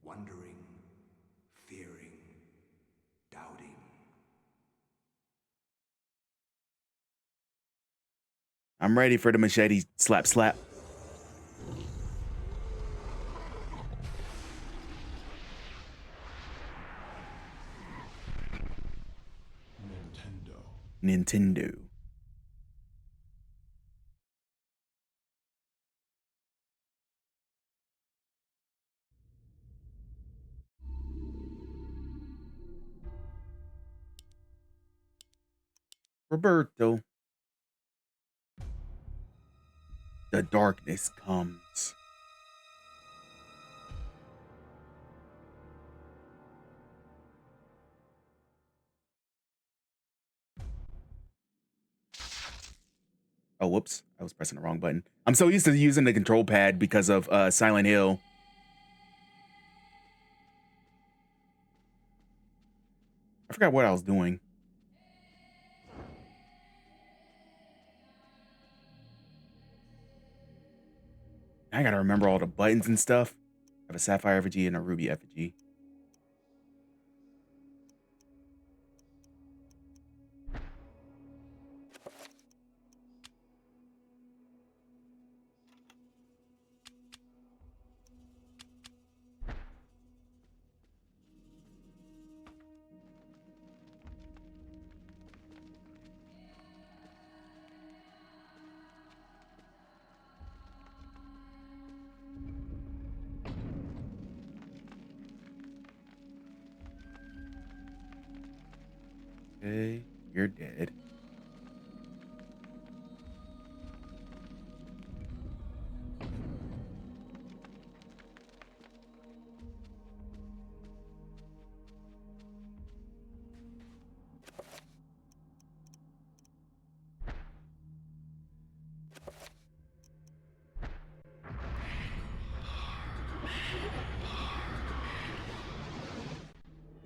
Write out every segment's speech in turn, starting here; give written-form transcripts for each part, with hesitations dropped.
wondering, fearing, doubting. I'm ready for the machete slap slap. Nintendo. Nintendo. Roberto. The darkness comes. Oh, whoops. I was pressing the wrong button. I'm so used to using the control pad because of Silent Hill. I forgot what I was doing. I gotta remember all the buttons and stuff. I have a sapphire effigy and a ruby effigy. Okay, you're dead.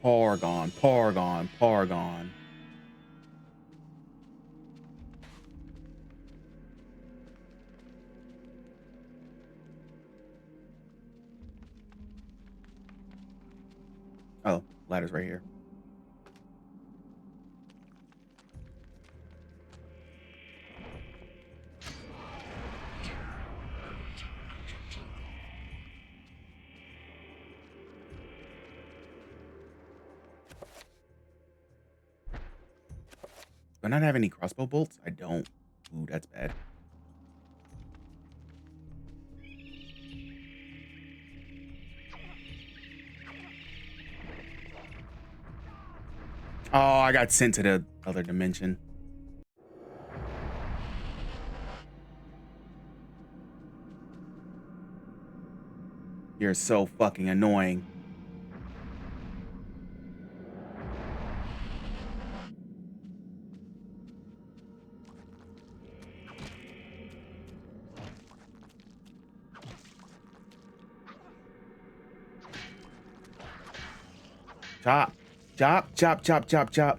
Pargon, Pargon, Pargon. Oh, ladder's right here. Do I not have any crossbow bolts? I don't. Ooh, that's bad. Oh, I got sent to the other dimension. You're so fucking annoying. Chop, chop, chop, chop, chop, chop.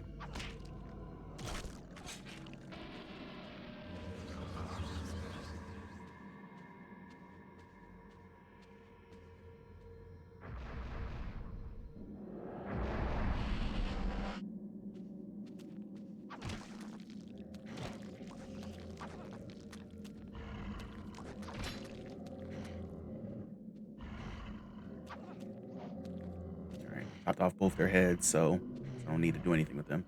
All right, chopped off both their heads, so I don't need to do anything with them.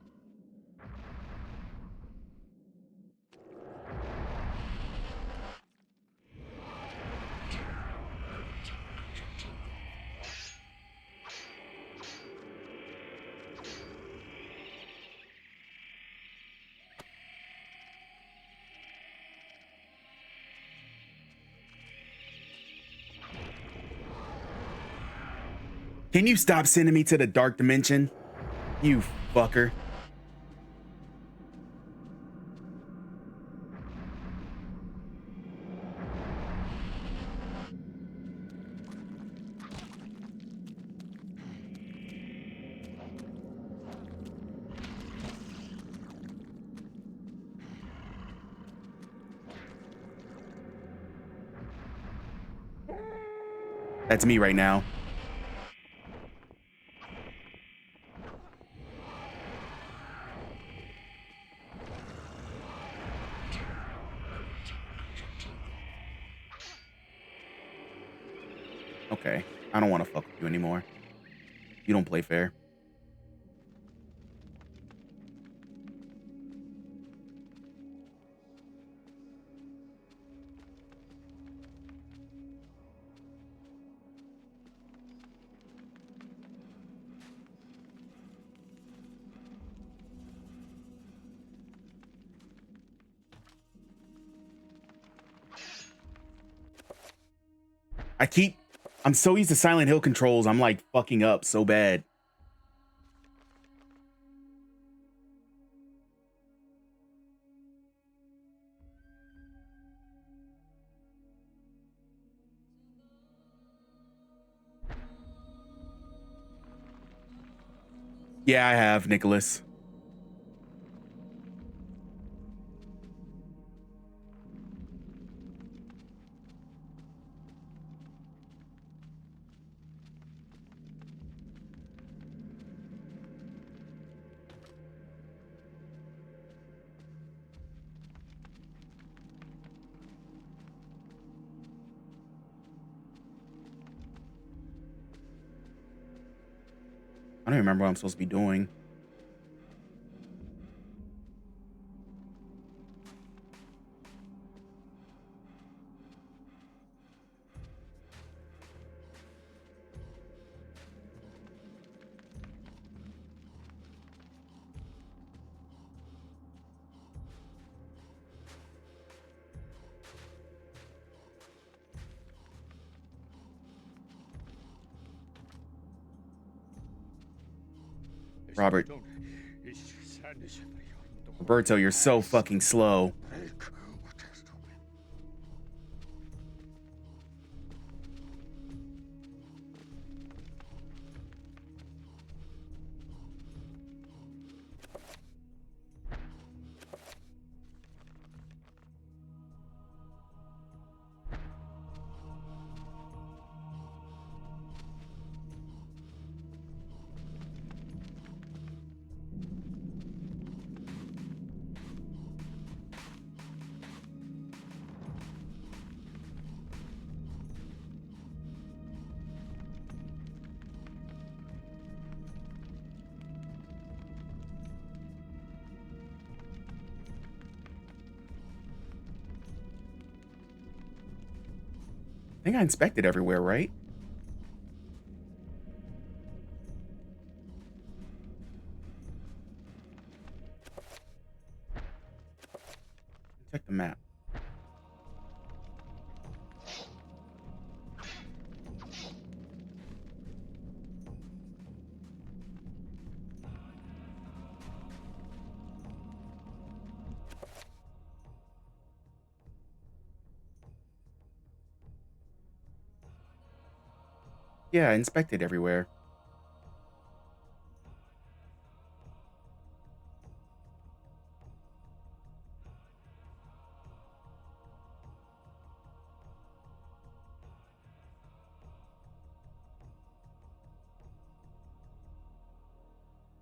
Can you stop sending me to the dark dimension? You fucker. That's me right now. Okay. I don't want to fuck with you anymore. You don't play fair. I'm so used to Silent Hill controls. I'm like fucking up so bad. Yeah, I have, Nicholas. I don't remember what I'm supposed to be doing. Robert. Roberto, you're so fucking slow. I think I inspected everywhere, right? Check the map. Yeah, I inspected everywhere.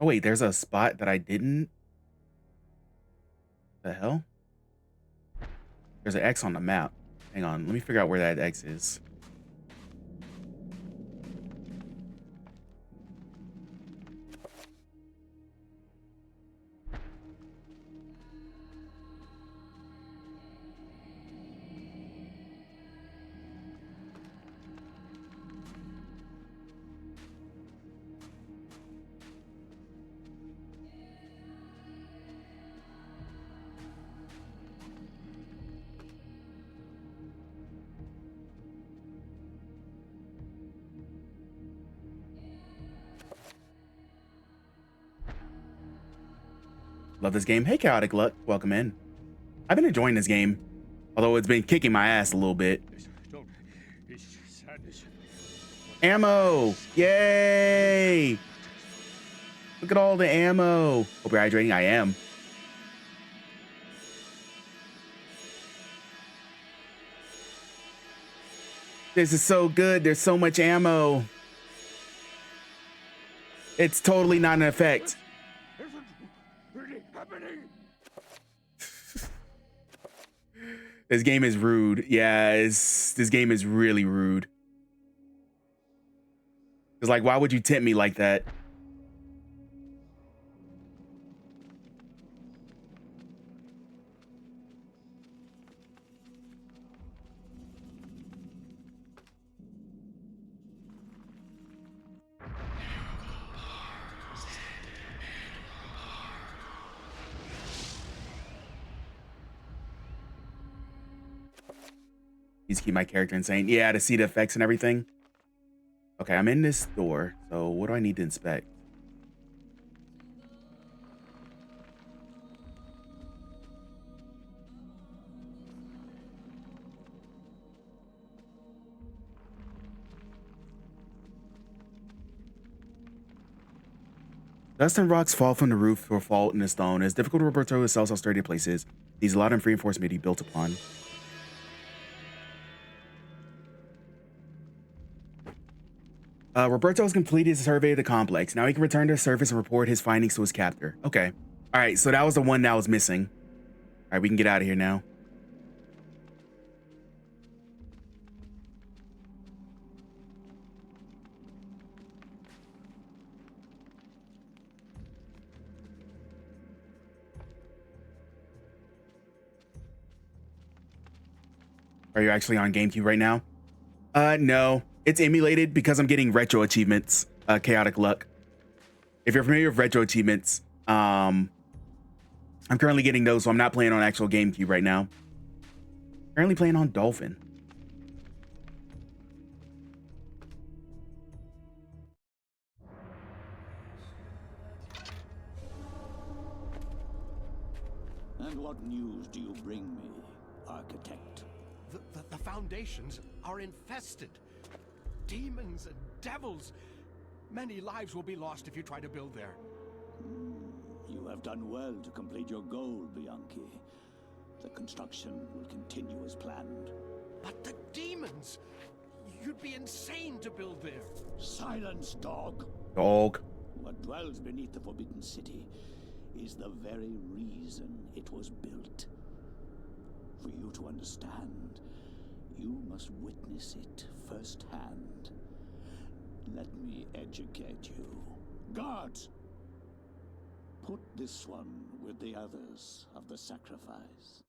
Oh wait, there's a spot that I didn't. The hell? There's an X on the map. Hang on, let me figure out where that X is. Love this game. Hey, Chaotic Luck. Welcome in. I've been enjoying this game, although it's been kicking my ass a little bit. Ammo! Yay! Look at all the ammo. Hope you're hydrating. I am. This is so good. There's so much ammo. It's totally not an effect. This game is rude. Yeah, this game is really rude. It's like, why would you tempt me like that? Please keep my character insane. Yeah, to see the effects and everything. Okay, I'm in this door. So what do I need to inspect? Dust and rocks fall from the roof or fall in the stone. It's difficult to Roberto sells how sturdy a place is. These a lot of reinforcement he built upon. Roberto has completed his survey of the complex. Now he can return to the surface and report his findings to his captor. Okay. All right, so that was the one that was missing. All right, we can get out of here now. Are you actually on GameCube right now? No. It's emulated because I'm getting retro achievements. Chaotic Luck. If you're familiar with retro achievements, I'm currently getting those, so I'm not playing on actual GameCube right now. Currently playing on Dolphin. And what news do you bring me, Architect? The foundations are infested. Demons and devils. Many lives will be lost if you try to build there. You have done well to complete your goal, Bianchi. The construction will continue as planned. But the demons! You'd be insane to build there. Silence, dog! Dog. What dwells beneath the Forbidden City is the very reason it was built. For you to understand, you must witness it firsthand. Let me educate you. Guards! Put this one with the others of the sacrifice.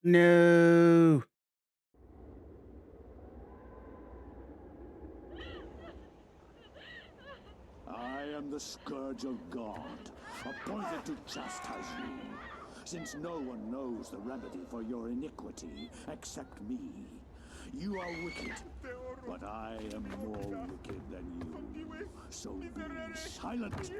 No. I am the Scourge of God, appointed to chastise you, since no one knows the remedy for your iniquity except me. You are wicked, but I am more wicked than you, so be silent.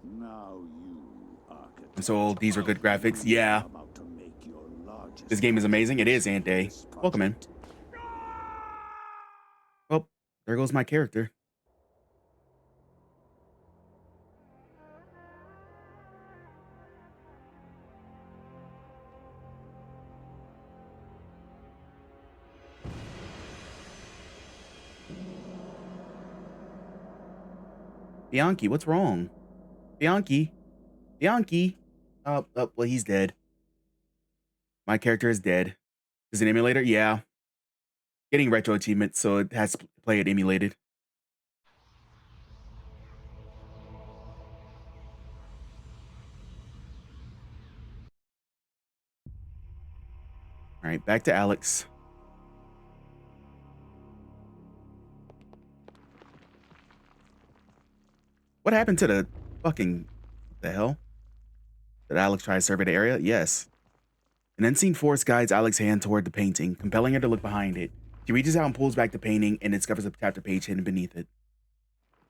Now you, Architect. So these are good graphics. Yeah. About to make your largest This game is amazing. It is, Ante. Welcome in. Well, there goes my character. Bianchi, what's wrong? Bianchi? Bianchi? Oh, well, he's dead. My character is dead. Is it an emulator? Yeah. Getting retro achievements, so it has to play it emulated. All right, back to Alex. What happened to the fucking... What the hell? Did Alex try to survey the area? Yes. An unseen force guides Alex's hand toward the painting, compelling her to look behind it. She reaches out and pulls back the painting and discovers a chapter page hidden beneath it.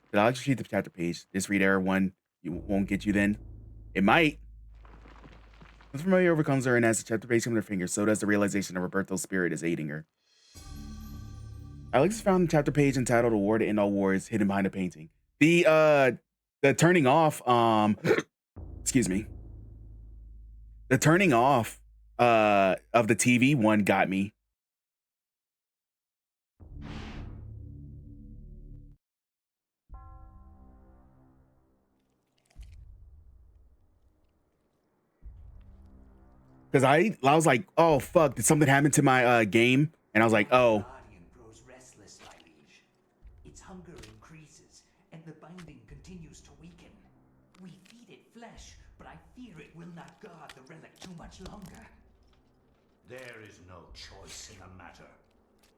Did Alex read the chapter page? This read error 1 won't get you then? It might. Once familiar overcomes her and as the chapter page comes to her fingers, so does the realization that Roberto's spirit is aiding her. Alex has found the chapter page entitled "A War to End All Wars" hidden behind the painting. The turning off, excuse me. The turning off of the TV one got me. Because I was like, oh fuck, did something happen to my game? And I was like, oh. Guardian will not guard the relic too much longer. There is no choice in the matter.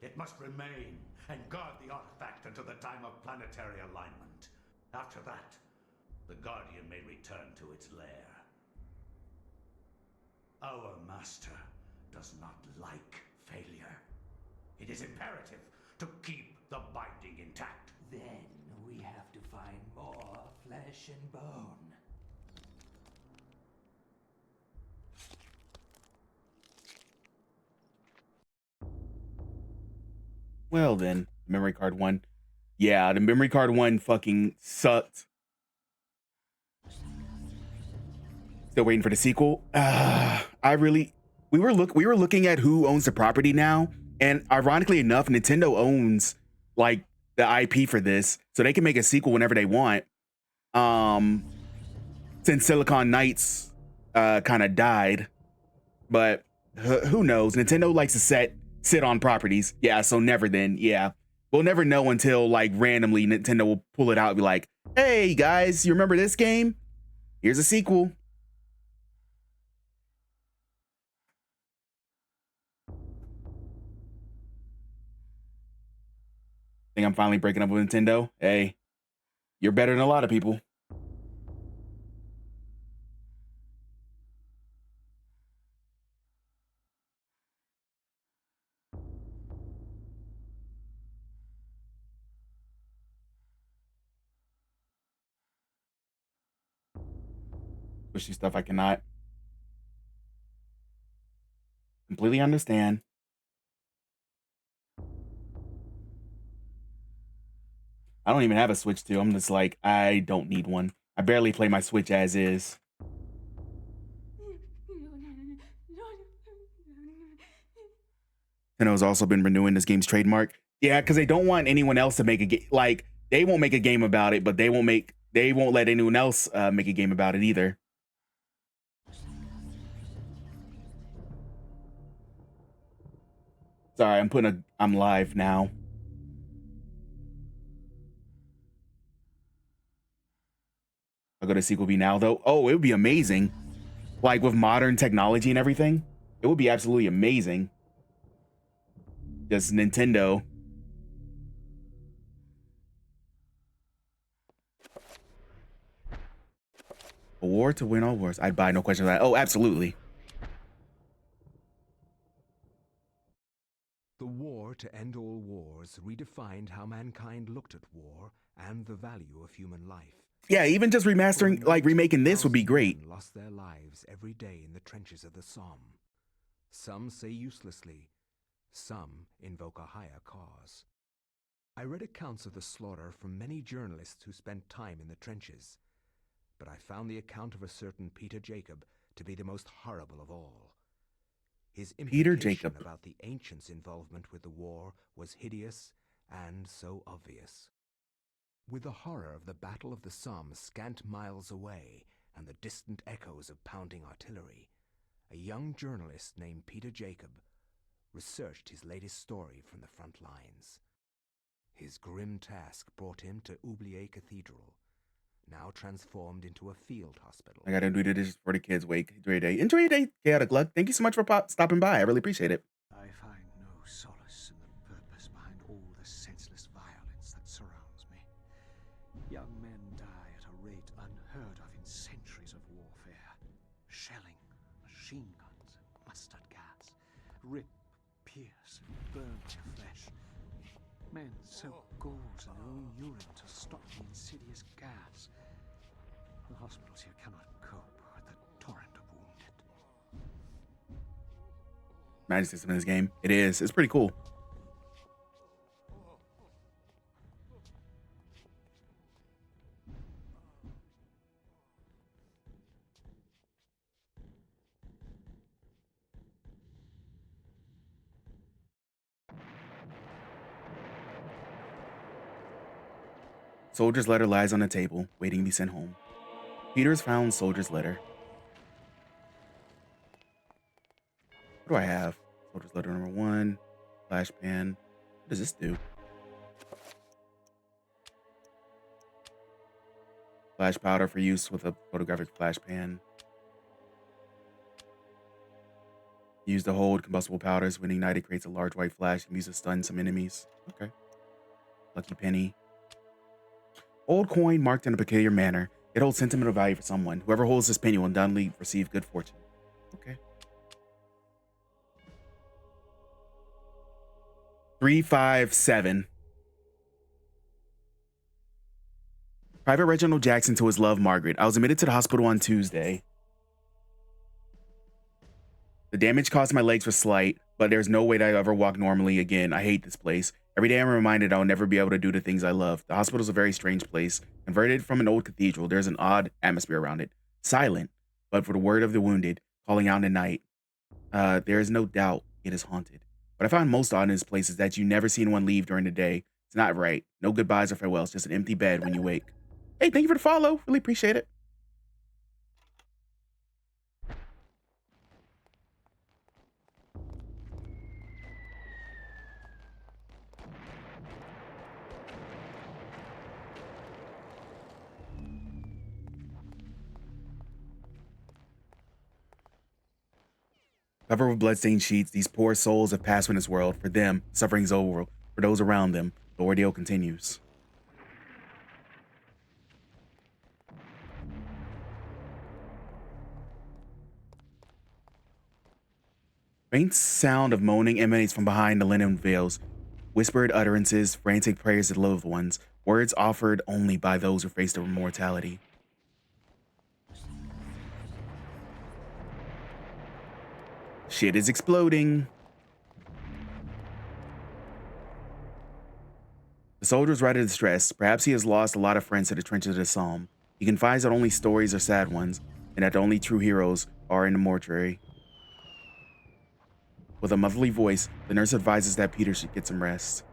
It must remain and guard the artifact until the time of planetary alignment. After that, the Guardian may return to its lair. Our master does not like failure. It is imperative to keep the binding intact. Then we have to find more flesh and bone. Well then, memory card 1. Yeah, the memory card 1 fucking sucked. Still waiting for the sequel. We were looking at who owns the property now, and ironically enough, Nintendo owns like the IP for this, so they can make a sequel whenever they want. Since Silicon Knights kind of died, but who knows? Nintendo likes to sit on properties. Yeah, so never then. Yeah, we'll never know until like randomly Nintendo will pull it out and be like, "Hey guys, you remember this game? Here's a sequel." Think I'm finally breaking up with Nintendo. Hey, you're better than a lot of people. Squishy stuff I cannot completely understand. I don't even have a Switch 2. I'm just like, I don't need one. I barely play my Switch as is. Nintendo's also been renewing this game's trademark. Yeah, because they don't want anyone else to make a game. Like, they won't make a game about it, but they won't let anyone else make a game about it either. Sorry, I'm live now. I'll go to sequel B now though. Oh, it would be amazing. Like with modern technology and everything, it would be absolutely amazing. Just Nintendo. A war to win all wars. I'd buy, no question of that. Oh, absolutely. The war to end all wars redefined how mankind looked at war and the value of human life. Yeah, even just remastering, like remaking this would be great. Lost their lives every day in the trenches of the Somme. Some say uselessly, some invoke a higher cause. I read accounts of the slaughter from many journalists who spent time in the trenches, but I found the account of a certain Peter Jacob to be the most horrible of all. His Peter implication Jacob. about the ancients' involvement with the war was hideous and so obvious. With the horror of the Battle of the Somme scant miles away and the distant echoes of pounding artillery, a young journalist named Peter Jacob researched his latest story from the front lines. His grim task brought him to Oubliette Cathedral, now transformed into a field hospital. I gotta do the dishes for the kids. Wake, enjoy your day. Enjoy your day, Chaotic Luck. Thank you so much for stopping by. I really appreciate it. I find no solace in the purpose behind all the senseless violence that surrounds me. Young men die at a rate unheard of in centuries of warfare. Shelling, machine guns, mustard gas, rip, pierce, and burn your flesh. Men soak gauze in their own urine to stop the insidious gas. The hospitals here cannot cope with the torrent of wounded. Magic system in this game. It is. It's pretty cool. Soldier's letter lies on the table, waiting to be sent home. Peter's found Soldier's letter. What do I have? Soldier's letter number 1. Flash pan. What does this do? Flash powder for use with a photographic flash pan. Use to hold combustible powders. When ignited, creates a large white flash. Can use to stun some enemies. Okay. Lucky penny. Old coin marked in a peculiar manner. It holds sentimental value for someone. Whoever holds this penny will undoubtedly receive good fortune. Okay. 357. Private Reginald Jackson to his love, Margaret. I was admitted to the hospital on Tuesday. The damage caused to my legs was slight, but there's no way that I'll ever walk normally again. I hate this place. Every day I'm reminded I'll never be able to do the things I love. The hospital's a very strange place. Converted from an old cathedral, there's an odd atmosphere around it. Silent, but for the word of the wounded, calling out in the night. There is no doubt it is haunted. What I find most odd in this place is that you never see anyone leave during the day. It's not right. No goodbyes or farewells, just an empty bed when you wake. Hey, thank you for the follow. Really appreciate it. Covered with bloodstained sheets, these poor souls have passed from this world. For them, suffering's over. For those around them, the ordeal continues. Faint sound of moaning emanates from behind the linen veils. Whispered utterances, frantic prayers to loved ones, words offered only by those who face their mortality. Shit is exploding. The soldier's right of distress. Perhaps he has lost a lot of friends to the trenches of the Somme. He confides that only stories are sad ones, and that the only true heroes are in the mortuary. With a motherly voice, the nurse advises that Peter should get some rest.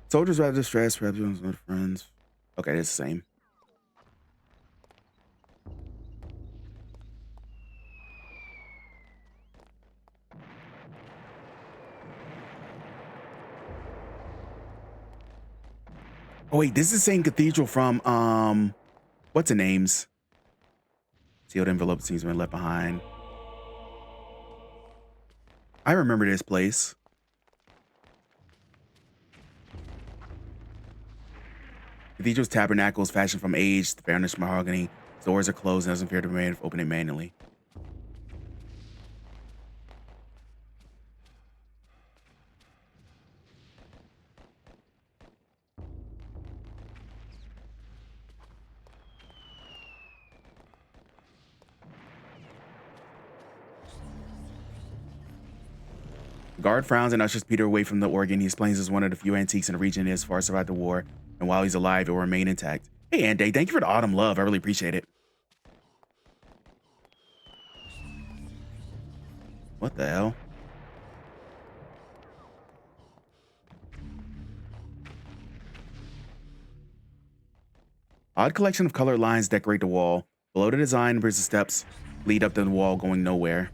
Soldiers rather distressed, perhaps with friends. Okay, it's the same. Oh wait, this is the same cathedral from what's the names? Sealed envelope seems to have been left behind. I remember this place. Cathedral's tabernacle is fashioned from aged, varnished mahogany. Its doors are closed and doesn't appear to be made if open it manually. The guard frowns and ushers Peter away from the organ. He explains it's one of the few antiques in the region that has far survived the war, and while he's alive, it will remain intact. Hey, Ande, thank you for the autumn love. I really appreciate it. What the hell? Odd collection of colored lines decorate the wall. Below the design, there's the steps lead up to the wall going nowhere.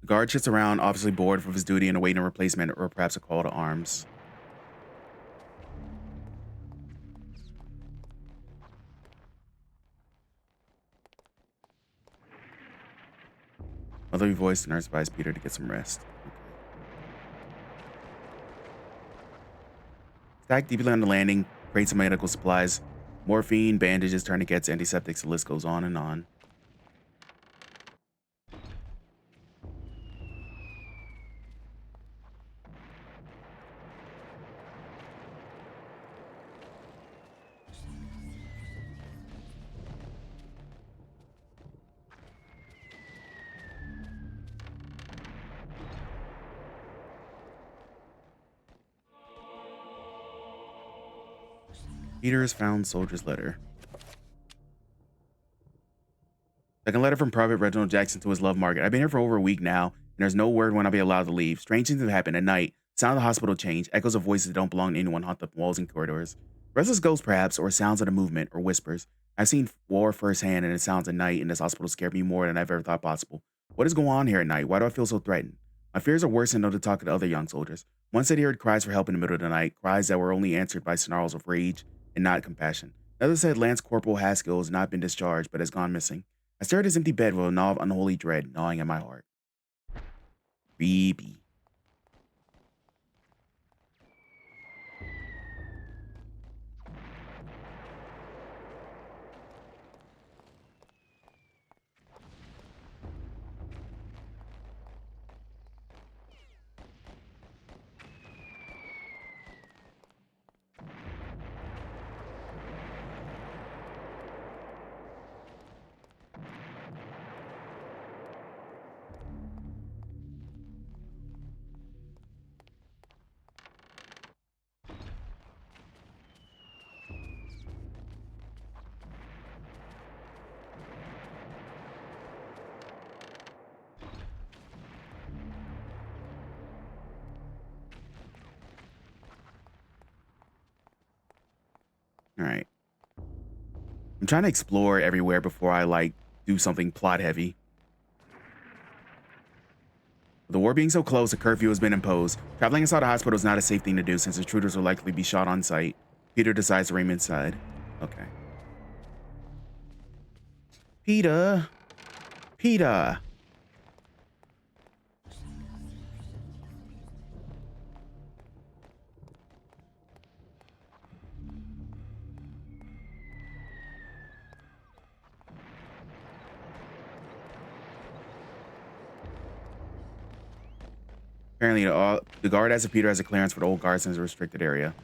The guard sits around, obviously bored from his duty and awaiting a replacement or perhaps a call to arms. Motherly voice, the nurse advised Peter to get some rest. Stacked deeply on the landing, crates of medical supplies, morphine, bandages, tourniquets, antiseptics, the list goes on and on. Peter has found soldier's letter. Second letter from Private Reginald Jackson to his love, Margaret. I've been here for over a week now, and there's no word when I'll be allowed to leave. Strange things have happened at night. Sound of the hospital change. Echoes of voices that don't belong to anyone haunt the walls and corridors. Restless ghosts, perhaps, or sounds of the movement, or whispers. I've seen war firsthand, and it sounds at night in this hospital scared me more than I've ever thought possible. What is going on here at night? Why do I feel so threatened? My fears are worse than though to talk to the other young soldiers. One said he heard cries for help in the middle of the night, cries that were only answered by snarls of rage and not compassion. Another said Lance Corporal Haskell has not been discharged, but has gone missing. I stared at his empty bed with a gnaw of unholy dread gnawing at my heart. Creepy. All right. I'm trying to explore everywhere before I like do something plot heavy. With the war being so close, a curfew has been imposed. Traveling inside a hospital is not a safe thing to do since intruders will likely be shot on sight. Peter decides to remain inside. Okay. Peter. Peter. Apparently, the guard as of Peter has a clearance for the old guards in a restricted area.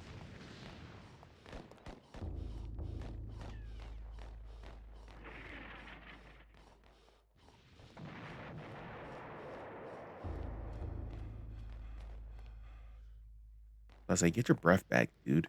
I was like, get your breath back, dude.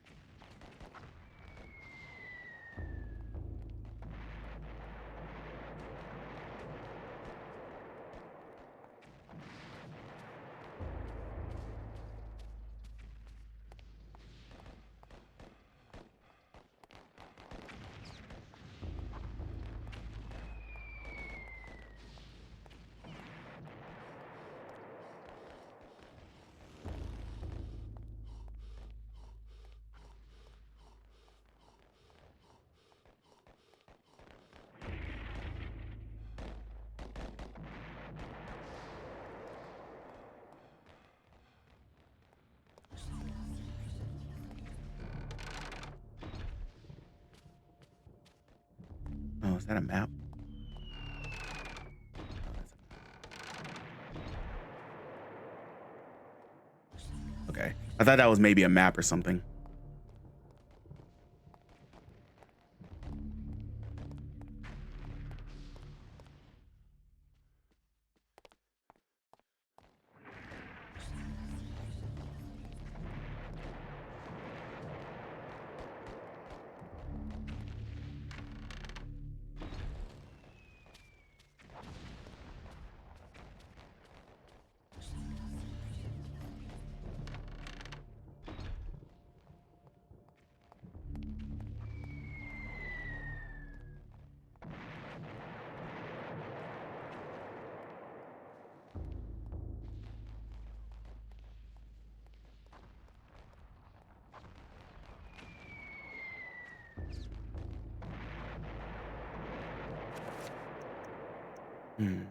Oh, is that a map? Okay. I thought that was maybe a map or something. Hmm.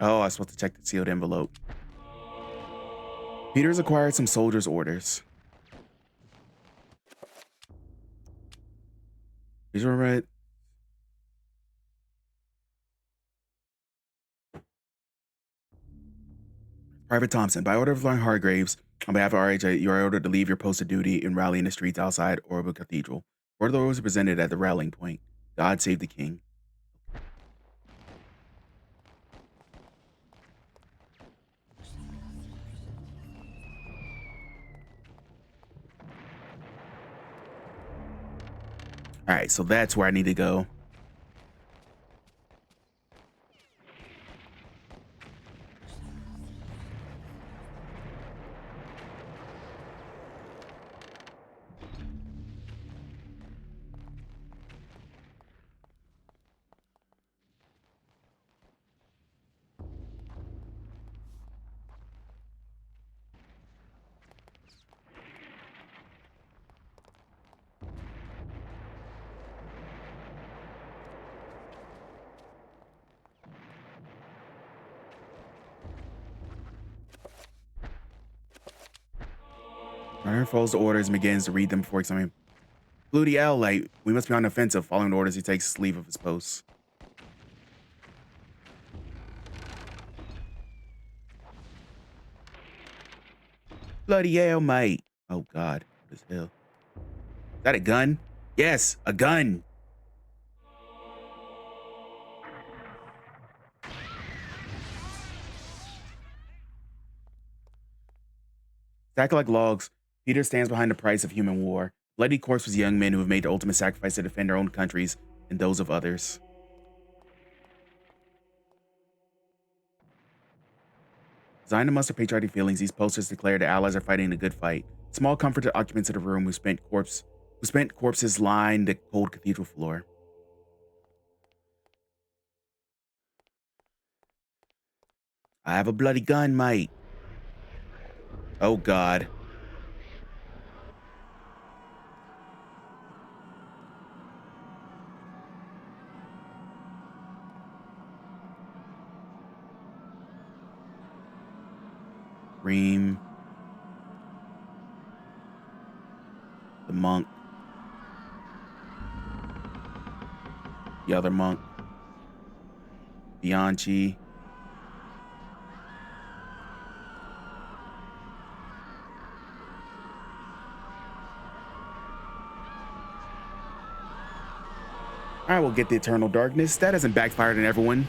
Oh, I was supposed to check the sealed envelope. Peter's acquired some soldiers' orders. These were right. Private Thompson, by order of Lord Hargraves, on behalf of RHA, you are ordered to leave your post of duty and rally in the streets outside Orba Cathedral. Order was presented at the rallying point. God save the king. All right, so that's where I need to go. Runner follows the orders and begins to read them before examining. Bloody L, like, we must be on the offensive. Following the orders, he takes leave of his post. Bloody hell, mate. Oh, God. What the hell? Is that a gun? Yes, a gun. Stacked like logs, Peter stands behind the price of human war. Bloody corpses of young men who have made the ultimate sacrifice to defend their own countries and those of others. Designed to muster patriotic feelings, these posters declare the Allies are fighting a good fight. Small comfort to occupants of the room who spent corpses line the cold cathedral floor. I have a bloody gun, mate. Oh, God. Reem. The monk. The other monk. Bianchi. I will get the eternal darkness. That hasn't backfired on everyone.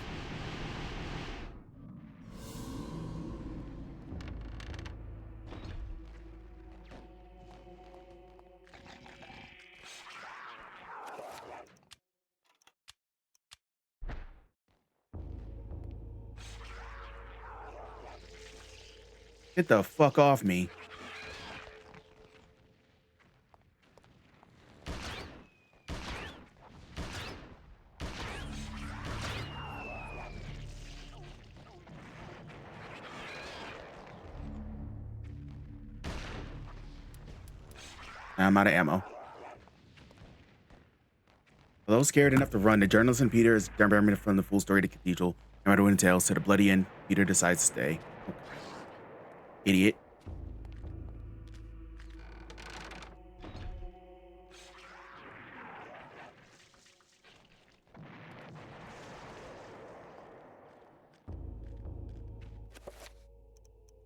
Get the fuck off me. I'm out of ammo. Although scared enough to run, the journalist and Peter is determined from the full story to Cathedral. No matter what it entails, to the bloody end, Peter decides to stay. Idiot.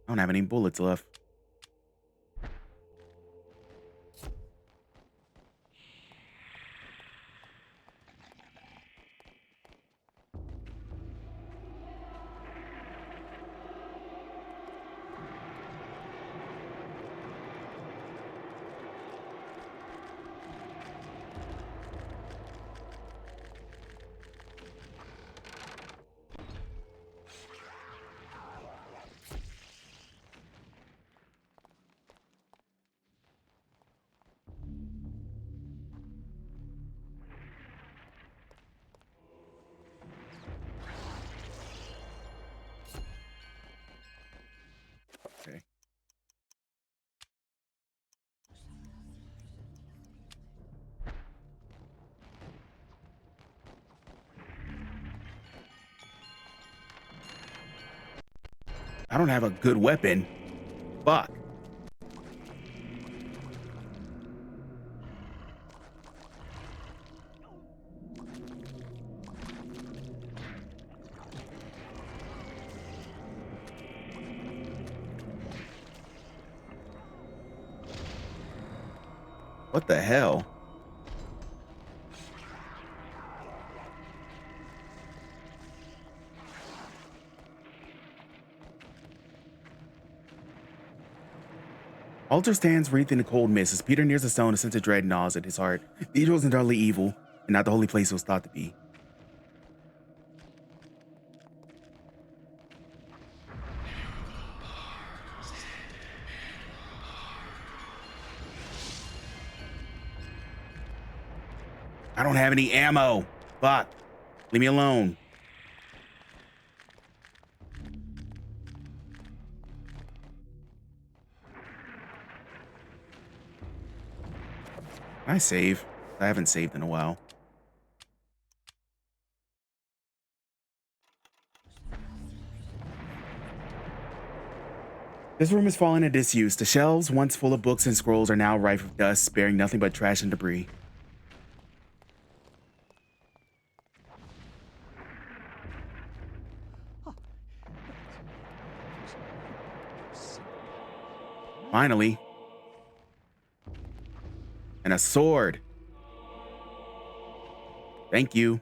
I don't have any bullets left. Okay. I don't have a good weapon. Fuck. What the hell? Altar stands wreathed in a cold mist. As Peter nears the stone, a sense of dread gnaws at his heart. The cathedral isn't entirely evil, and not the holy place it was thought to be. I don't have any ammo. Fuck. Leave me alone. Can I save? I haven't saved in a while. This room is falling into disuse. The shelves, once full of books and scrolls, are now rife with dust, bearing nothing but trash and debris. Finally. And a sword. Thank you.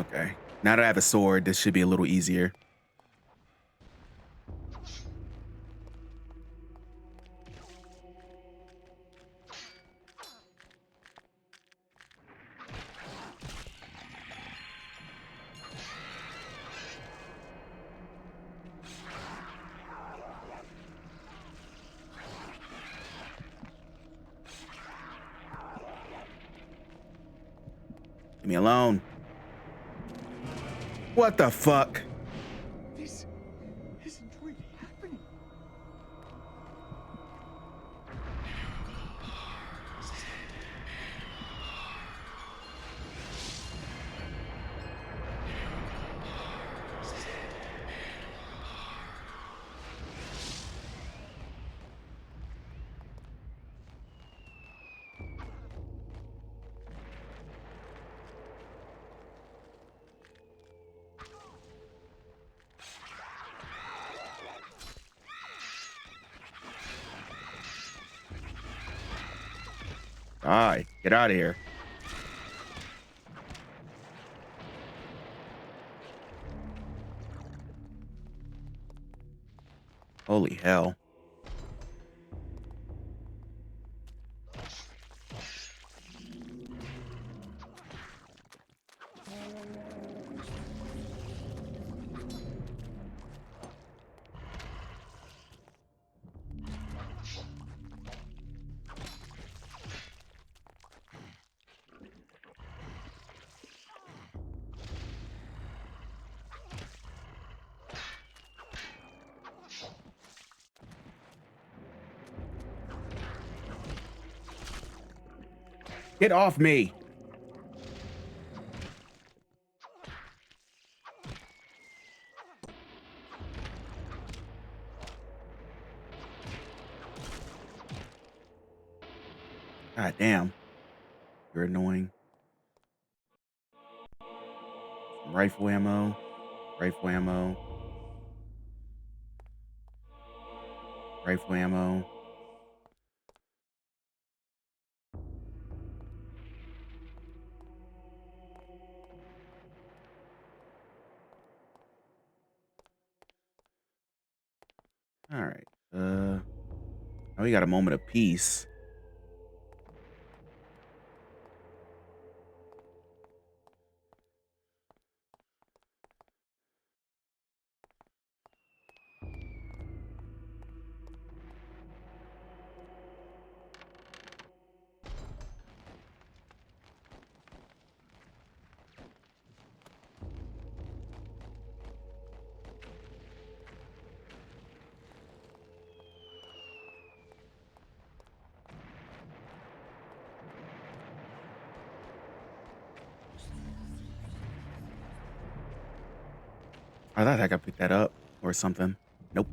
Okay. Now that I have a sword, this should be a little easier. Leave me alone. What the fuck? This isn't really happening. Die. Get out of here. Holy hell. Get off me. God damn. You're annoying. Some rifle ammo. Rifle ammo. Rifle ammo. All right. Now we got a moment of peace. I thought I could pick that up or something. Nope.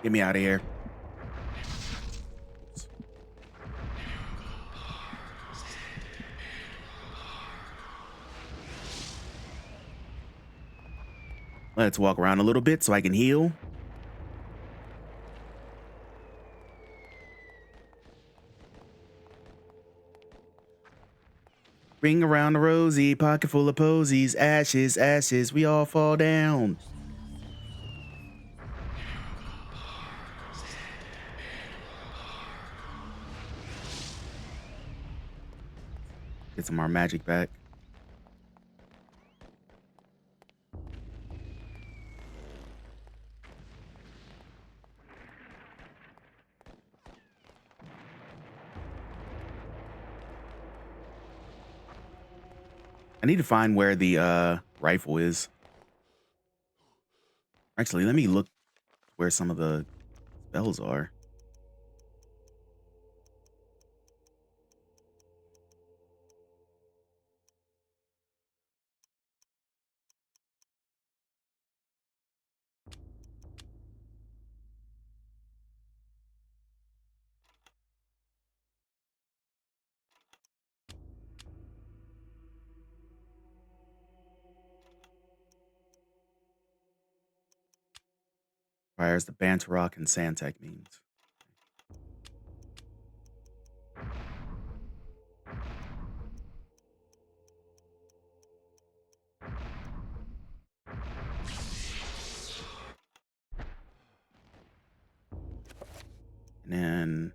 Get me out of here. Let's walk around a little bit so I can heal. Ring around the rosy, pocket full of posies, ashes, ashes, we all fall down. Get some more magic back. I need to find where the rifle is. Actually, let me look where some of the spells are. Fires the Bantarock and Sandtech means. And then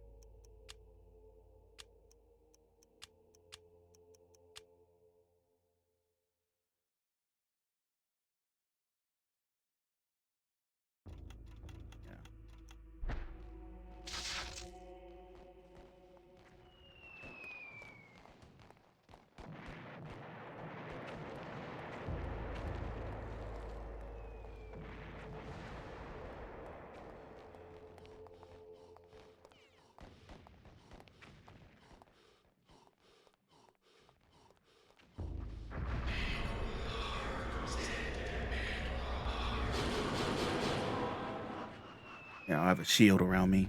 I have a shield around me.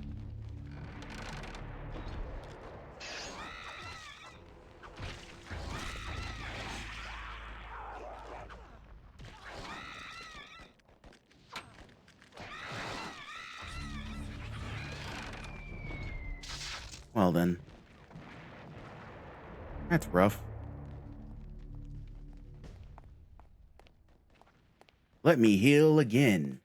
Well then. That's rough. Let me heal again.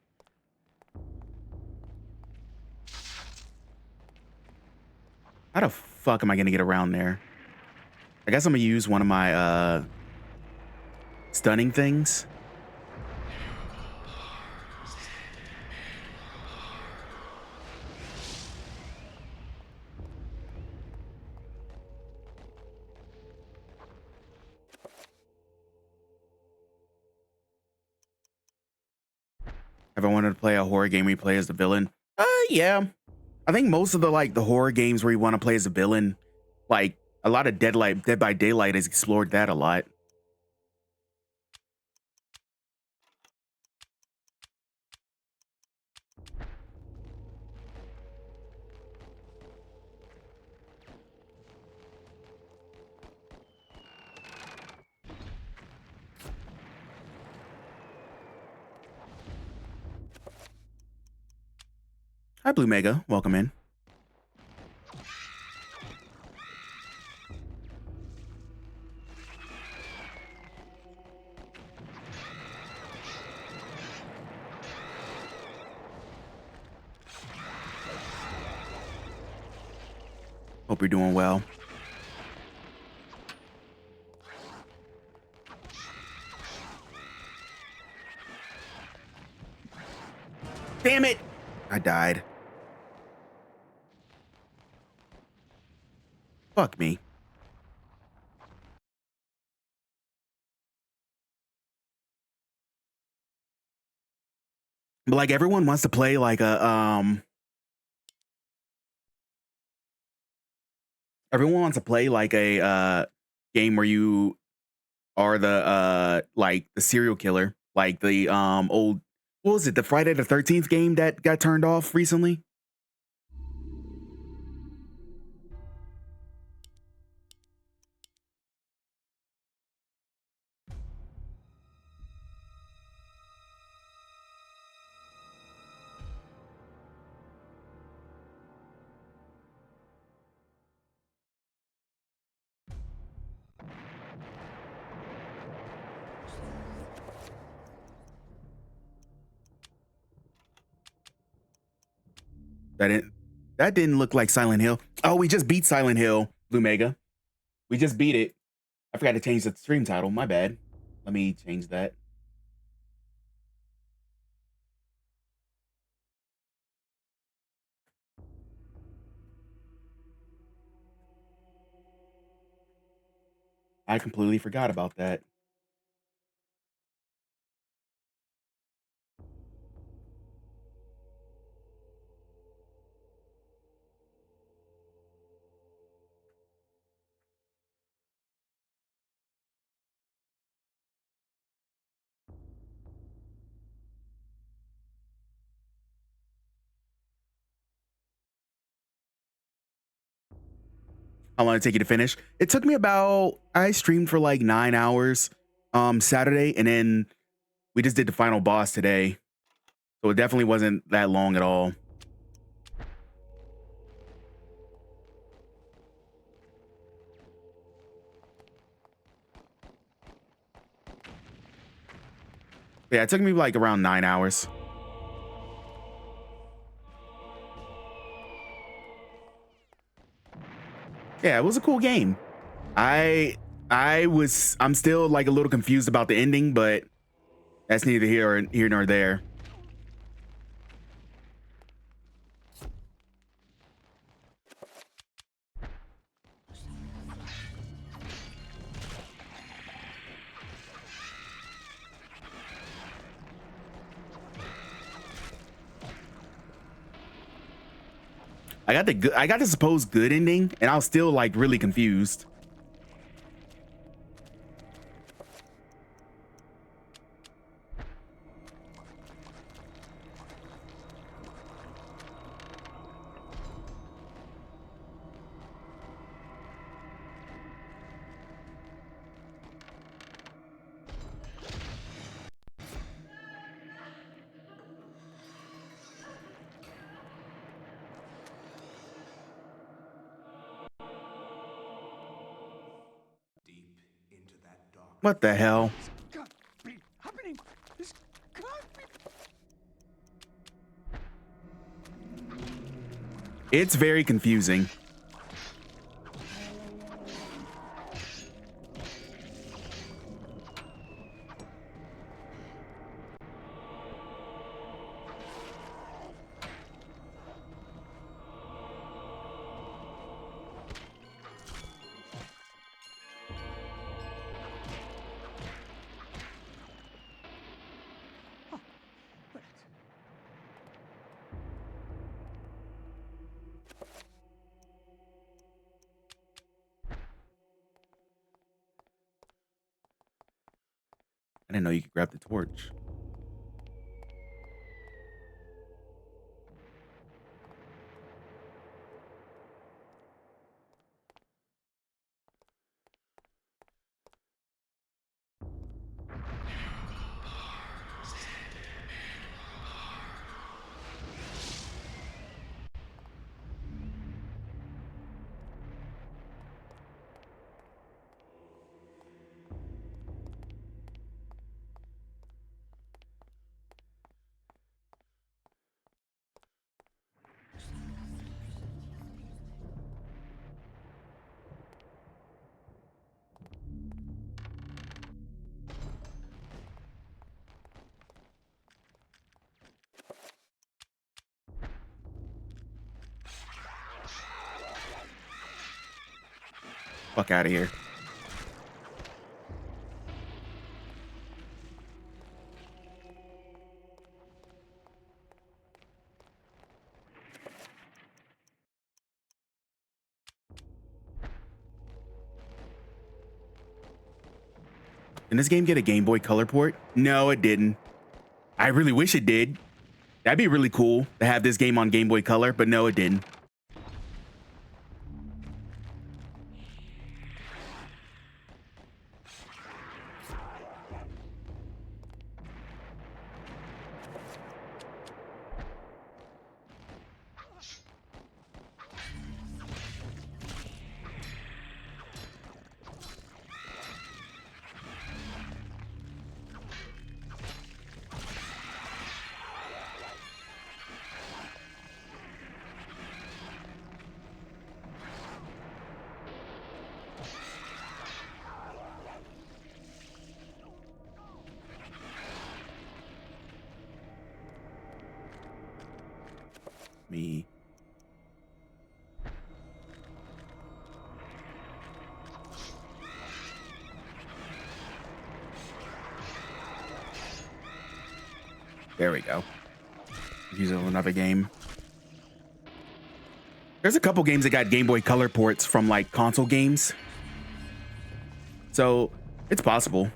How the fuck am I gonna get around there? I guess I'm gonna use one of my stunning things. If I wanted to play a horror game where you play as the villain, yeah. I think most of the horror games where you want to play as a villain, like a lot of Dead by Daylight has explored that a lot. Hi, Blue Mega. Welcome in. Hope you're doing well. Damn it! I died. Fuck me. But like everyone wants to play like a everyone wants to play like a game where you are the like the serial killer, like the old, what was it, the Friday the 13th game that got turned off recently? That didn't look like Silent Hill. Oh, we just beat Silent Hill, Blue Mega. We just beat it. I forgot to change the stream title. My bad. Let me change that. I completely forgot about that. How long did it take you to finish? It took me about, I streamed for like 9 hours Saturday, and then we just did the final boss today. So it definitely wasn't that long at all. Yeah, it took me like around 9 hours. Yeah, it was a cool game. I'm still like a little confused about the ending, but that's neither here nor there. I got the supposed good ending, and I was still like really confused. What the hell? Can't be happening. This can't be. It's very confusing. I didn't know you could grab the torch. Fuck out of here. Did this game get a Game Boy Color port? No, it didn't. I really wish it did. That'd be really cool to have this game on Game Boy Color, but no, it didn't. Me. There we go. Use another game. There's a couple games that got Game Boy Color ports from like console games. So it's possible.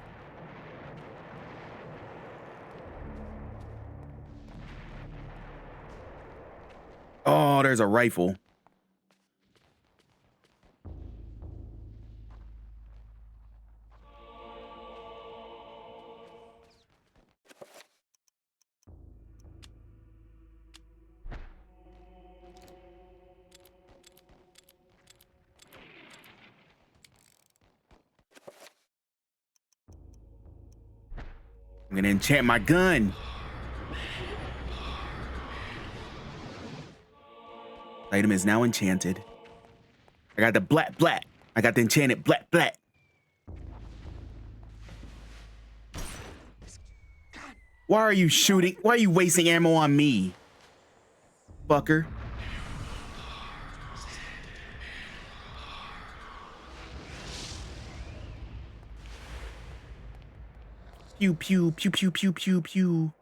Oh, there's a rifle. I'm gonna enchant my gun. Item is now enchanted. I got the black. I got the enchanted black. Why are you shooting? Why are you wasting ammo on me? Fucker. Pew, pew, pew, pew, pew, pew, pew.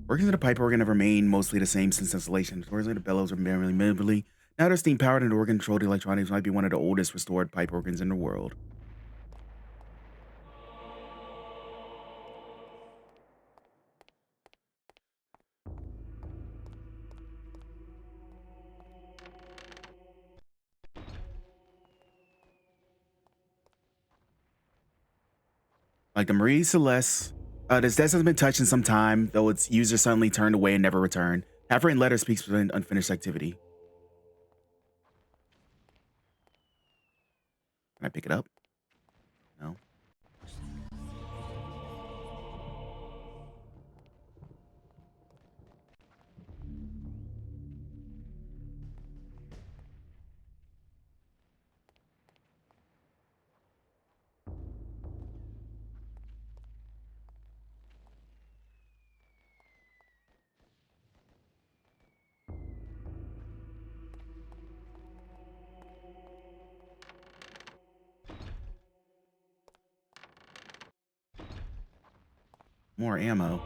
Workings of the pipe organ have remained mostly the same since installation. Originally, the bellows were merely minimally. Now they're steam powered and organ controlled electronics might be one of the oldest restored pipe organs in the world. Like the Marie Celeste, this desk hasn't been touched in some time, though its user suddenly turned away and never returned. Half-written letter speaks of an unfinished activity. Can I pick it up? No. More ammo.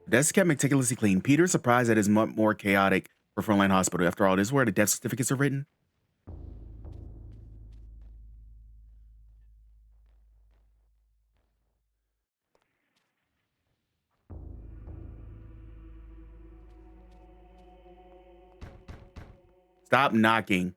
The desk is kept meticulously clean. Peter is surprised that it's much more chaotic for Frontline Hospital. After all, this is where the death certificates are written. Stop knocking.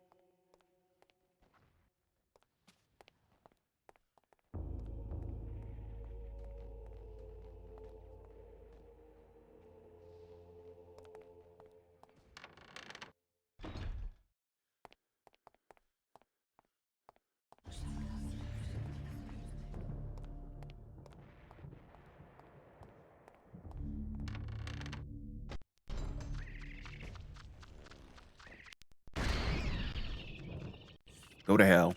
Go to hell.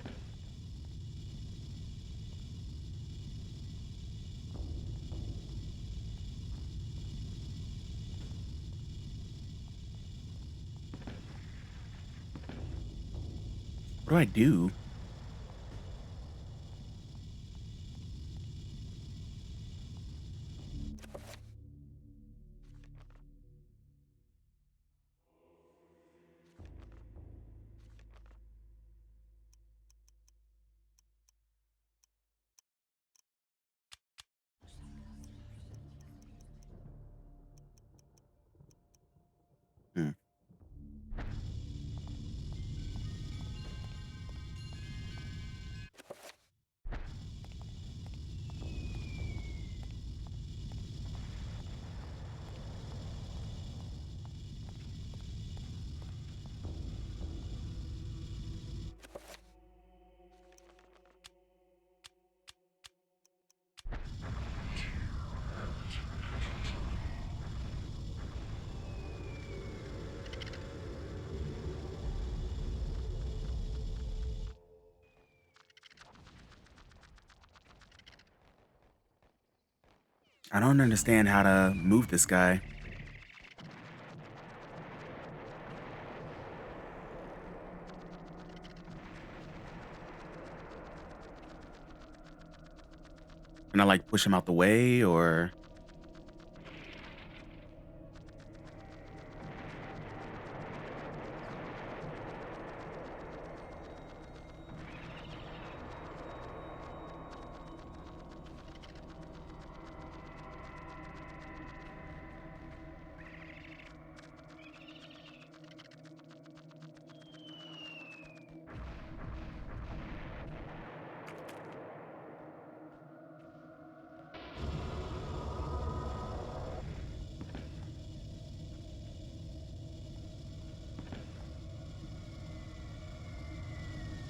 What do I do? Hmm. I don't understand how to move this guy. Can I like push him out the way or?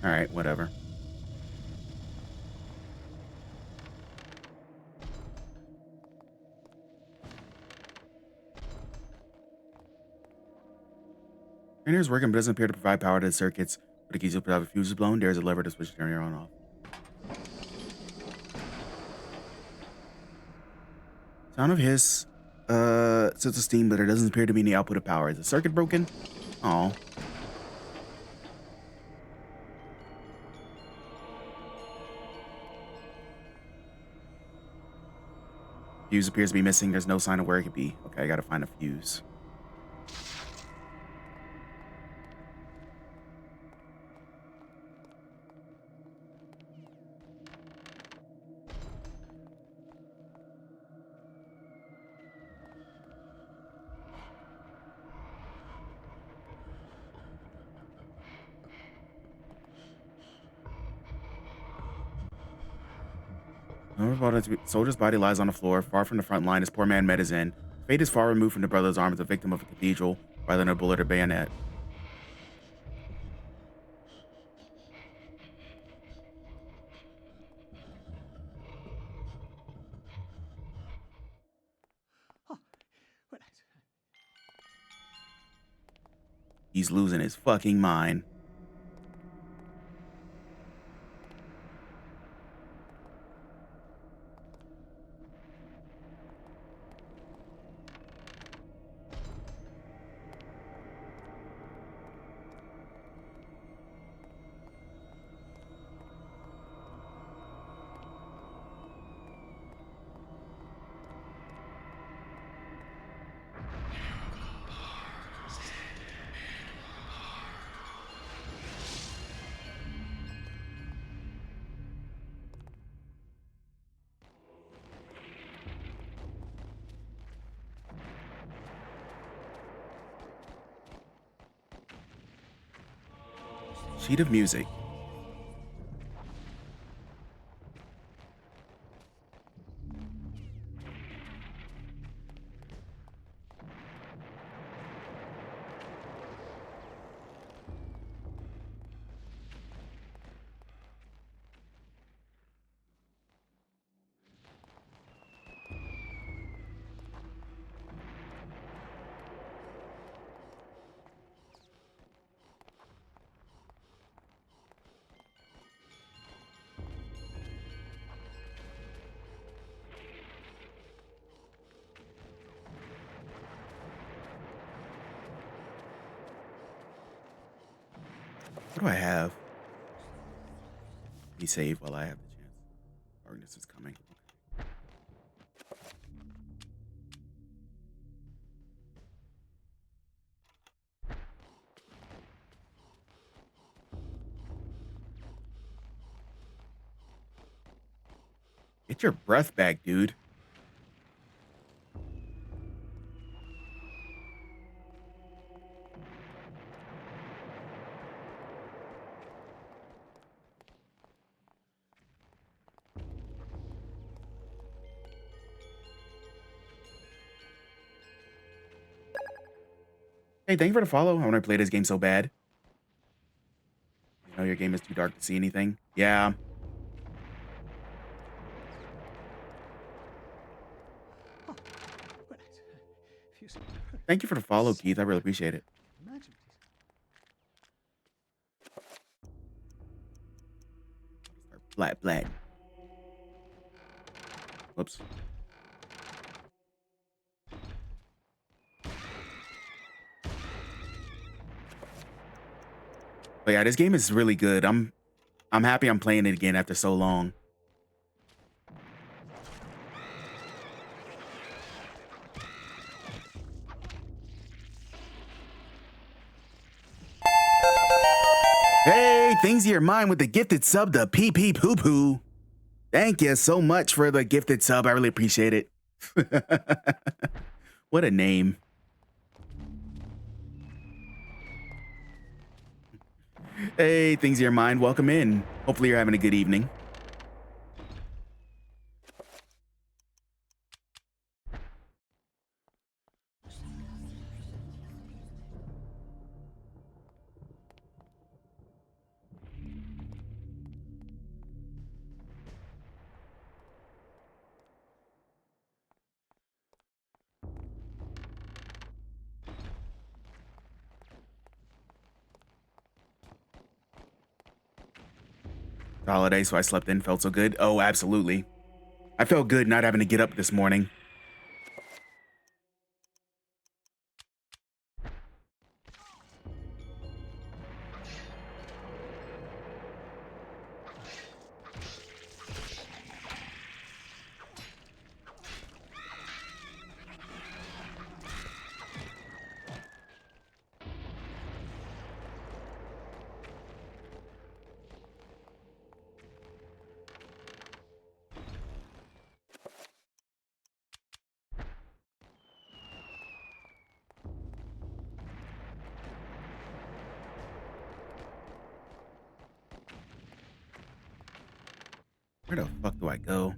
All right, whatever. Trainer's working but doesn't appear to provide power to the circuits. But the keys to have a fuse is blown. There's a lever to switch the generator on and off. Sound of hiss. Sets of steam, but there doesn't appear to be any output of power. Is the circuit broken? Oh. Fuse appears to be missing. There's no sign of where it could be. Okay, I gotta find a fuse. Soldier's body lies on the floor, far from the front line. His poor man met his end. Fate is far removed from the brother's arms, a victim of a cathedral, rather than a bullet or bayonet. Oh, well, He's losing his fucking mind. Sheet of music. What do I have? me save while I have the chance. Darkness is coming. Okay. Get your breath back, dude. Hey, thank you for the follow. I want to play this game so bad. You know your game is too dark to see anything. Yeah. Oh, well, if you see, Thank you for the follow, Keith. I really appreciate it. imagine Black, black. Whoops. But yeah, this game is really good. I'm happy I'm playing it again after so long. Hey, things in your mind with the gifted sub to pee pee poo poo. Thank you so much for the gifted sub. I really appreciate it. What a name. Hey, things in your mind. Welcome in. Hopefully you're having a good evening. Holiday, so I slept in, felt so good. Oh, absolutely. I felt good not having to get up this morning. Where the fuck do I go?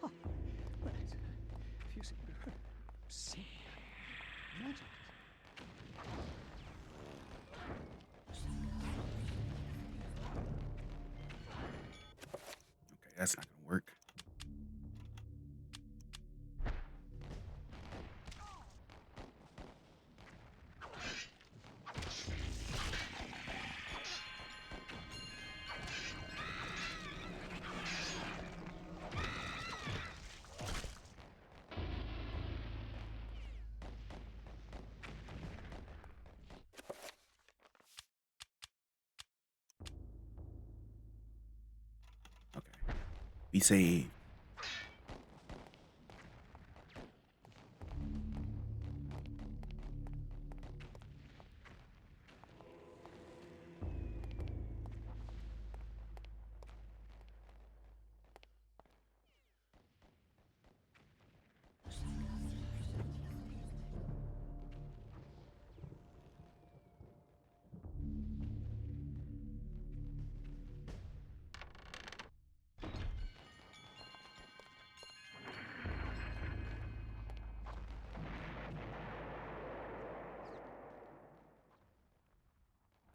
Oh, well, if you see, imagine Okay, that's not gonna work. Okay. We say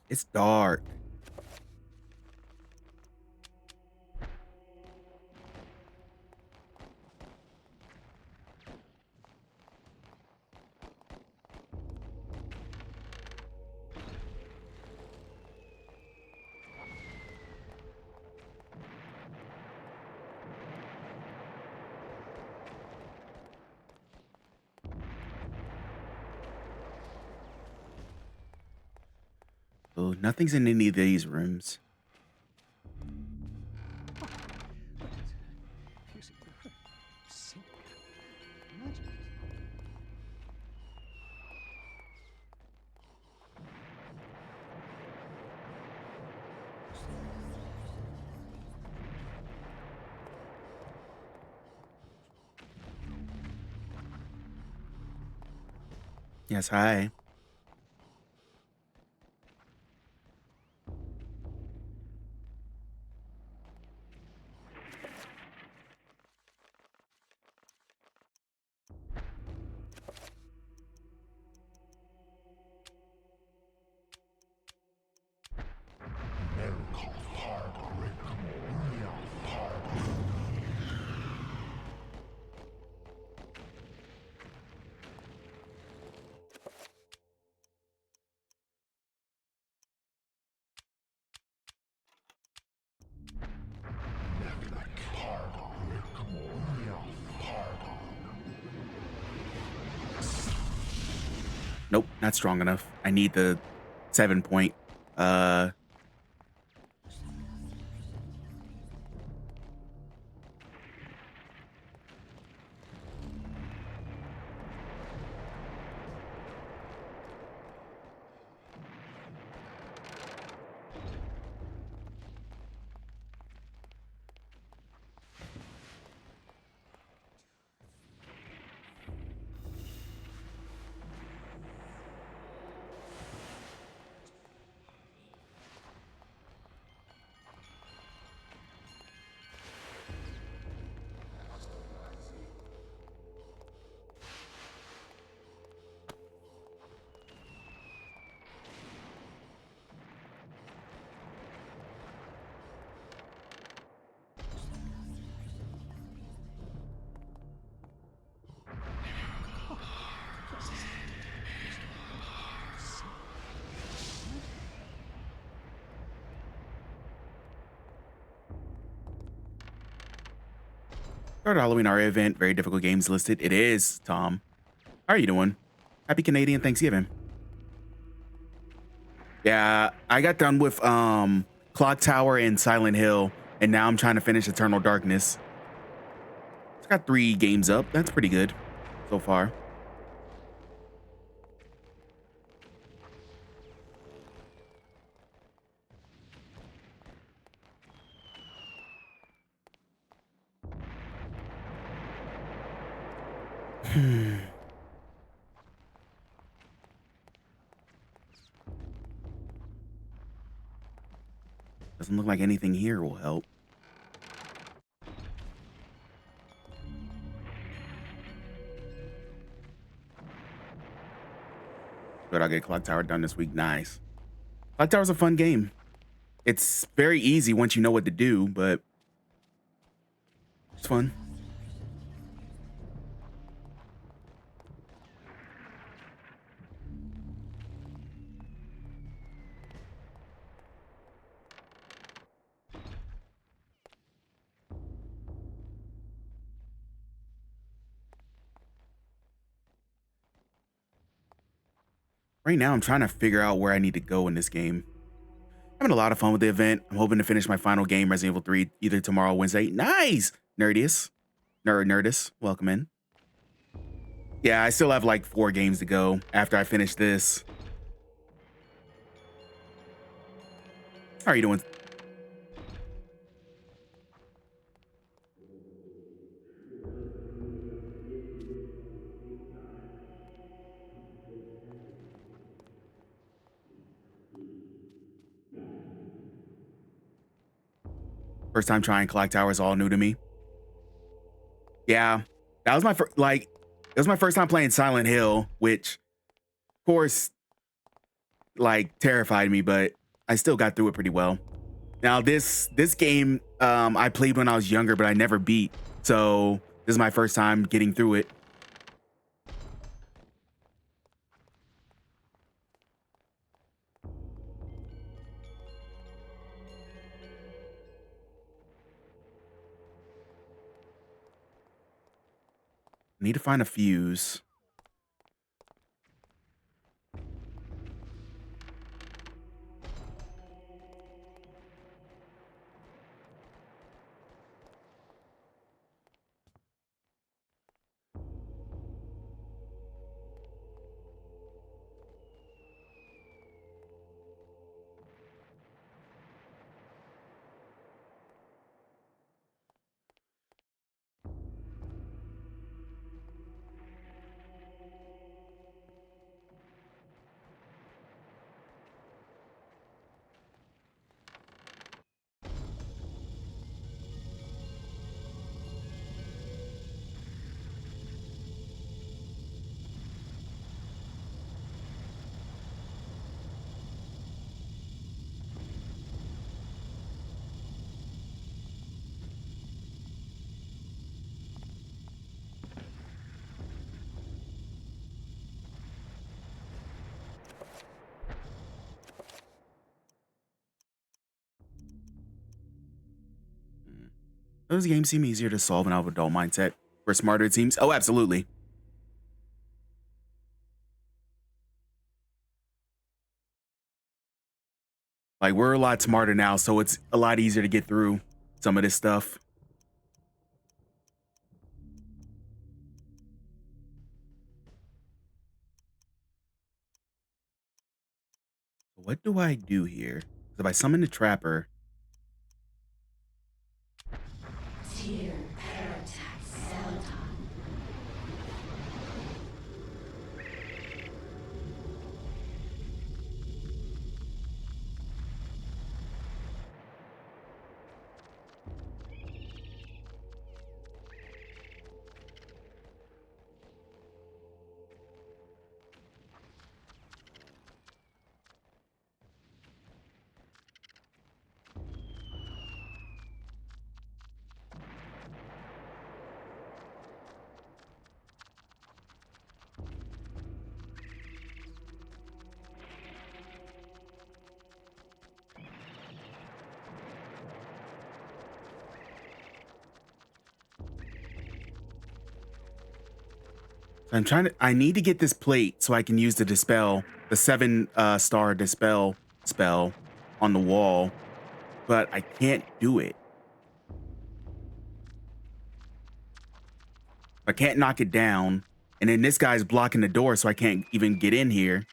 it's dark. So nothing's in any of these rooms. Yes, hi. Nope, not strong enough. I need the 7 point. Uh, Start Halloween Aria event. Very difficult games listed. It is, Tom. How are you doing? Happy Canadian Thanksgiving. Yeah, I got done with Clock Tower and Silent Hill, and now I'm trying to finish Eternal Darkness. It's got 3 games up. That's pretty good so far. Doesn't look like anything here will help. But I'll get Clock Tower done this week. Nice. Clock Tower's a fun game. It's very easy once you know what to do, but it's fun. Right now, I'm trying to figure out where I need to go in this game. Having a lot of fun with the event. I'm hoping to finish my final game, Resident Evil 3, either tomorrow or Wednesday. Nice! Nerdius. Nerdus. Welcome in. Yeah, I still have like 4 games to go after I finish this. How are you doing? First time trying Clock Tower is all new to me. Yeah, that was my first, like, it was my first time playing Silent Hill, which, of course, like, terrified me, but I still got through it pretty well. Now, this game, I played when I was younger, but I never beat. So this is my first time getting through it. Need to find a fuse. Those games seem easier to solve in an adult mindset. We're smarter, it seems. Oh, absolutely. Like, we're a lot smarter now, so it's a lot easier to get through some of this stuff. What do I do here? If I summon the trapper... Tear Paratax Celadon. I need to get this plate so I can use the dispel, the 7-star dispel spell on the wall, but I can't do it. I can't knock it down, and then this guy's blocking the door, so I can't even get in here.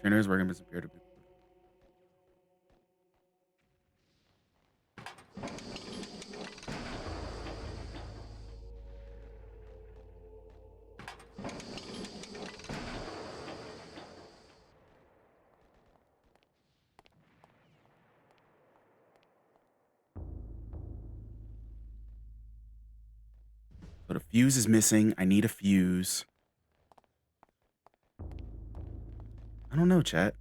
Trainers working with appear to be. So the fuse is missing. I need a fuse. I don't know, chat.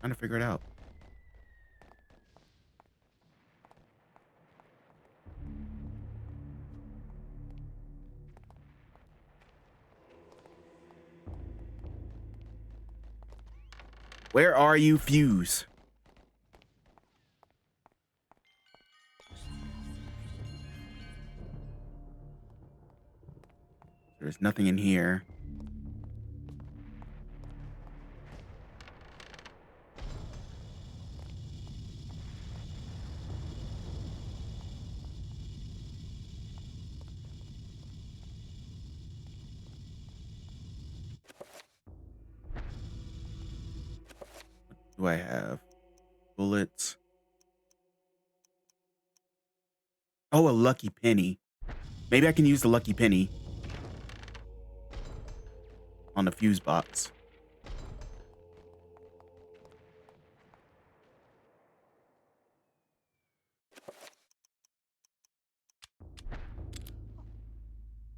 Trying to figure it out. Where are you, fuse? There's nothing in here. What do I have? Bullets. Oh, a lucky penny. Maybe I can use the lucky penny on the fuse box.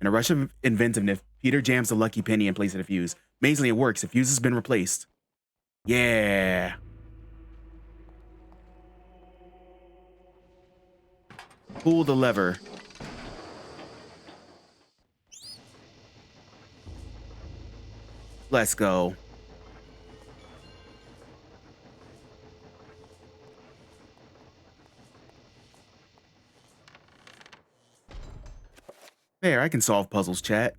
In a rush of inventiveness, Peter jams the lucky penny in place of the fuse. Amazingly, it works. The fuse has been replaced. Yeah. Pull the lever. Let's go. There, I can solve puzzles, chat.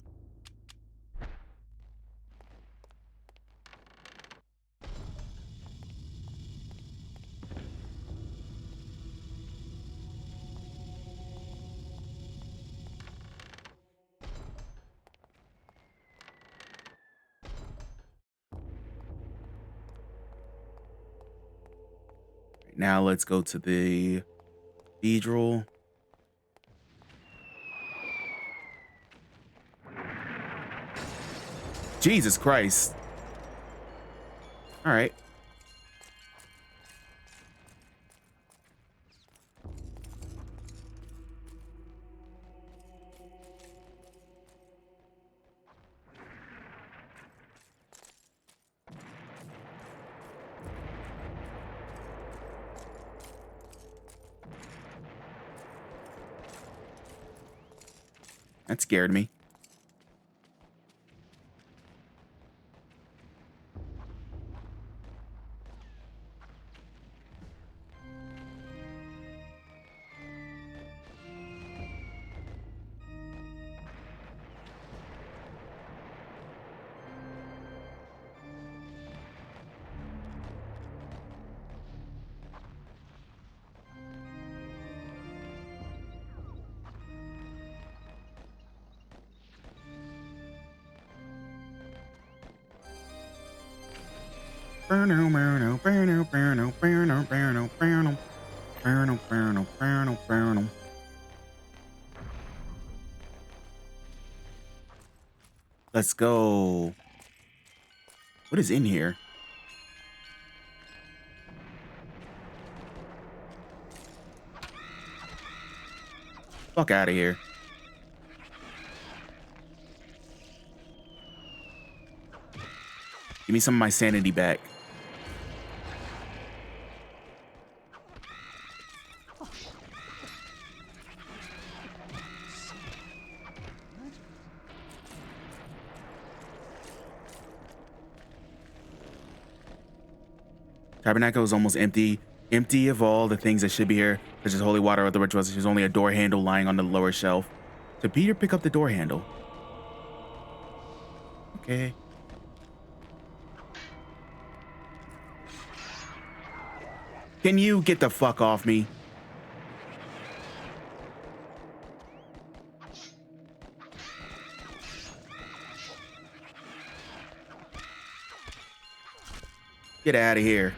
Now let's go to the Cathedral. Jesus Christ. All right. That scared me. Let's go. What is in here? Fuck out of here. Give me some of my sanity back. Tabernacle is almost empty. Empty of all the things that should be here, such as holy water or the rituals. There's only a door handle lying on the lower shelf. So Peter, pick up the door handle. Okay. Can you get the fuck off me? Get out of here.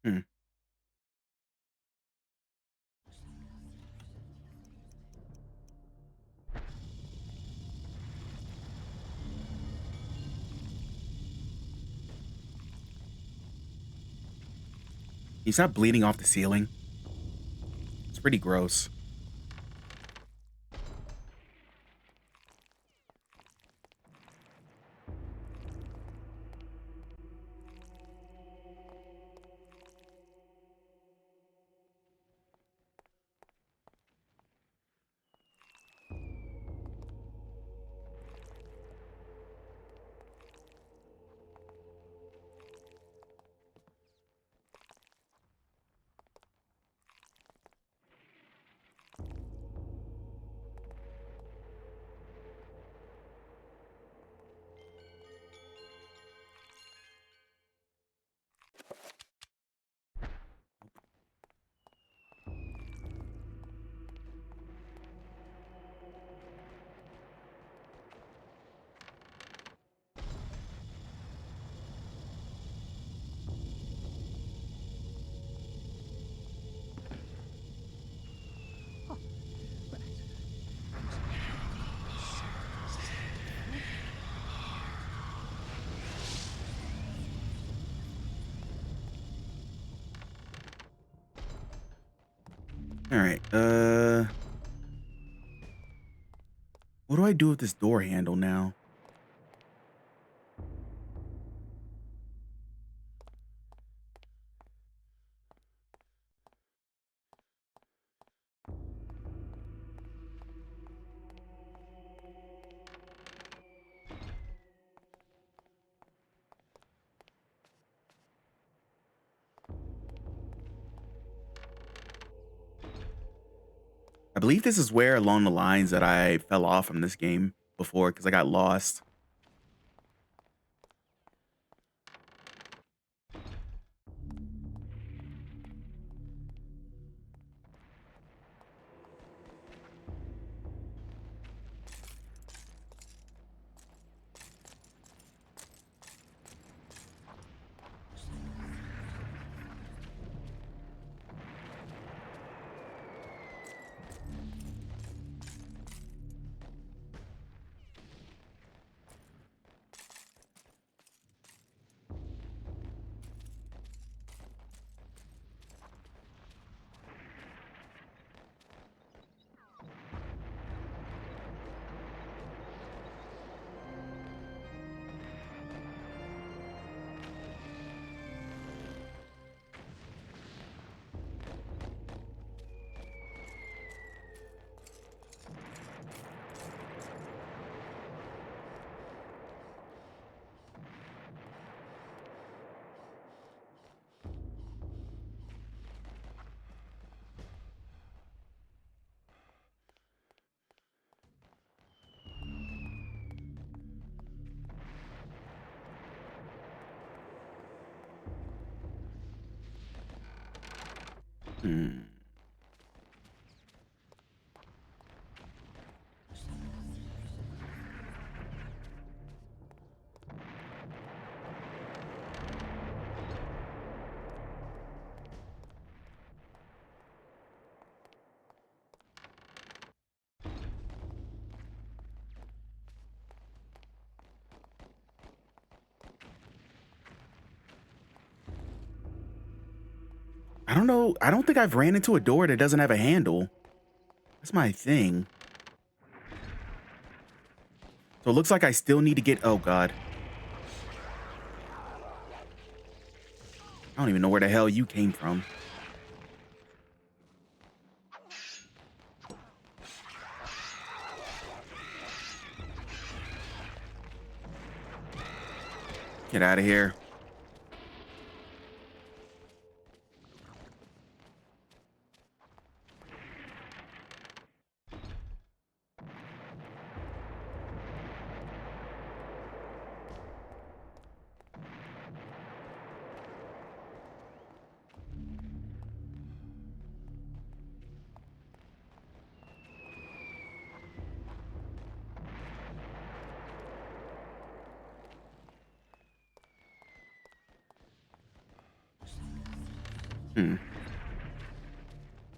Hmm. He's not bleeding off the ceiling. It's pretty gross. All right. What do I do with this door handle now? believe this is where along the lines that I fell off from this game before because I got lost. Hmm. I don't know. I don't think I've ran into a door that doesn't have a handle. That's my thing. So it looks like I still need to get... Oh, God. I don't even know where the hell you came from. Get out of here.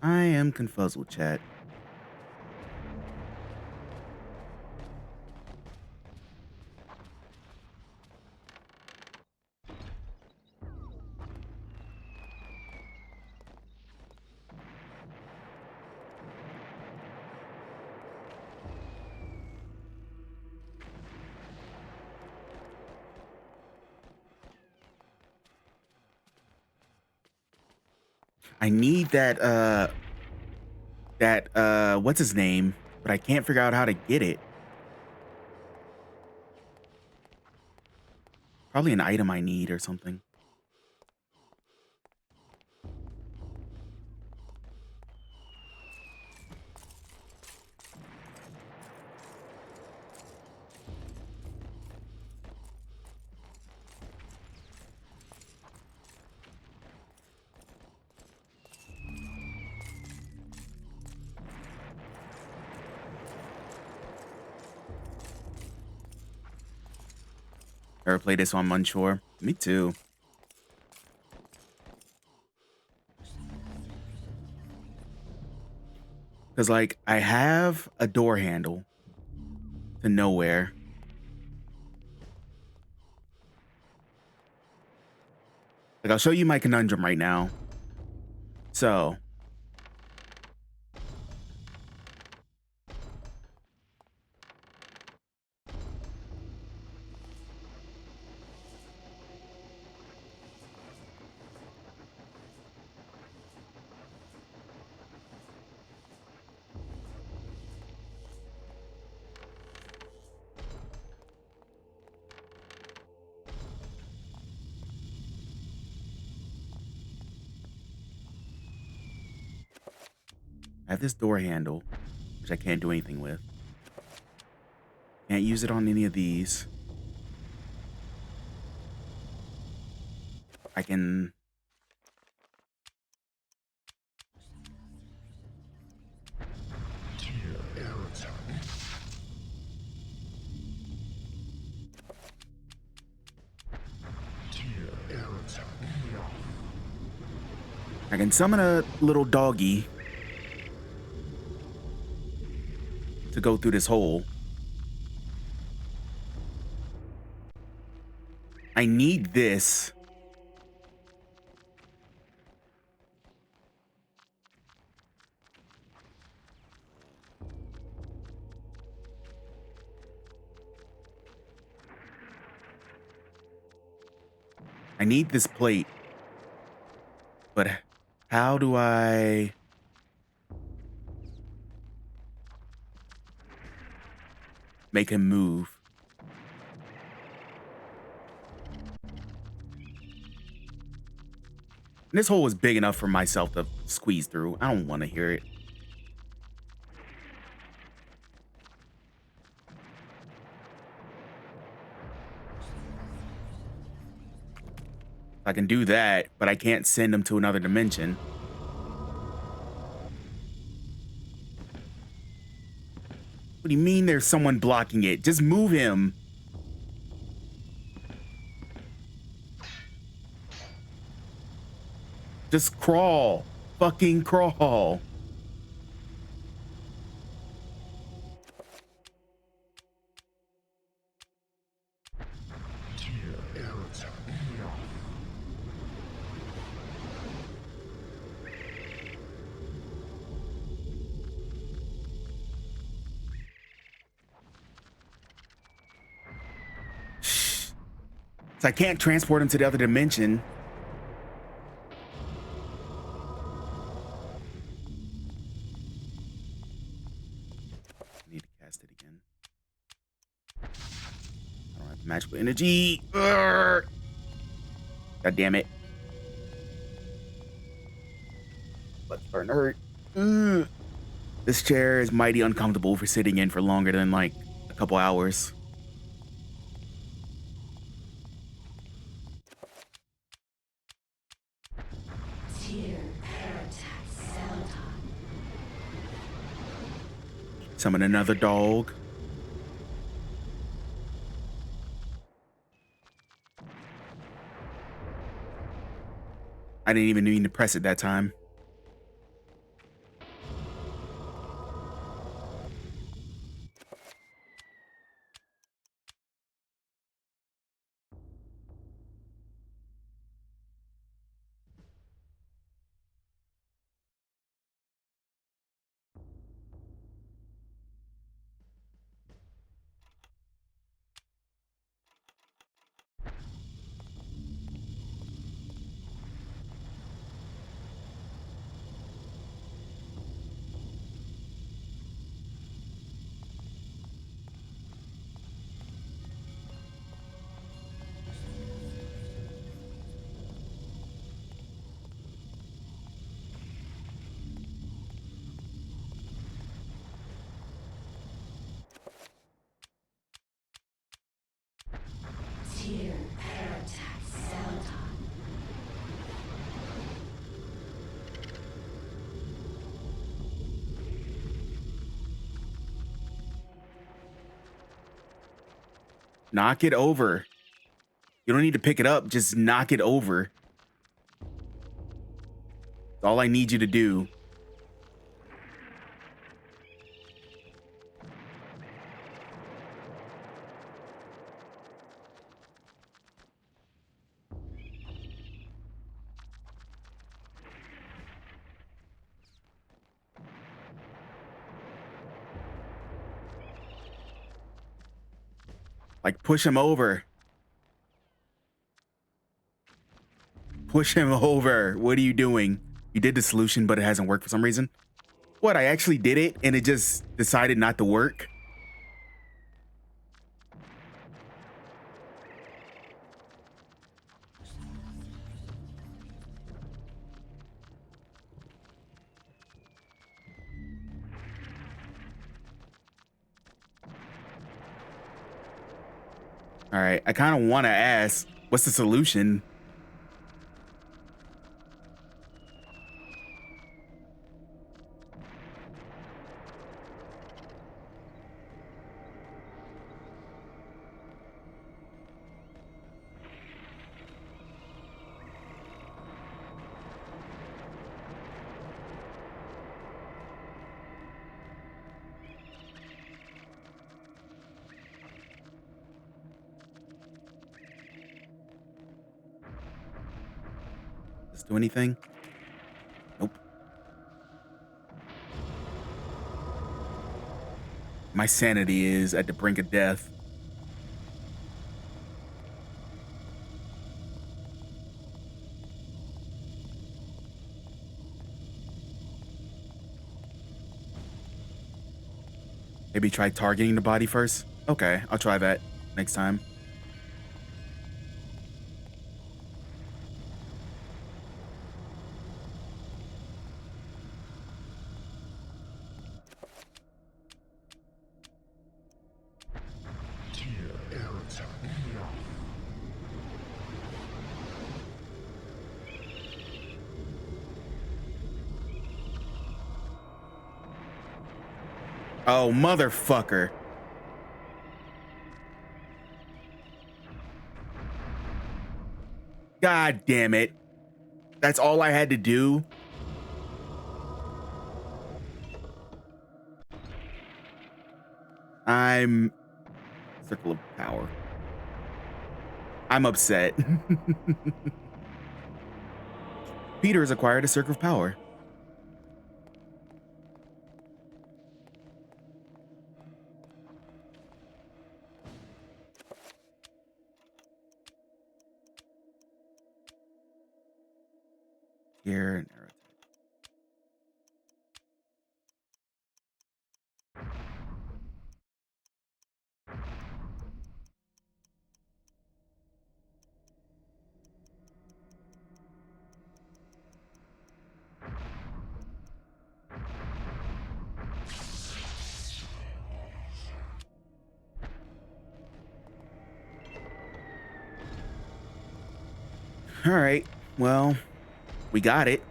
I am confuzzled, chat. I need what's his name, but I can't figure out how to get it. Probably an item I need or something. Ever played this on Munchore? Me too. Because, like, I have a door handle to nowhere. Like, I'll show you my conundrum right now. So, I have this door handle, which I can't do anything with. Can't use it on any of these. I can... I can summon a little doggy to go through this hole. I need this. I need this plate. But how do I... make him move? And this hole is big enough for myself to squeeze through. I don't want to hear it. I can do that, but I can't send him to another dimension. What do you mean there's someone blocking it? Just move him. Just crawl. Fucking crawl. So I can't transport him to the other dimension. I need to cast it again. I don't have magical energy. Urgh. God damn it. Butt's starting to hurt. Ugh. This chair is mighty uncomfortable for sitting in for longer than like a couple hours. Summon another dog. I didn't even mean to press it that time. Tear Paratax Celadon. Knock it over. You don't need to pick it up. Just knock it over. That's all I need you to do. Like, push him over. Push him over. What are you doing? You did the solution, but it hasn't worked for some reason. What, I actually did it and it just decided not to work? All right, I kind of want to ask, what's the solution? Does this do anything? Nope. My sanity is at the brink of death. Maybe try targeting the body first? Okay, I'll try that next time. Oh, motherfucker. God damn it. That's all I had to do? I'm... Circle of power. I'm upset. Peter has acquired a circle of power. Here and arrow. All right. Well, we got it.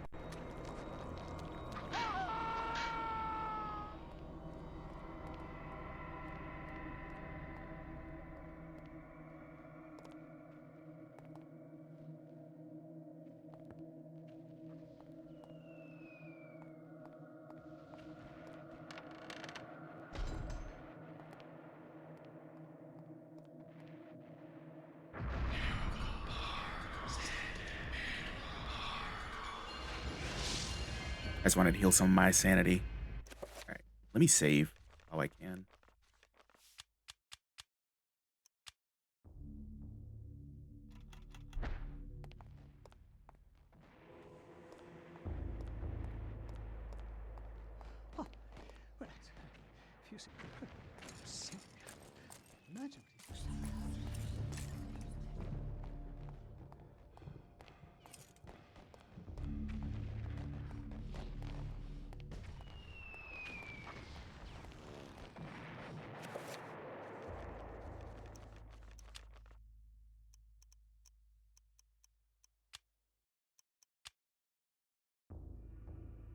I just wanted to heal some of my sanity. All right, let me save how I can. Oh, well, if you see, imagine what he was.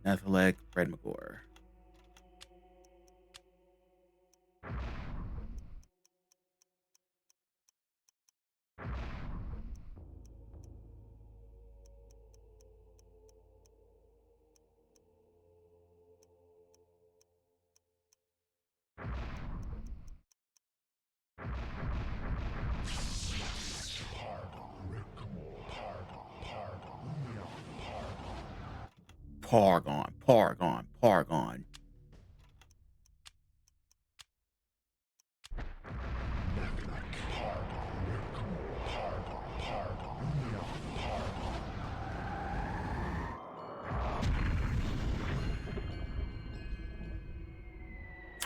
Nathalek, Fred McGore. Pargon, Pargon, Pargon.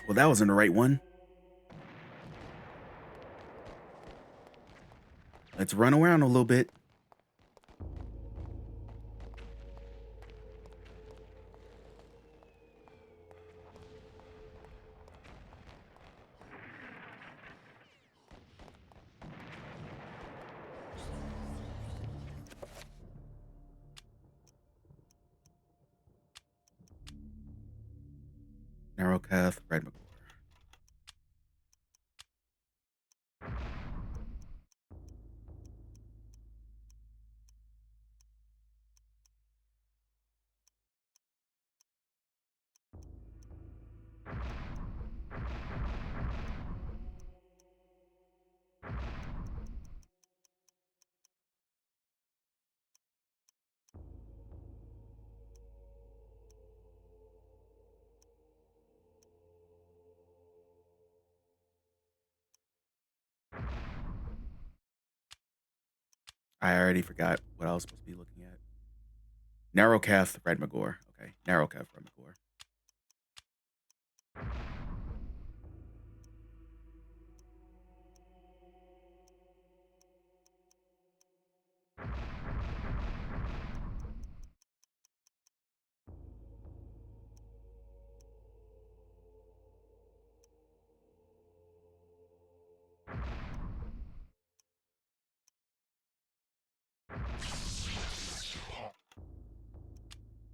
Well, that wasn't the right one. Let's run around a little bit. Narrowcath, Red Magor. I already forgot what I was supposed to be looking at. Narrowcath, Red Magor. Okay, Narrowcath, Red Magor.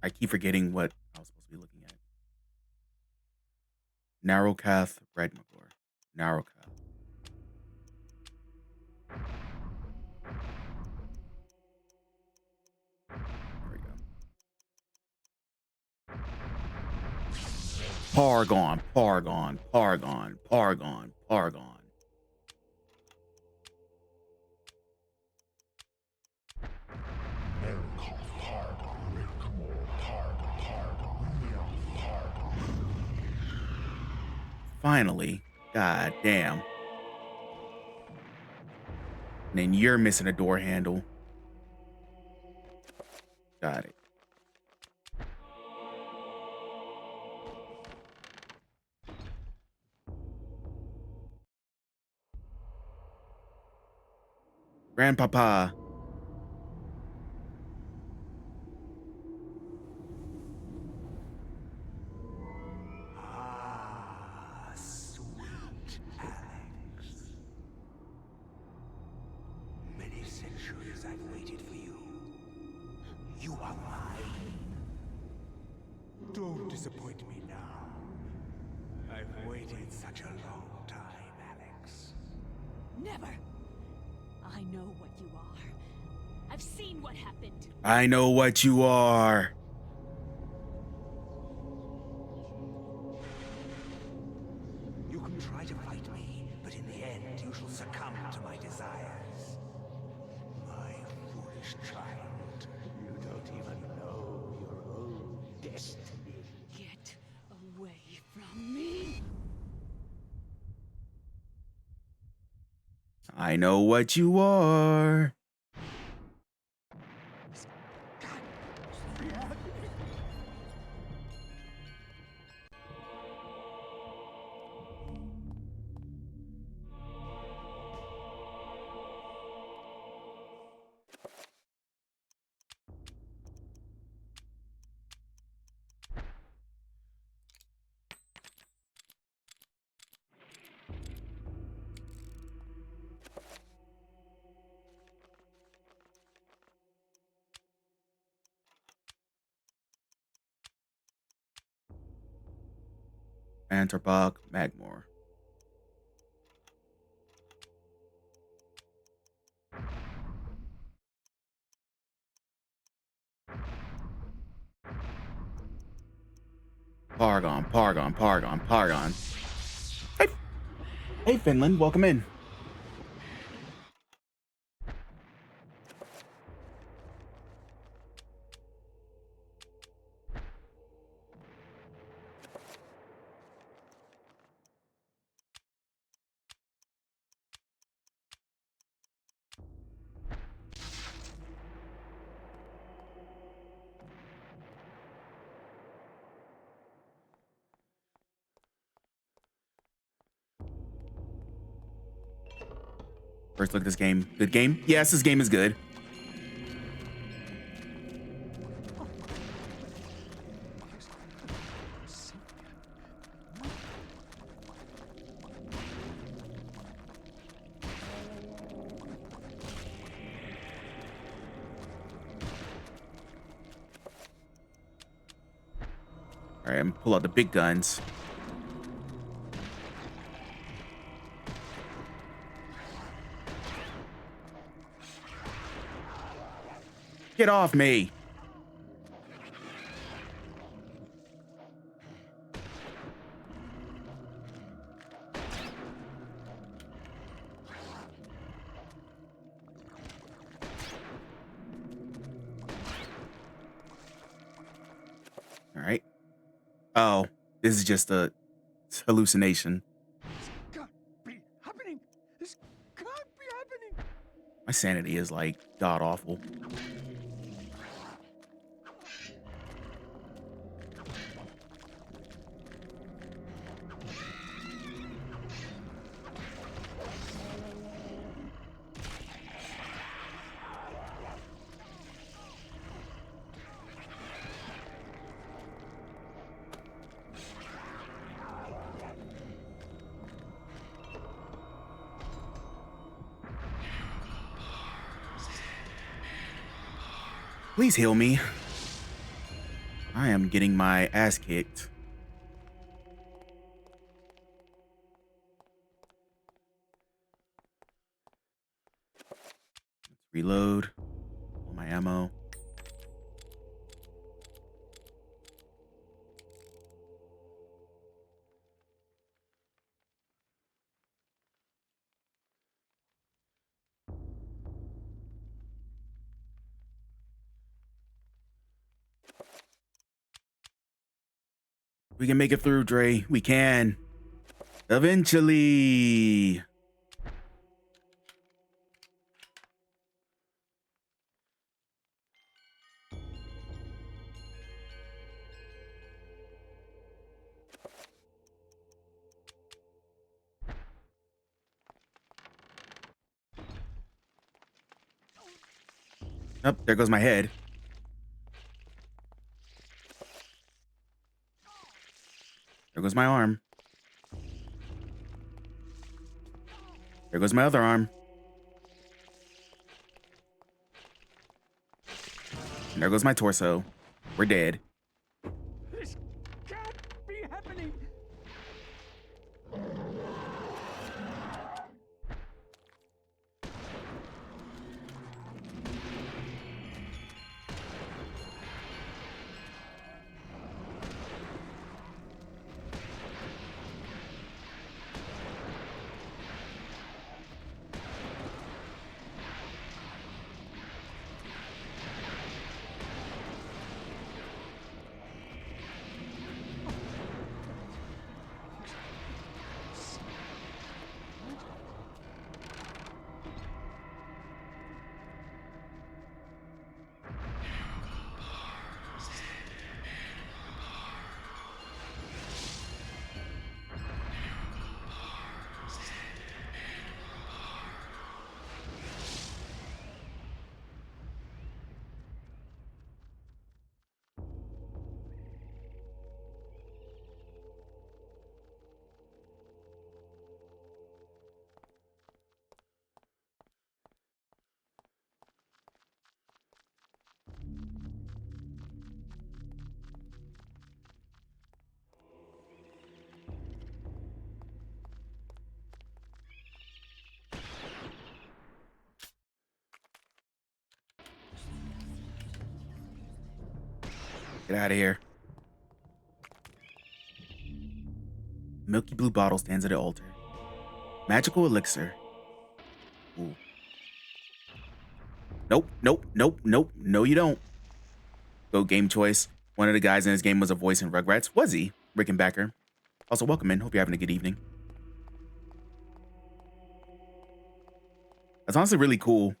I keep forgetting what I was supposed to be looking at. Narrowcath, Red Magor. Narrowcath. There we go. Pargon, Pargon, Pargon, Pargon, Pargon. Finally. God damn. And then you're missing a door handle. Got it. Grandpapa. Ah, sweet Alex. Many centuries I've waited for you. You are mine. Don't disappoint me now. I've waited such a long time, Alex. Never! I know what you are. I've seen what happened. I know what you are. You can try to fight me, but in the end you shall succumb to my desires. My foolish child, you don't even know your own destiny. Get away from me! I know what you are. Antarbach, Magmore. Pargon, Pargon, Pargon, Pargon. Hey, hey, Finland, welcome in. First look at this game. Good game? Yes, this game is good. All right, I'm gonna pull out the big guns. Get off me. All right. Oh, this is just a hallucination. This can't be happening. This can't be happening. My sanity is like god awful. Please heal me. I am getting my ass kicked. Let's reload all my ammo. We can make it through, Dre. We can. Eventually. Oh, there goes my head. There goes my arm. There goes my other arm. And there goes my torso. We're dead. This can't be happening. Get out of here. Milky blue bottle stands at the altar. Magical elixir. Ooh. Nope, nope, nope, nope. No, you don't. Go game choice. One of the guys in this game was a voice in Rugrats. Was he? Rickenbacker. Also, welcome in. Hope you're having a good evening. That's honestly really cool.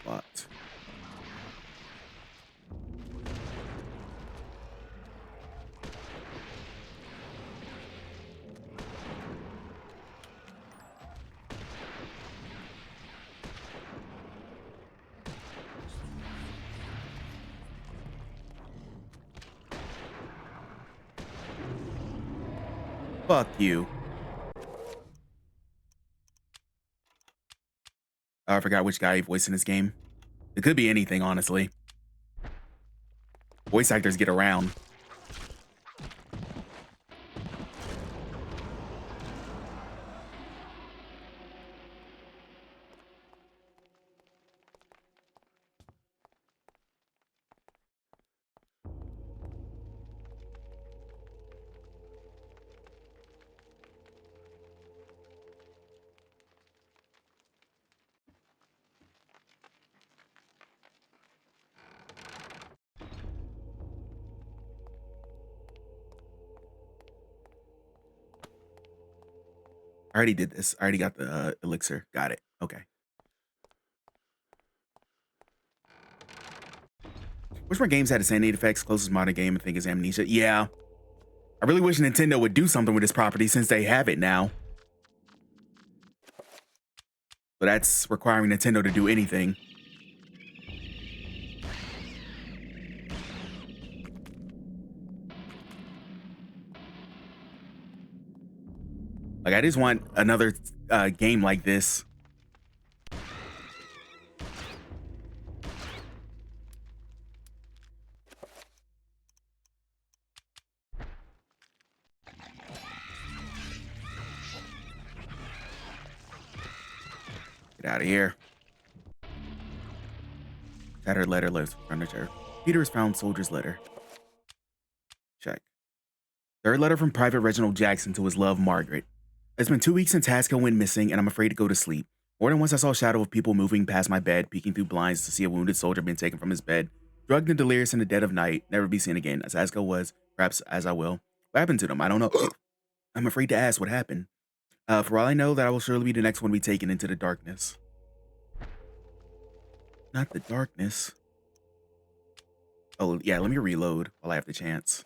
Locked. Fuck you. Oh, I forgot which guy he voiced in this game. It could be anything, honestly. Voice actors get around. I already did this. I already got the elixir. Got it. Okay. Wish more games had insanity effects. Closest modern game I think is Amnesia. Yeah. I really wish Nintendo would do something with this property since they have it now. But that's requiring Nintendo to do anything. Like, I just want another game like this. Get out of here. Tattered letter lives furniture. Peter has found soldier's letter. Check. Third letter from Private Reginald Jackson to his love, Margaret. It's been 2 weeks since Haskell went missing, and I'm afraid to go to sleep. More than once I saw a shadow of people moving past my bed, peeking through blinds to see a wounded soldier being taken from his bed, drugged and delirious in the dead of night, never be seen again, as Haskell was, perhaps as I will. What happened to them? I don't know. I'm afraid to ask what happened. For all I know, that I will surely be the next one to be taken into the darkness. Not the darkness. Oh, yeah, let me reload while I have the chance.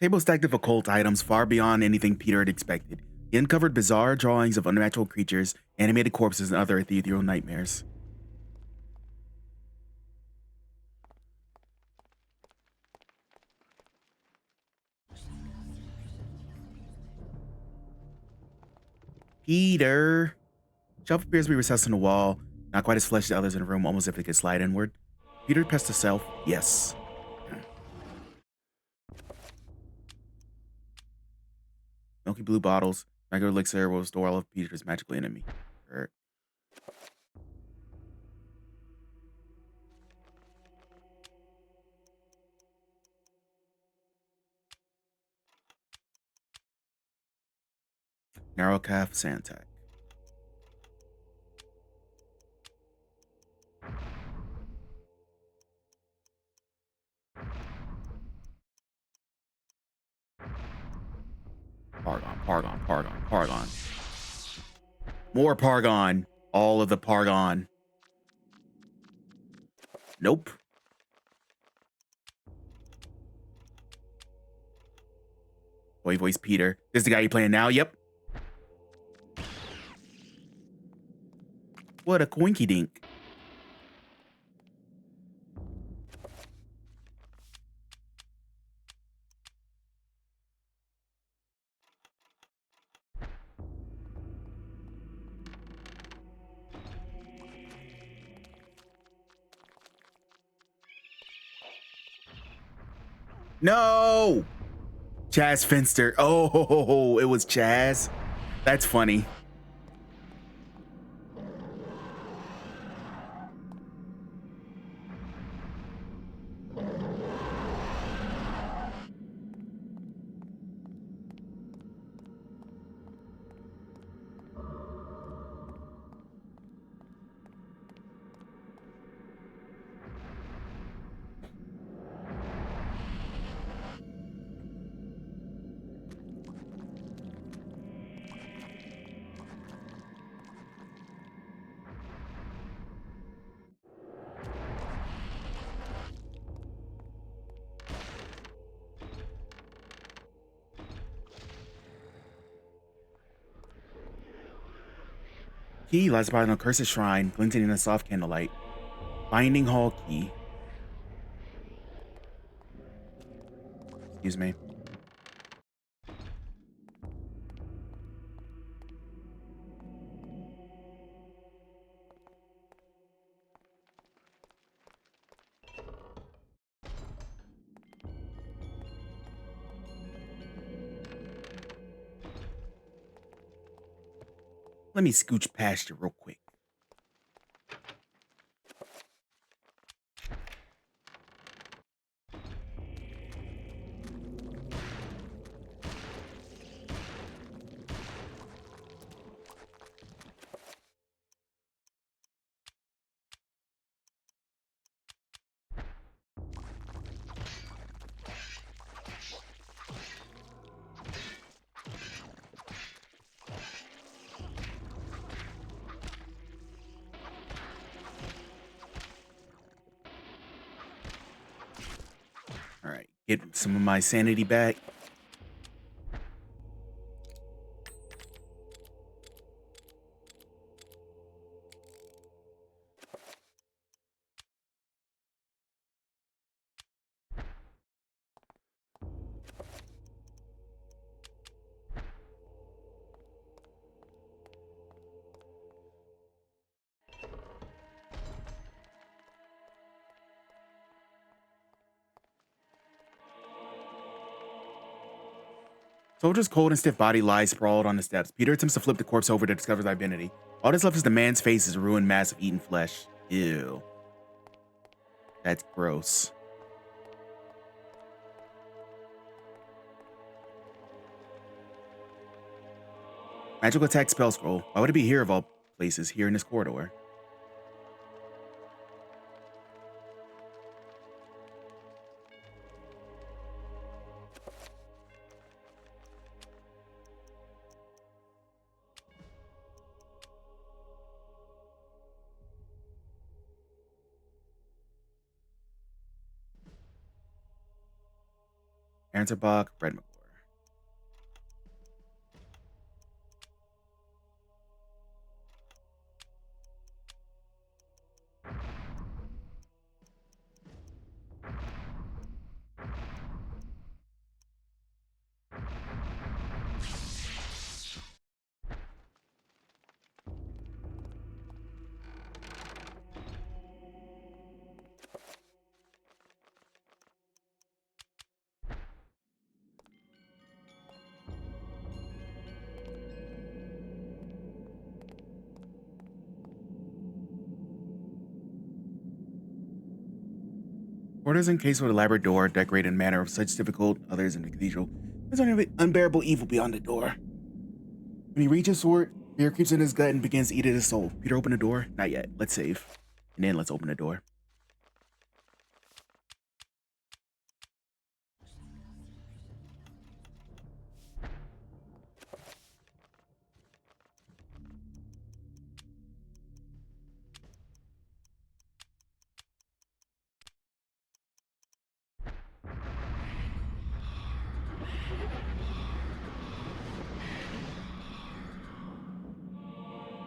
Table stacked of occult items far beyond anything Peter had expected. He uncovered bizarre drawings of unnatural creatures, animated corpses, and other ethereal nightmares. Peter! Shelf appears to be recessed in the wall, not quite as fleshy as others in the room, almost as if it could slide inward. Peter pressed the shelf. Yes. Milky blue bottles. Regular elixir will restore all of Peter's magical enemy. Narrow calf Santac. Pargon. More Pargon. All of the Pargon. Nope. Boy voice Peter. This is the guy you playing now? Yep. What a coinky dink. No! Chaz Finster. Oh, it was Chaz. That's funny. Key lies by an accursed shrine, glinting in the soft candlelight. Binding Hall key. Excuse me. Let me scooch past you real quick. All right, get some of my sanity back. Soldier's cold and stiff body lies sprawled on the steps. Peter attempts to flip the corpse over to discover his identity. All that's left is the man's face as a ruined mass of eaten flesh. Ew. That's gross. Magical attack spell scroll. Why would it be here of all places, here in this corridor? Answerbach, Redmagor. Orders encased with elaborate door, decorated in manner of such difficult, others in the cathedral. There's only unbearable evil beyond the door. When he reaches for it, fear creeps in his gut and begins to eat at his soul. Peter, open the door. Not yet. Let's save. And then let's open the door.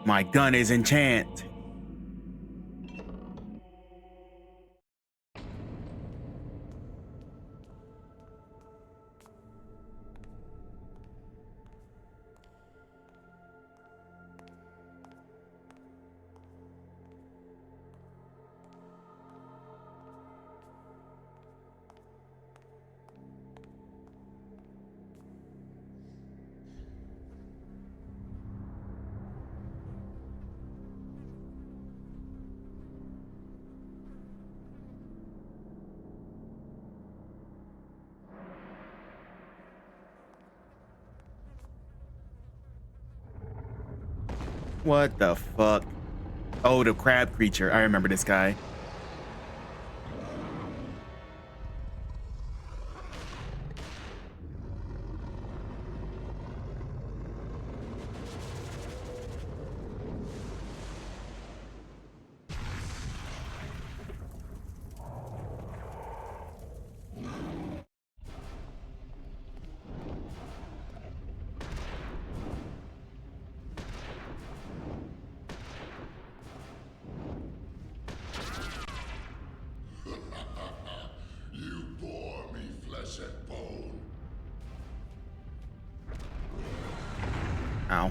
My gun is enchanted. What the fuck? Oh, the crab creature. I remember this guy. Ow.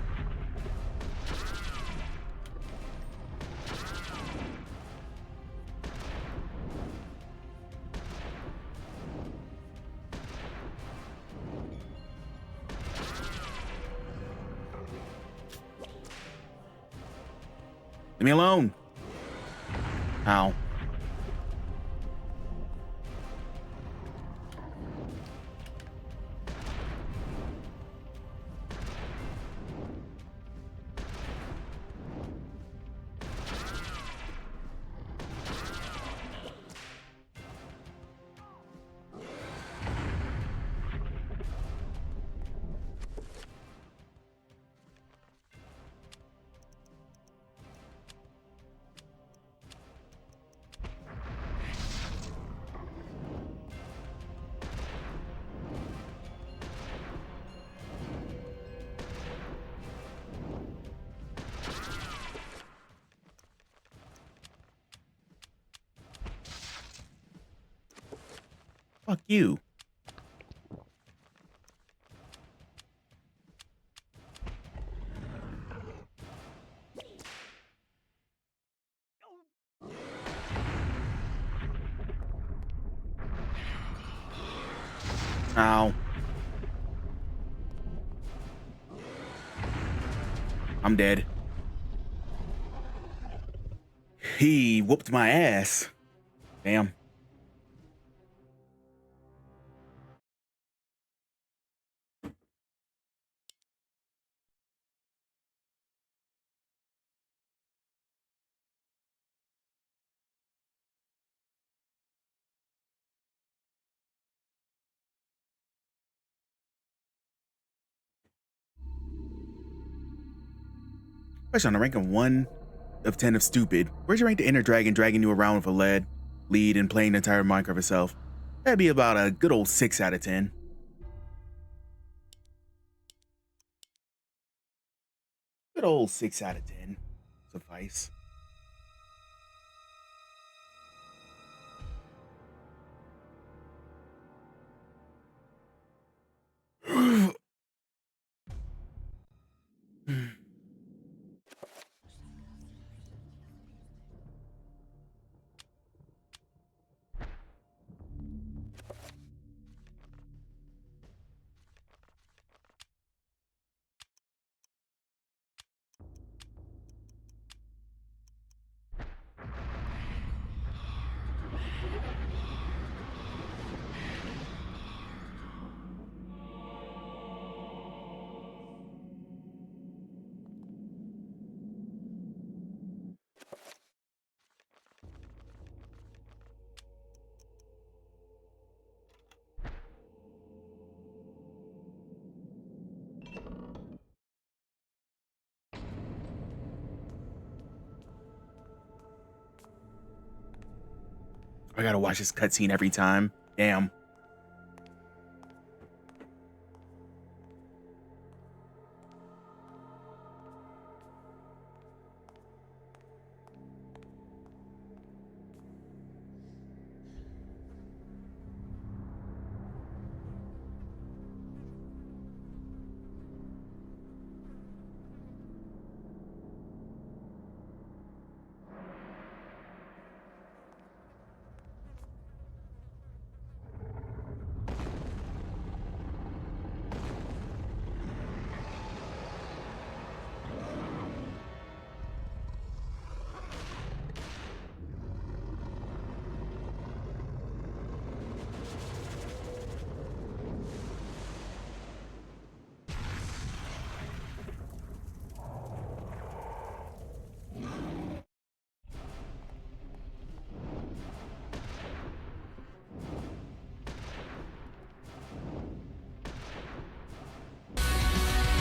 Leave me alone. Ow. Fuck you. Ow. I'm dead. He whooped my ass. Damn. Question on the rank of 1 of 10 of stupid. Where's your rank to Inner Dragon dragging you around with a lead and playing the entire Minecraft itself? That'd be about a good old 6 out of 10. Good old 6 out of 10. Suffice. I gotta watch this cutscene every time. Damn.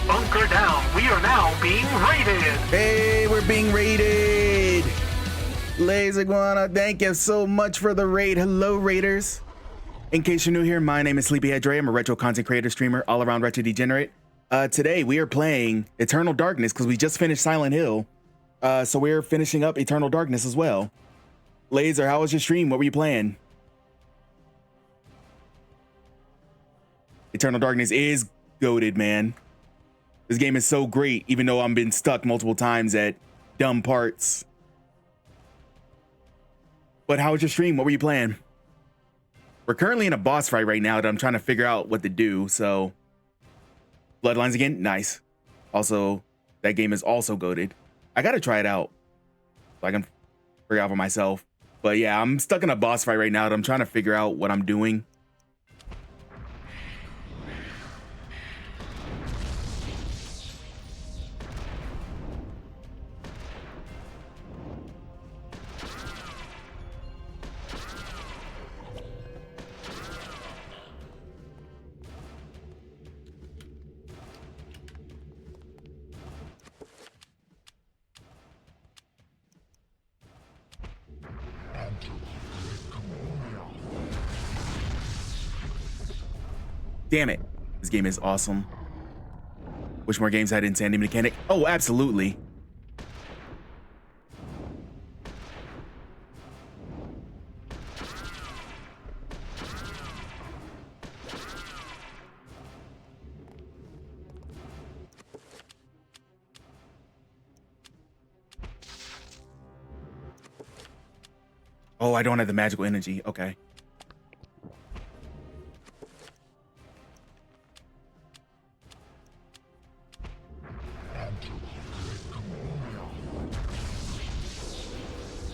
Bunker down. We are now being raided. Hey, we're being raided. Laser Iguana, thank you so much for the raid. Hello, raiders. In case you're new here, my name is Sleepyhead Dre. I'm a retro content creator, streamer, all-around retro degenerate. Today, we are playing Eternal Darkness because we just finished Silent Hill. So we're finishing up Eternal Darkness as well. Laser, how was your stream? What were you playing? Eternal Darkness is goated, man. This game is so great, even though I've been stuck multiple times at dumb parts. But how was your stream? What were you playing? We're currently in a boss fight right now that I'm trying to figure out what to do. So, Bloodlines again, nice. Also, that game is also goated. I gotta try it out so I can figure out for myself. But yeah, I'm stuck in a boss fight right now that I'm trying to figure out what I'm doing. Damn it. This game is awesome. Wish more games had insanity mechanic. Oh, absolutely. Oh, I don't have the magical energy. Okay.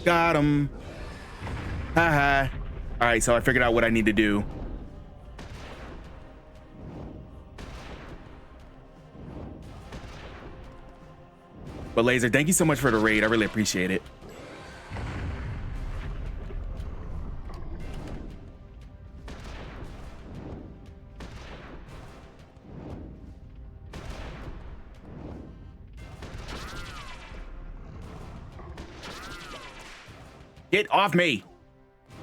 Got him. Haha. All right, so I figured out what I need to do. But Laser, thank you so much for the raid. I really appreciate it. Get off me,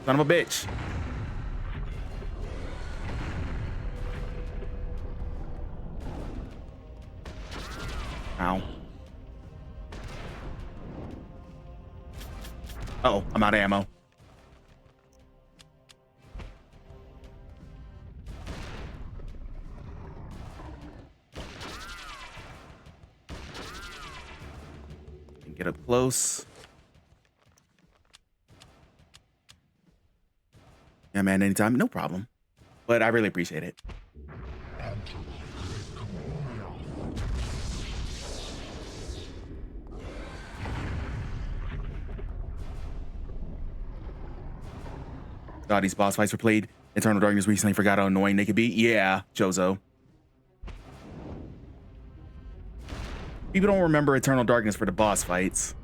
son of a bitch. Ow. Uh-oh, I'm out of ammo. Get up close. Yeah, man, anytime, no problem. But I really appreciate it. God, these boss fights were played. Eternal Darkness recently forgot how annoying they could be. Yeah, Chozo. People don't remember Eternal Darkness for the boss fights.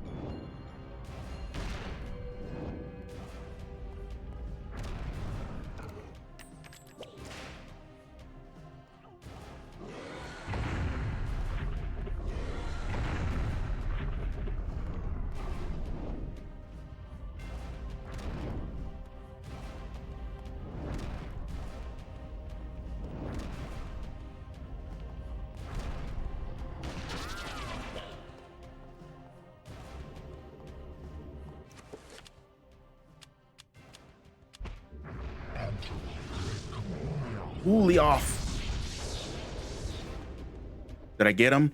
Fully off. Did I get him?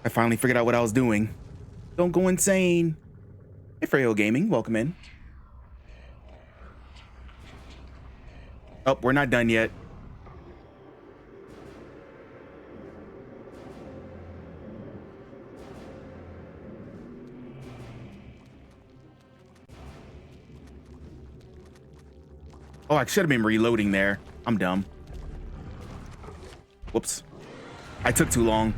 I finally figured out what I was doing. Don't go insane. Hey, Freyo Gaming, welcome in. Oh, we're not done yet. Oh, I should have been reloading there. I'm dumb. Whoops. I took too long.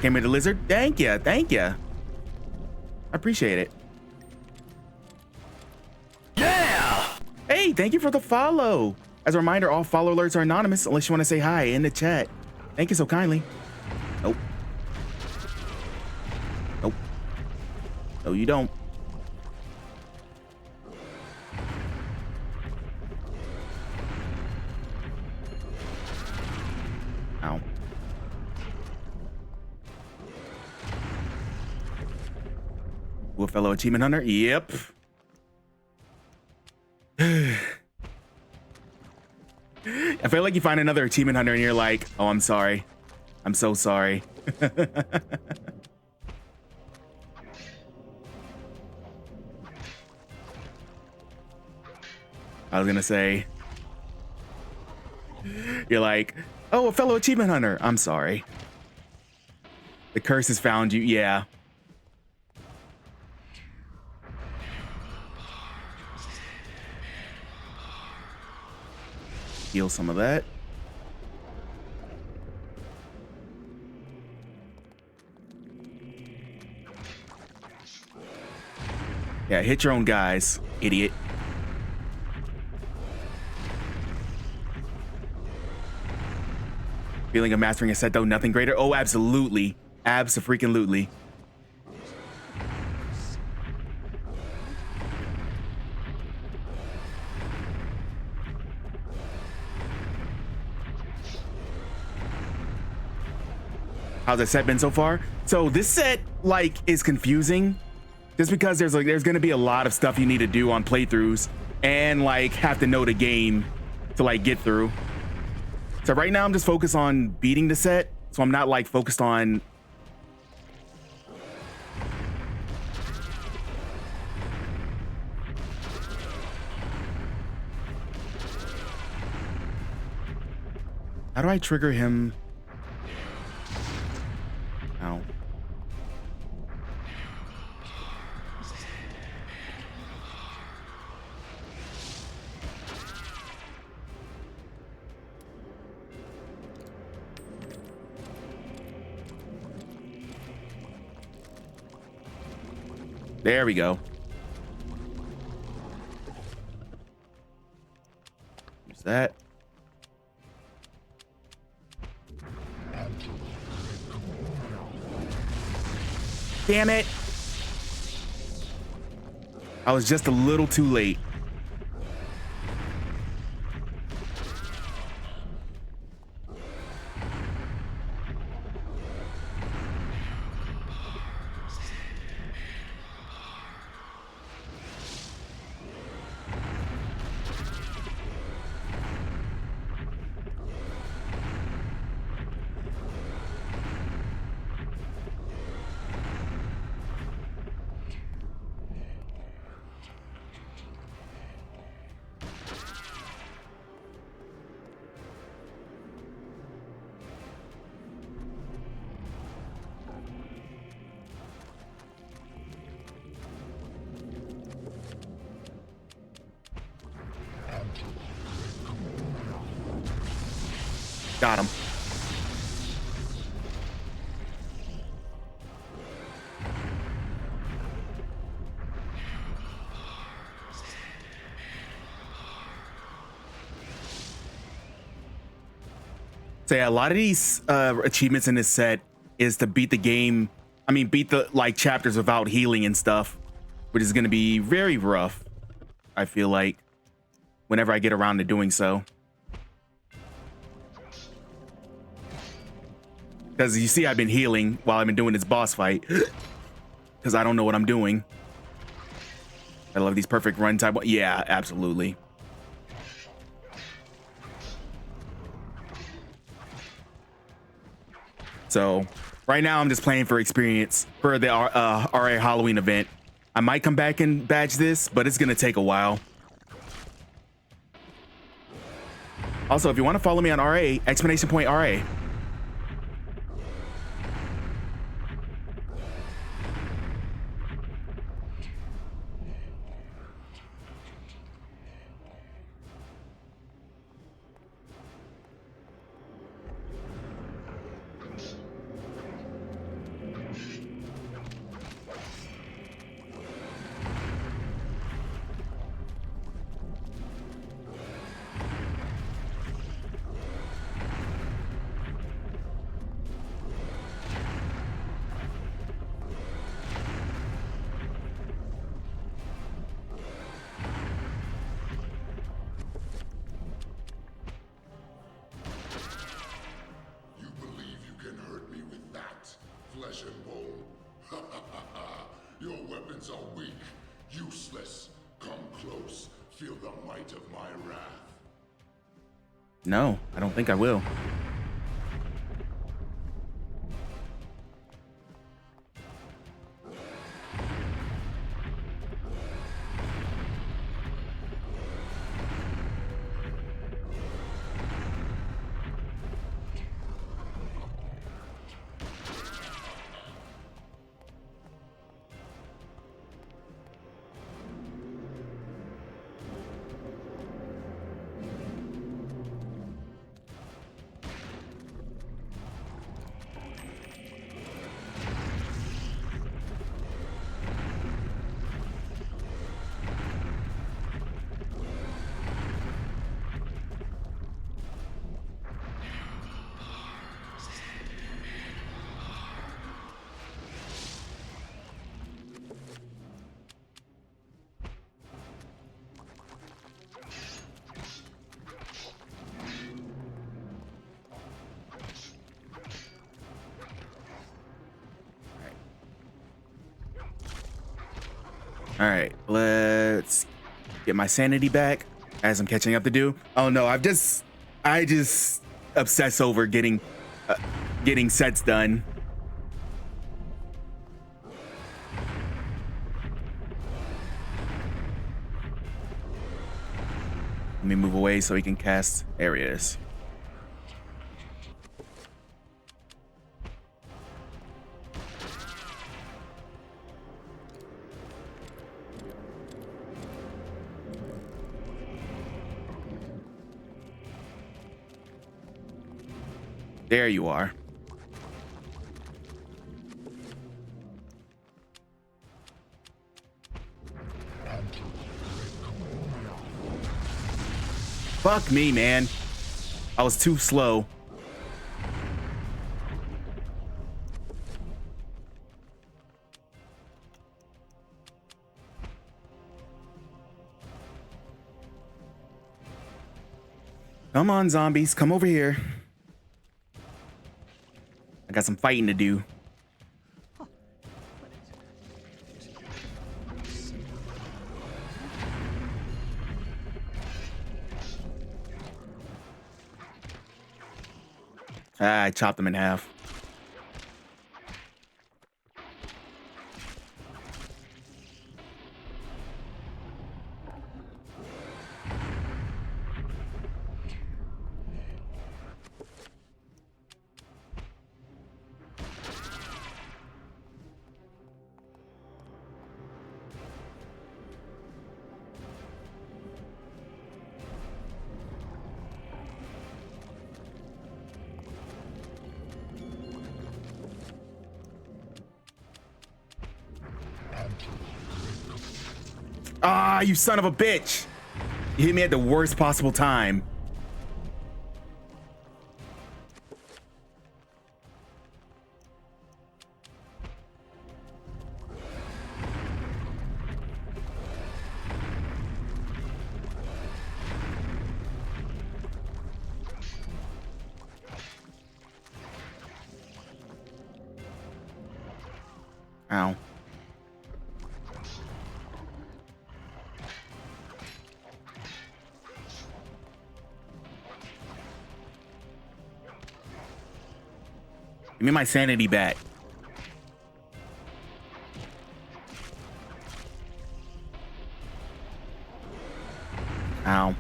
Came with the lizard. Thank you. Thank you. I appreciate it. Yeah! Hey, thank you for the follow. As a reminder, all follow alerts are anonymous unless you want to say hi in the chat. Thank you so kindly. Nope. Nope. No, you don't. Ow. Ooh, fellow achievement hunter? Yep. I I feel like you find another achievement hunter and you're like, oh, I'm sorry. I'm so sorry. I was gonna say, you're like, oh, a fellow achievement hunter. I'm sorry. The curse has found you. Yeah. Heal some of that. Yeah, hit your own guys, idiot. Feeling of mastering a set though, nothing greater. Oh, absolutely. Abso-freaking-lutely. How's the set been so far? So this set like is confusing just because there's gonna be a lot of stuff you need to do on playthroughs and like have to know the game to like get through. So right now I'm just focused on beating the set, so I'm not like focused on how do I trigger him? Ow. There we go. Use that. Damn it. I was just a little too late. Got him. So yeah, a lot of these achievements in this set is to beat the game. I mean, beat the like chapters without healing and stuff, which is going to be very rough. I feel like whenever I get around to doing so. Because you see, I've been healing while I've been doing this boss fight. Because I don't know what I'm doing. I love these perfect runtime. Yeah, absolutely. So right now I'm just playing for experience for the RA Halloween event. I might come back and badge this, but it's going to take a while. Also, if you want to follow me on RA, exclamation point RA. No, I don't think I will. All right, let's get my sanity back as I'm catching up to do. Oh no, I just obsess over getting sets done. Let me move away so he can cast areas. There you are. Fuck me, man. I was too slow. Come on, zombies. Come over here. I got some fighting to do. I chopped them in half. Ah, you son of a bitch! You hit me at the worst possible time. Ow. Give me my sanity back. Ow.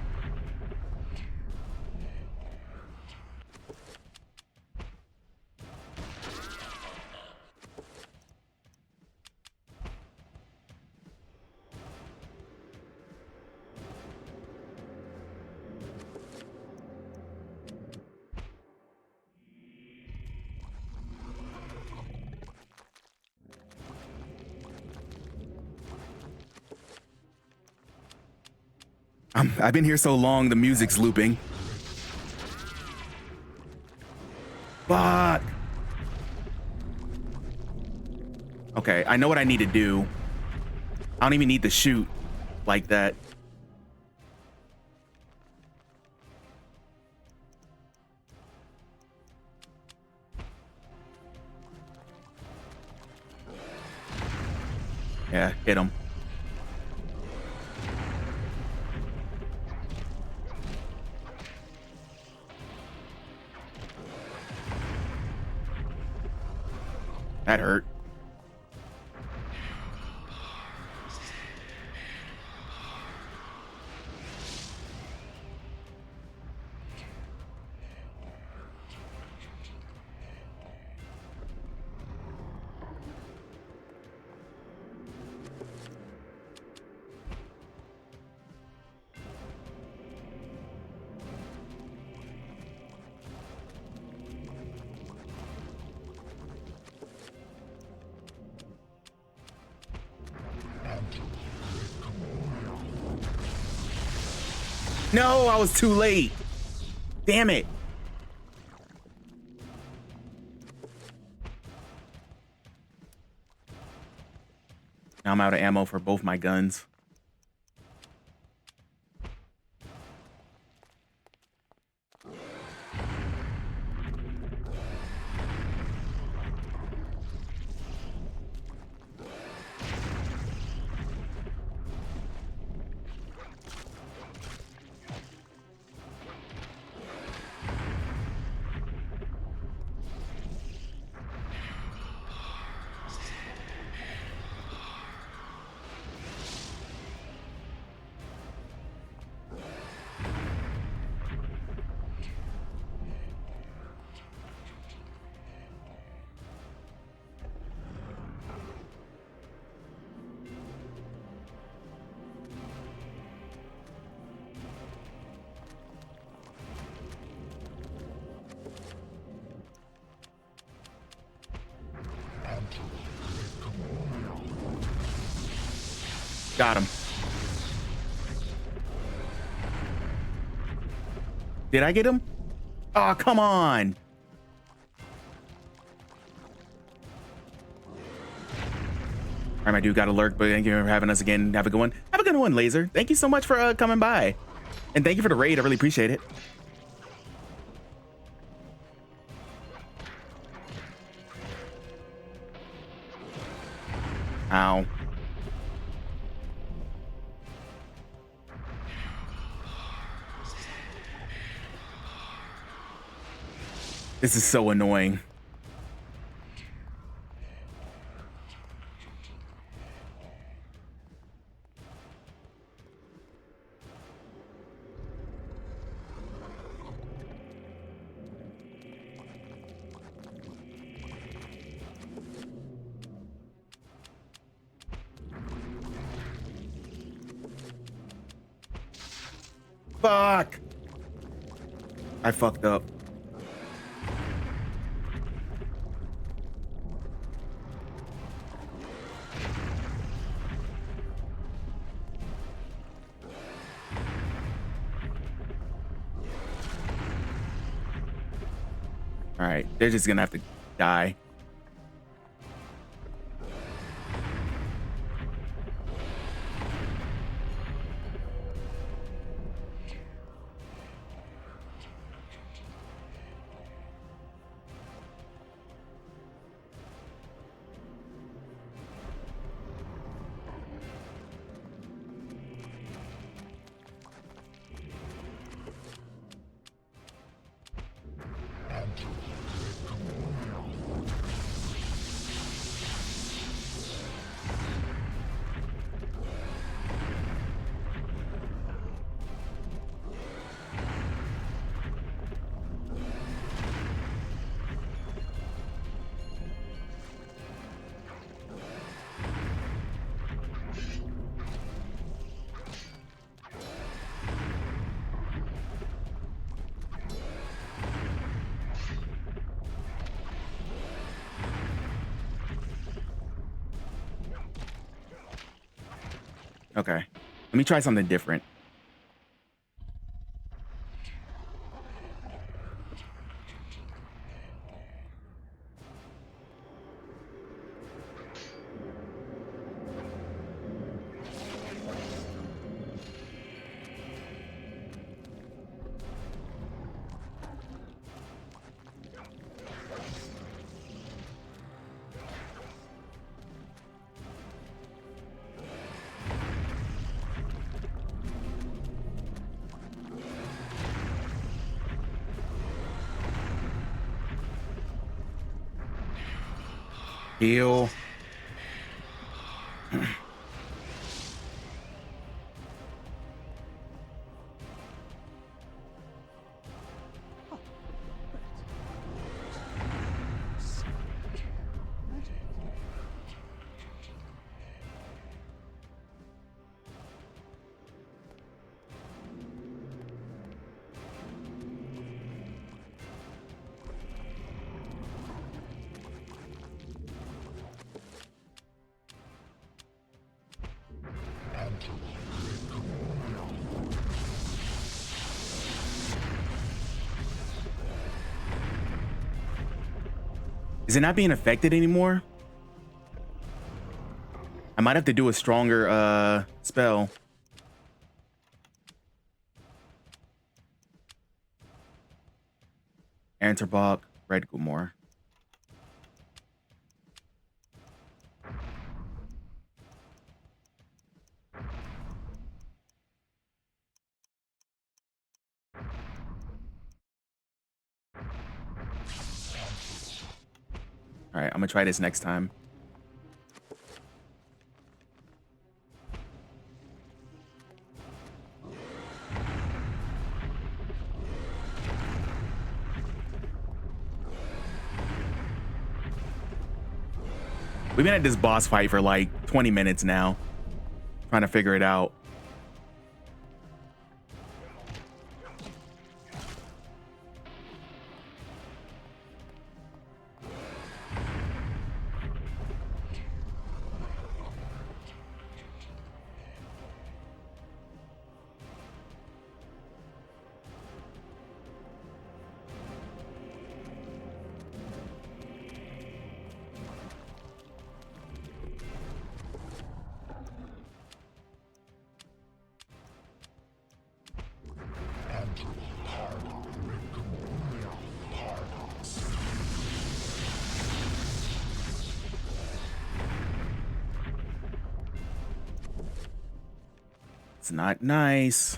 I've been here so long, the music's looping. Fuck. Okay, I know what I need to do. I don't even need to shoot like that. Yeah, hit him. That hurt. No, I was too late. Damn it. Now I'm out of ammo for both my guns. Got him. Did I get him? Oh, come on. All right, my dude got a lurk, but thank you for having us again. Have a good one. Have a good one, Laser. Thank you so much for coming by. And thank you for the raid. I really appreciate it. Ow. This is so annoying. Fuck. I fucked up. All right, they're just gonna have to die. Okay, let me try something different. Heal. Is it not being affected anymore? I might have to do a stronger spell. Anterbach, Red Gilmore. All right, I'm gonna try this next time. We've been at this boss fight for like 20 minutes now, trying to figure it out. It's not nice.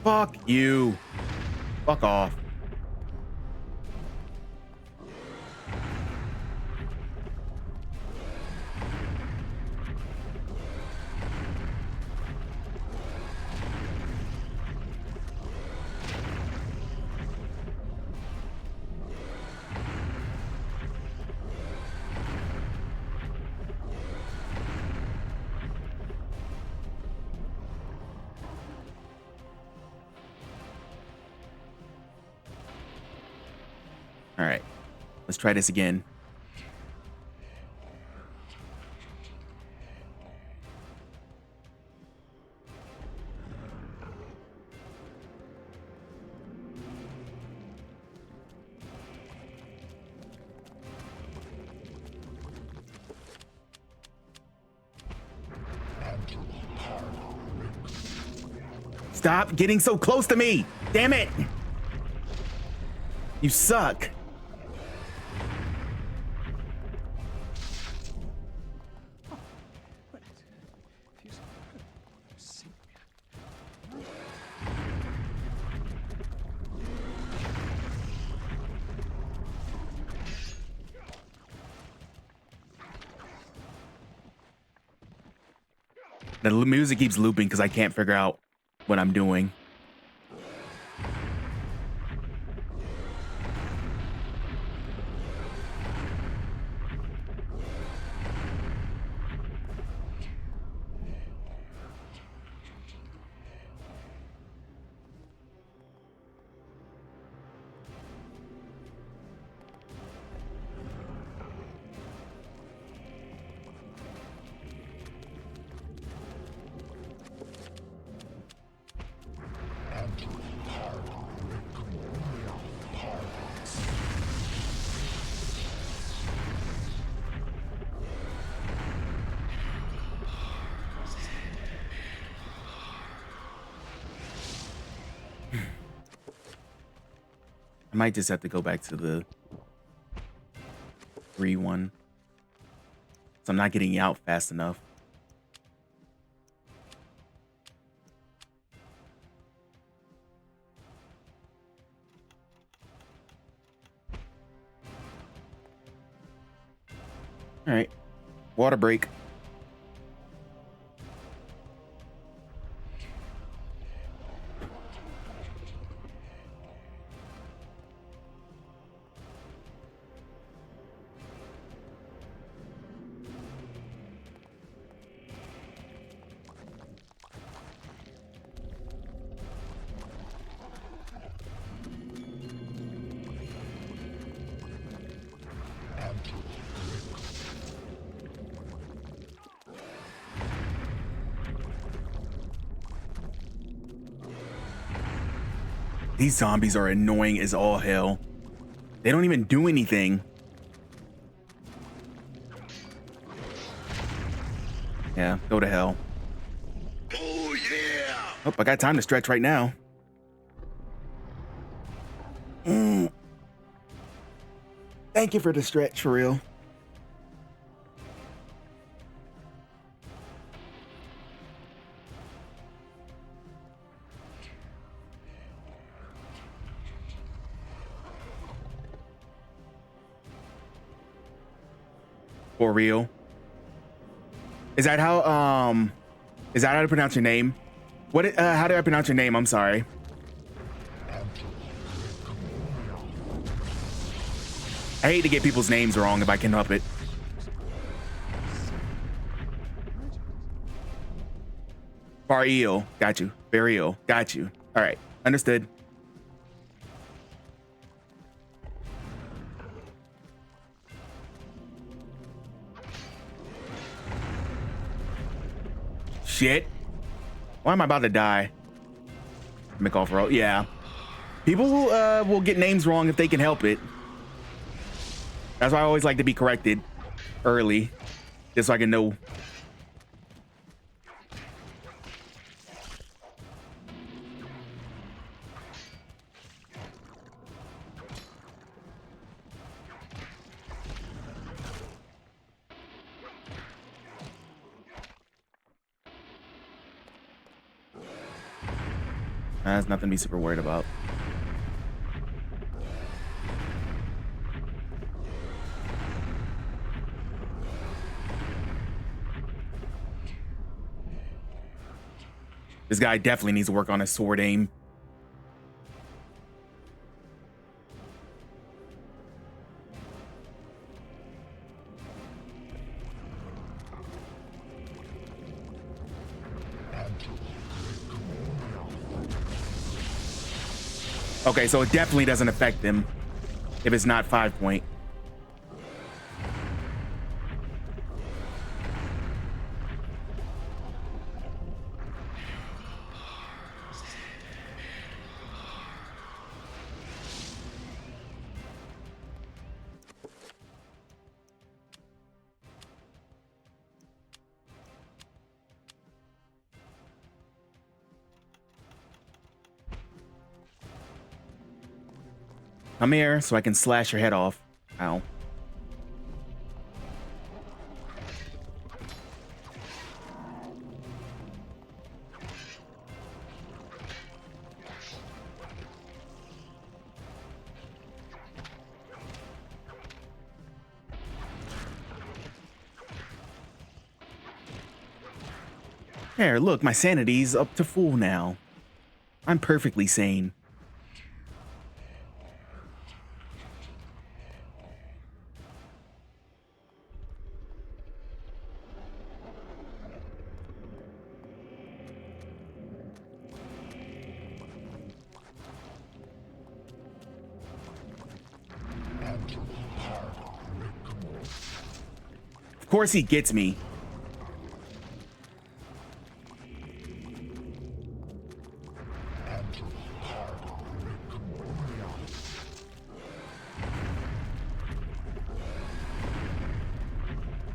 Fuck you. Fuck off. All right, let's try this again. Stop getting so close to me. Damn it. You suck. The music keeps looping because I can't figure out what I'm doing. might just have to go back to the 3-1. So I'm not getting you out fast enough. All right, water break. These zombies are annoying as all hell. They don't even do anything. Yeah, go to hell. Oh, yeah. Oh, I got time to stretch right now. Thank you for the stretch, for real. For real. Is that how to pronounce your name? How do I pronounce your name? I'm sorry. I hate to get people's names wrong if I can help it. Baril, got you. Burial, got you. All right, understood. Shit. Why am I about to die? McAuliffe, yeah. People will get names wrong if they can help it. That's why I always like to be corrected early, just so I can know. That's nothing to be super worried about. This guy definitely needs to work on his sword aim. Okay, so it definitely doesn't affect them if it's not 5-point. Come here so I can slash your head off. Ow. There, look, my sanity's up to full now. I'm perfectly sane. Of course he gets me.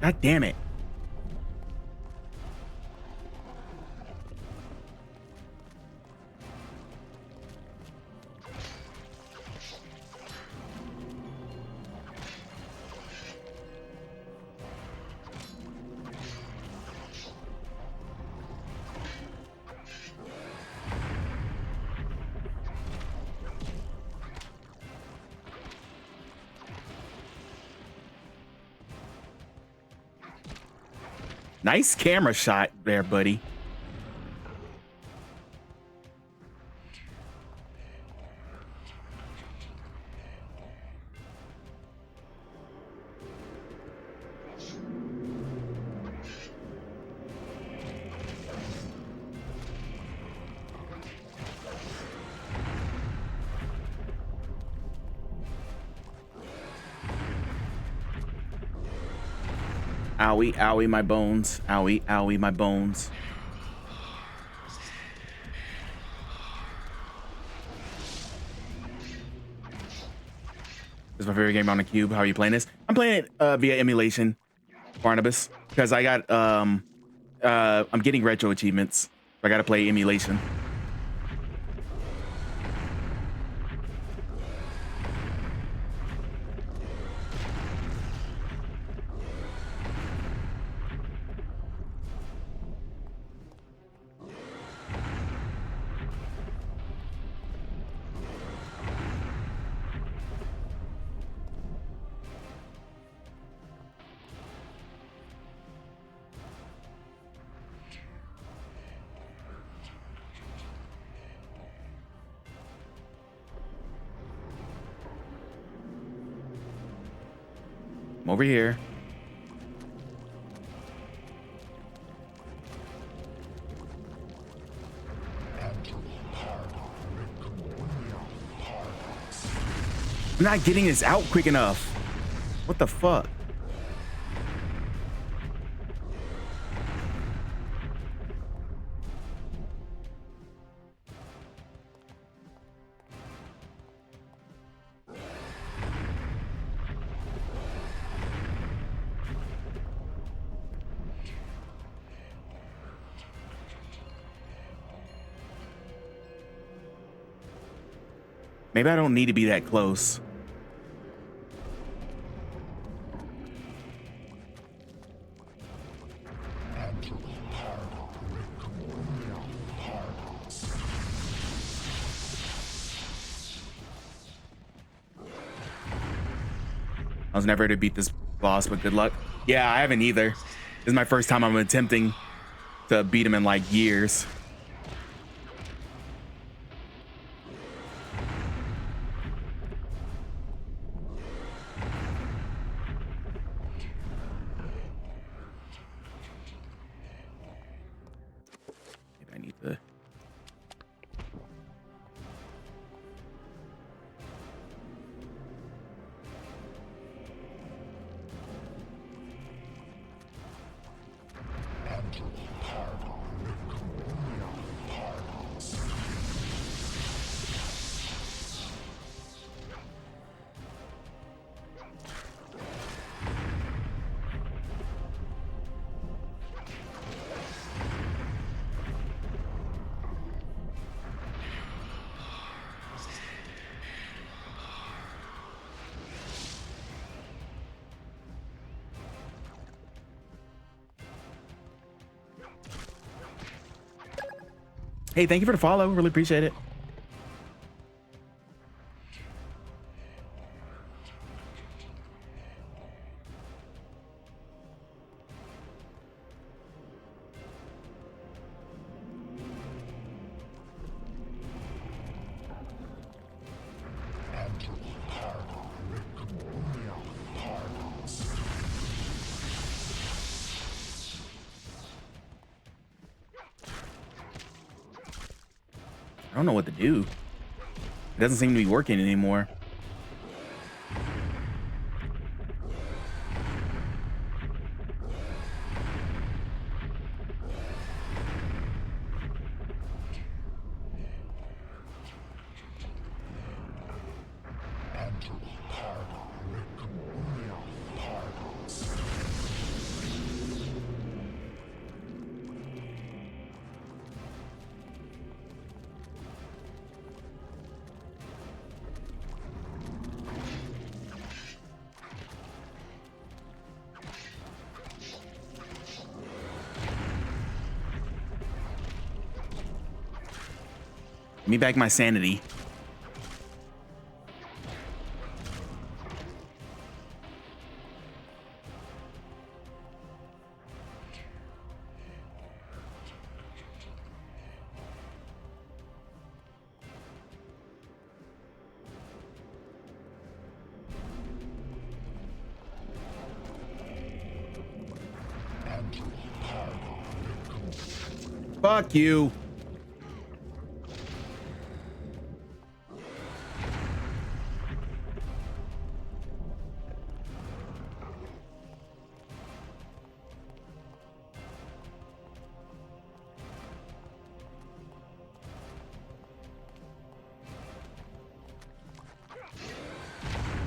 God damn it. Nice camera shot there, buddy. Owie, owie, my bones. Owie, owie, my bones. This is my favorite game on the Cube. How are you playing this? I'm playing it via emulation, Barnabas, because I got I'm getting retro achievements. I gotta play emulation. I'm over here. I'm not getting this out quick enough. What the fuck? Maybe I don't need to be that close. I was never to beat this boss, but good luck. Yeah, I haven't either. This is my first time I'm attempting to beat him in like years. Maybe I need to... Hey, thank you for the follow. Really appreciate it. I don't know what to do. It doesn't seem to be working anymore. Give me back my sanity. Fuck you.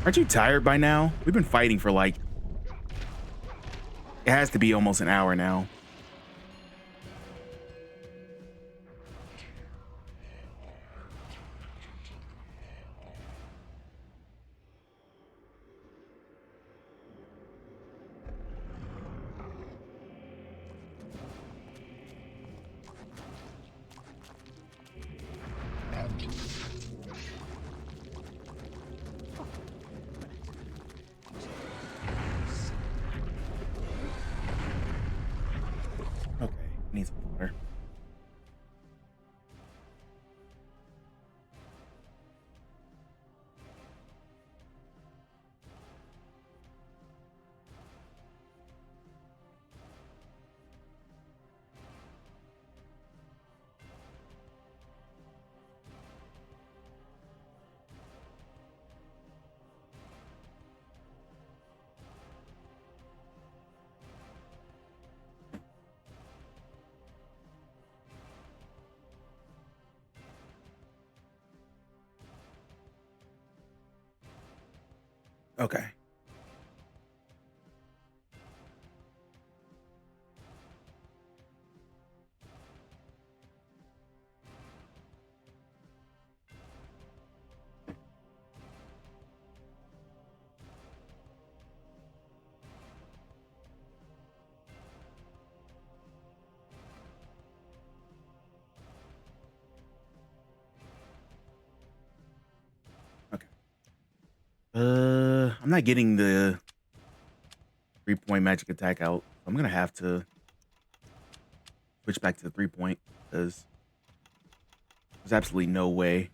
Aren't you tired by now? We've been fighting for like, it has to be almost an hour now. Okay, needs water. Okay. Okay. I'm not getting the 3-point magic attack out. I'm gonna have to switch back to the 3-point because there's absolutely no way.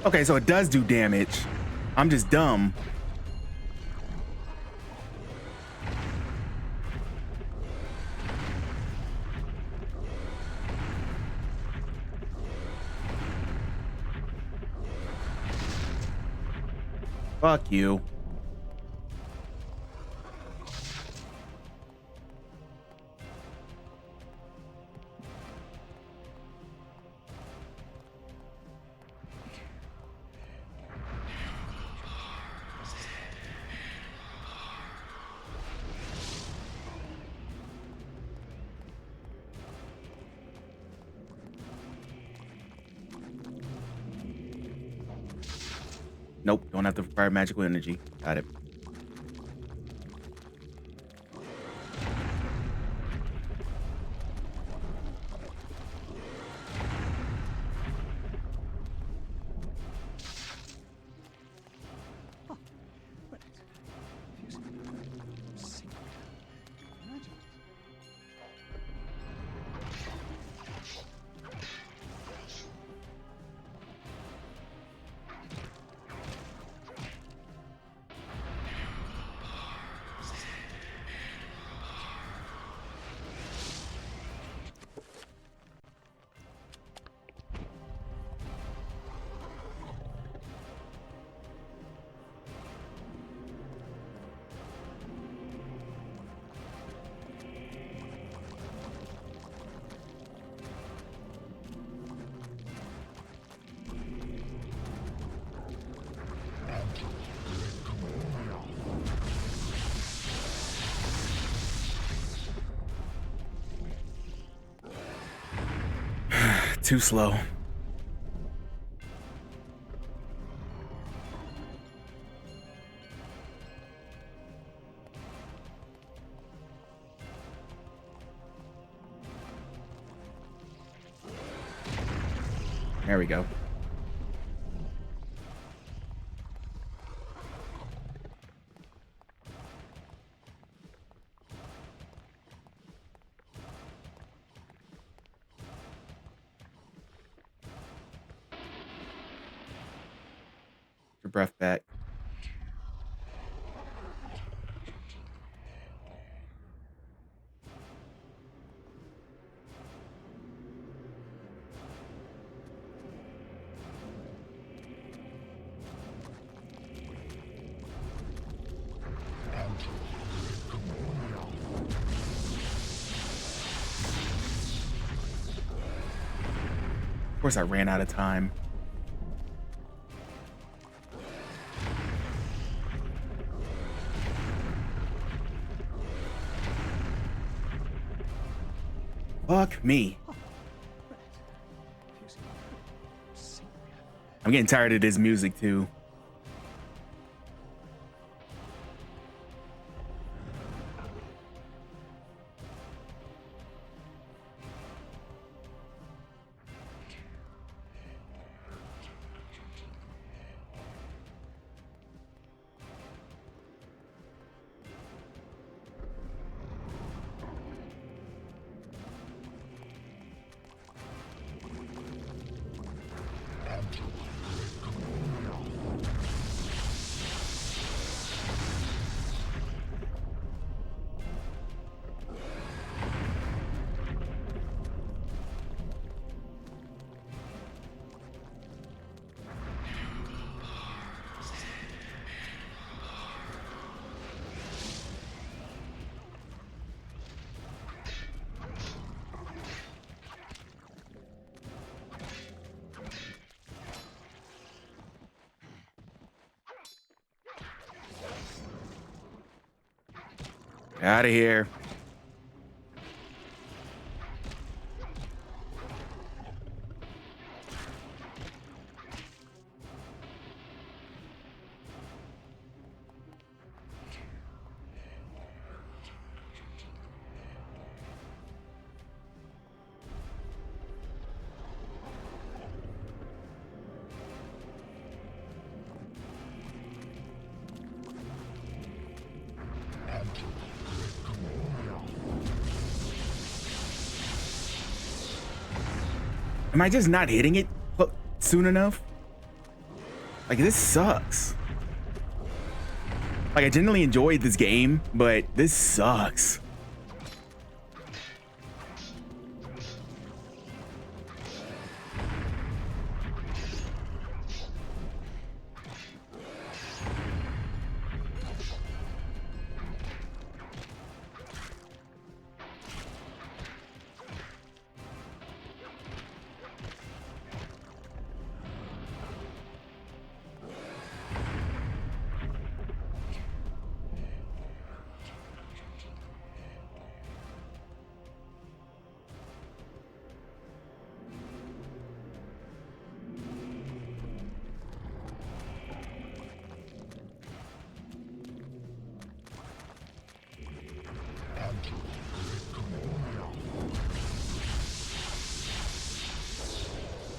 Okay, so it does do damage. I'm just dumb. Fuck you. Nope, don't have to require magical energy. Got it. Too slow. There we go. Your breath back. Of course, I ran out of time. Fuck me. I'm getting tired of this music too. Out of here. Am I just not hitting it soon enough? Like, this sucks. Like, I genuinely enjoyed this game, but this sucks.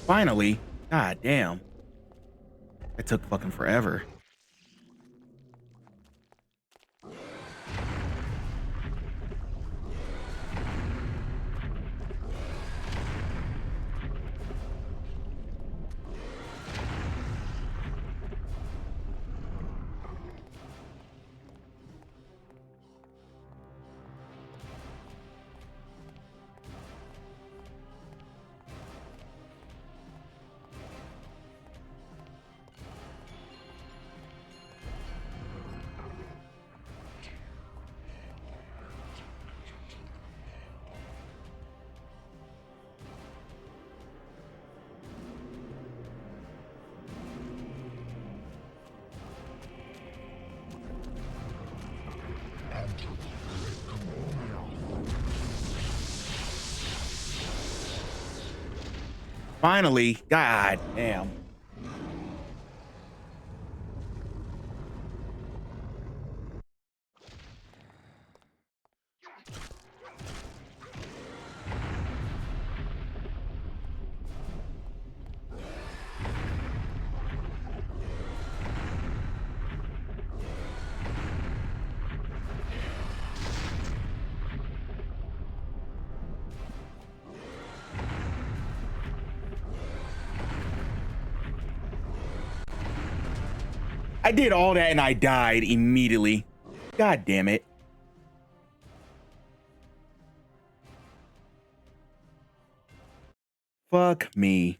Finally. God damn. It took fucking forever. Finally. God damn. I did all that and I died immediately. God damn it. Fuck me.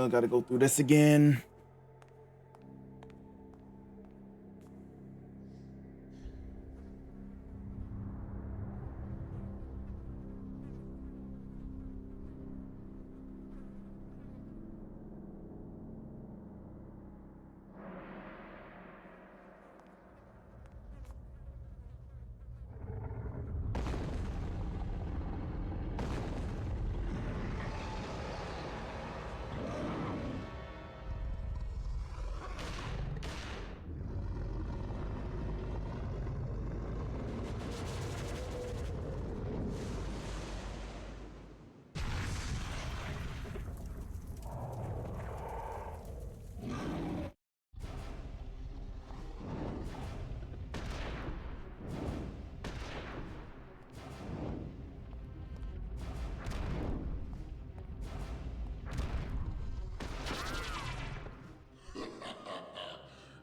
Gotta go through this again.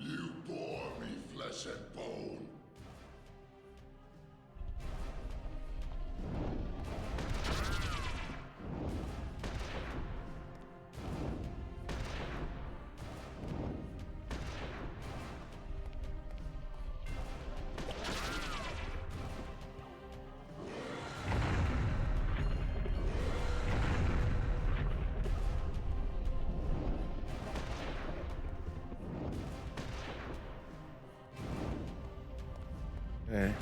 You bore me flesh and bone. Okay.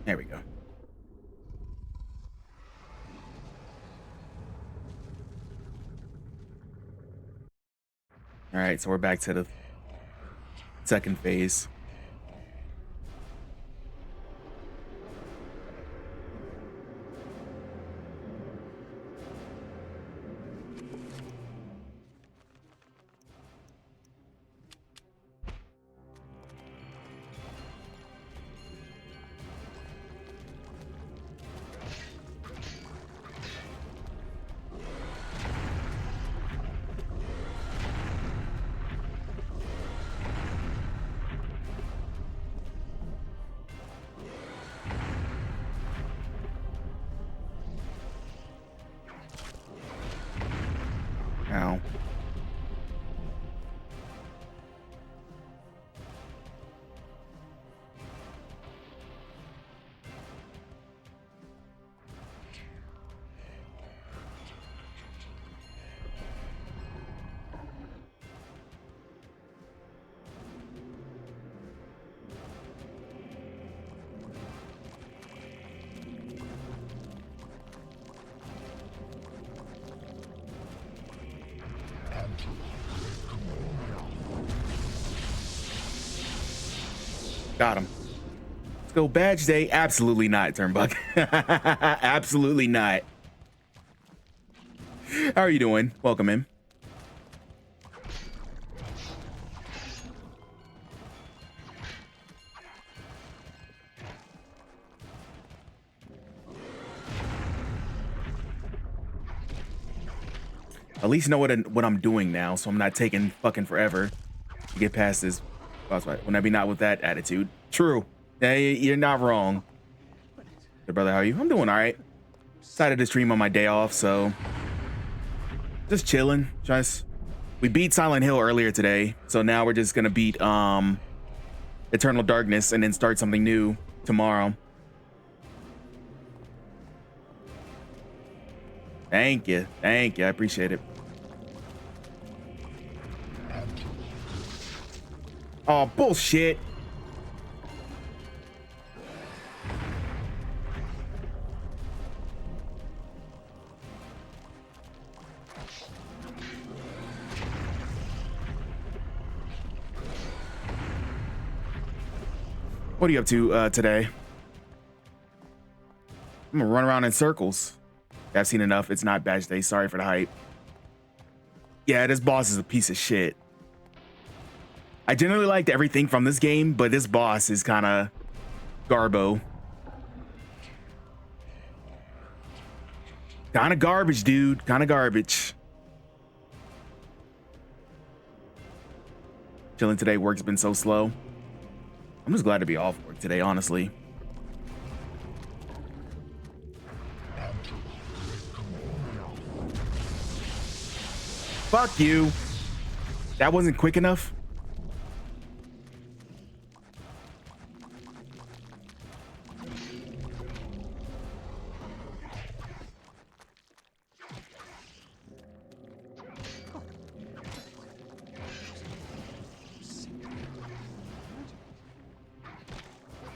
There we go. All right, so we're back to the second phase. Got him. Let's go badge day. Absolutely not, Turnbuck. Absolutely not. How are you doing? Welcome in. At least know what I'm doing now, so I'm not taking fucking forever to get past this boss fight. When I be not with that attitude. True. Yeah, you're not wrong. Hey, brother, how are you? I'm doing all right. Decided to stream on my day off, so just chilling. We beat Silent Hill earlier today, so now we're just gonna beat Eternal Darkness and then start something new tomorrow. Thank you. I appreciate it. Oh, bullshit. What are you up to today? I'm gonna run around in circles. I've seen enough. It's not badge day. Sorry for the hype. Yeah, this boss is a piece of shit. I generally liked everything from this game, but this boss is kind of garbo. Kind of garbage, dude. Kind of garbage. Chilling today. Work's been so slow. I'm just glad to be off work today, honestly. Fuck you. That wasn't quick enough.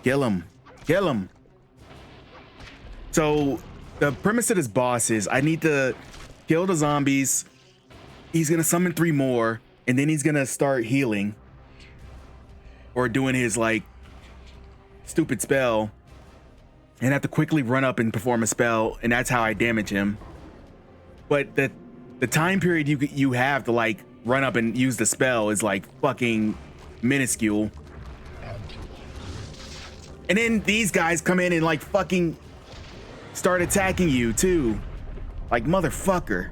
Kill him. Kill him. So the premise of this boss is I need to kill the zombies. He's gonna summon 3 more, and then he's gonna start healing or doing his like stupid spell, and have to quickly run up and perform a spell, and that's how I damage him. But the time period you have to like run up and use the spell is like fucking minuscule. And then these guys come in and like fucking start attacking you too. Like motherfucker.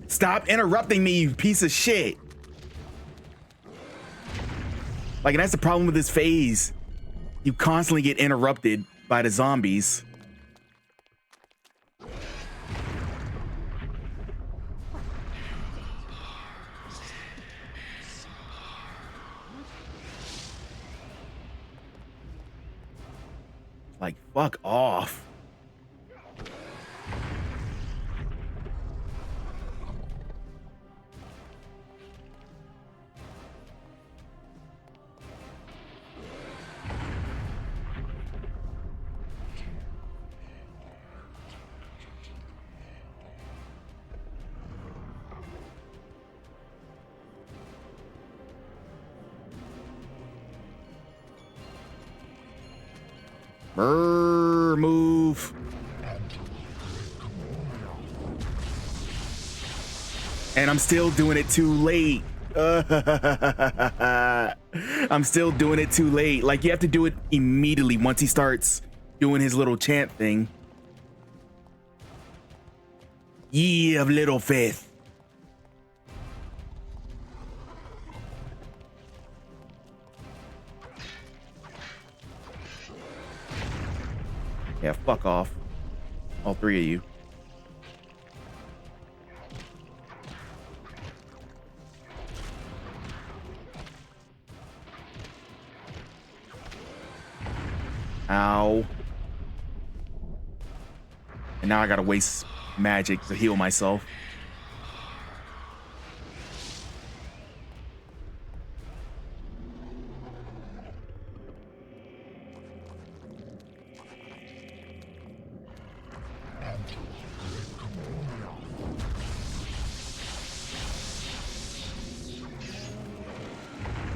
Stop interrupting me, you piece of shit. Like, and that's the problem with this phase. You constantly get interrupted by the zombies. Like, fuck off. Move. And I'm still doing it too late. I'm still doing it too late. Like, you have to do it immediately once he starts doing his little chant thing. Ye of little faith. Yeah, fuck off. All three of you. Ow. And now I gotta waste magic to heal myself.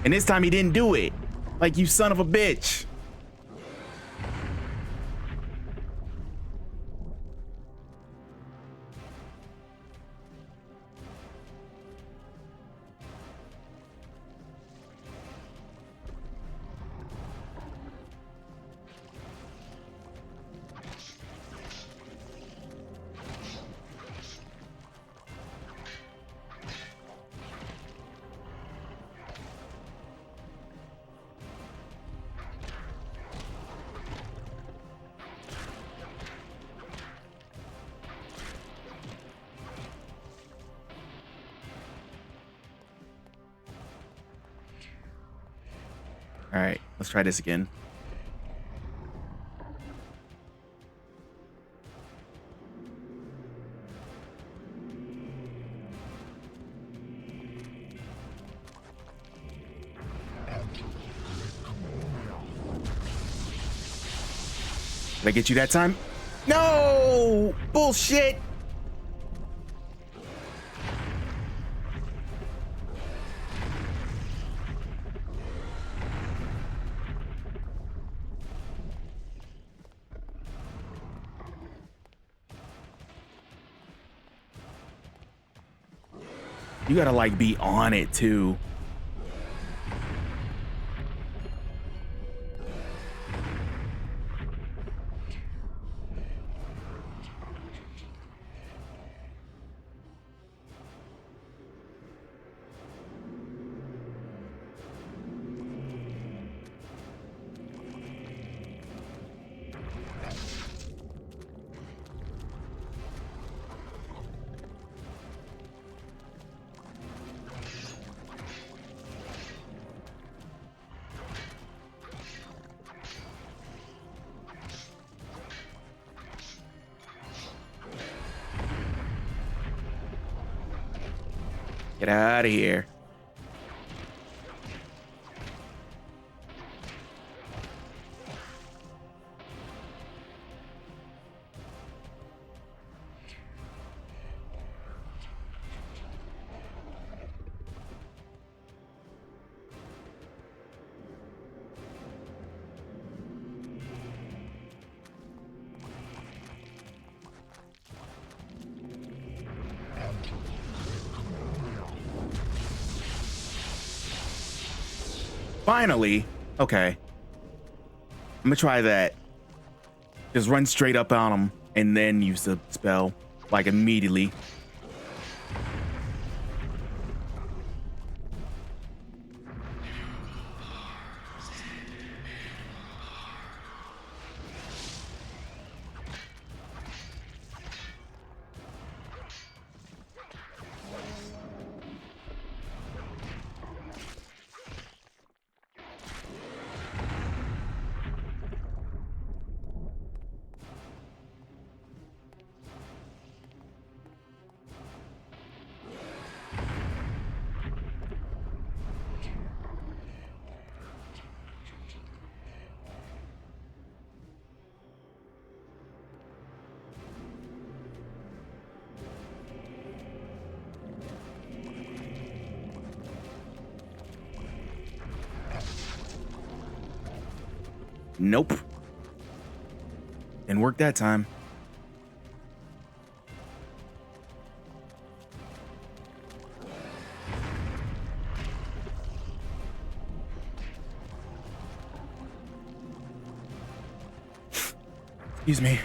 And this time he didn't do it. Like, you son of a bitch. All right, let's try this again. Did I get you that time? No! Bullshit! You gotta like be on it too. Get out of here. Finally. Okay. I'm gonna try that. Just run straight up on him and then use the spell, like, immediately. Nope. Didn't work that time. Excuse me.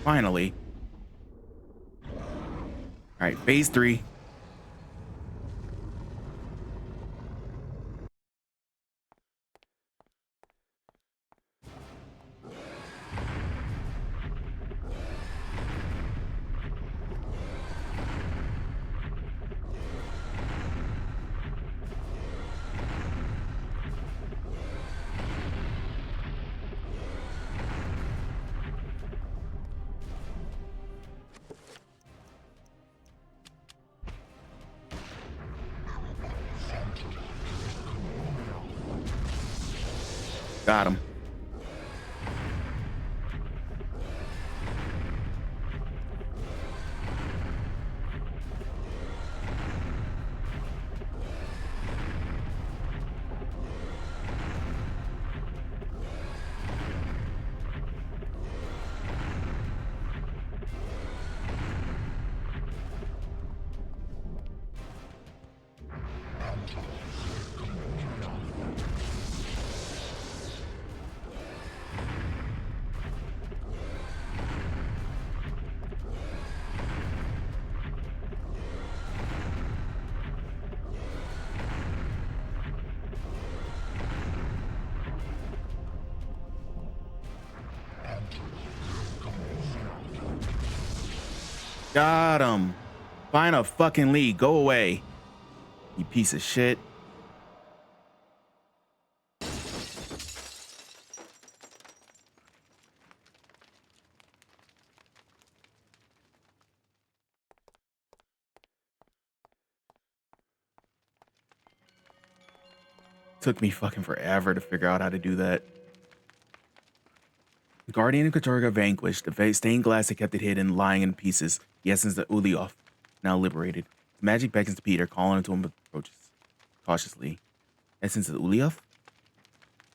Finally. All right, phase 3. Got him. Got him. Find a fucking lead. Go away. You piece of shit. Took me fucking forever to figure out how to do that. The Guardian of Katorga vanquished. The stained glass that kept it hidden, lying in pieces. The essence of Ulioth, now liberated. The magic beckons to Peter, calling to him, but approaches cautiously. Essence of Ulioth?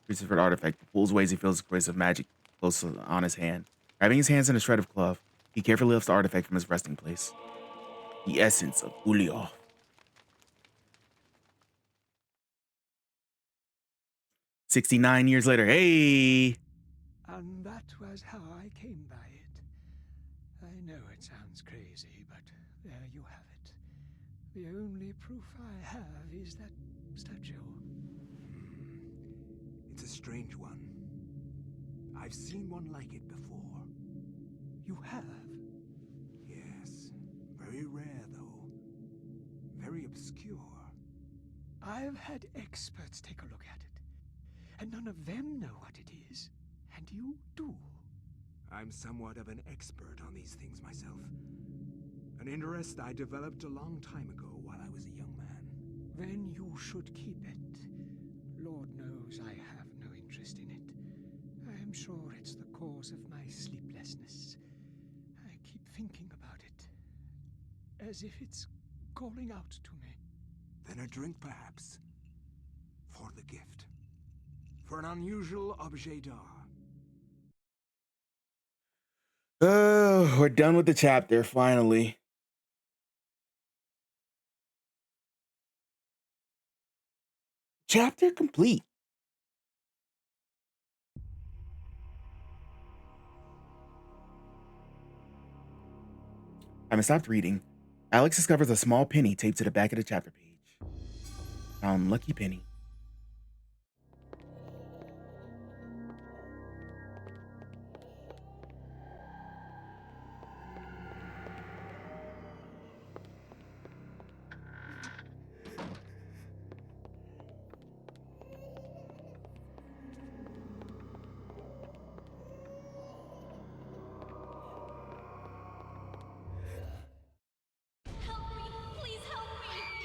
Crucifered artifact. He pulls away as he feels the grace of magic close on his hand. Grabbing his hands in a shred of cloth, he carefully lifts the artifact from his resting place. The essence of Ulioth. 69 years later. Hey! And that was how I came by it. I know it sounds crazy, but there you have it. The only proof I have is that statue. It's a strange one. I've seen one like it before. You have? Yes. Very rare, though. Very obscure. I've had experts take a look at it, and none of them know what it is. And you do. I'm somewhat of an expert on these things myself. An interest I developed a long time ago while I was a young man. Then you should keep it. Lord knows I have no interest in it. I am sure it's the cause of my sleeplessness. I keep thinking about it, as if it's calling out to me. Then a drink, perhaps. For the gift. For an unusual objet d'art. Oh, we're done with the chapter, finally. Chapter complete. I stopped reading. Alex discovers a small penny taped to the back of the chapter page. Found Lucky Penny.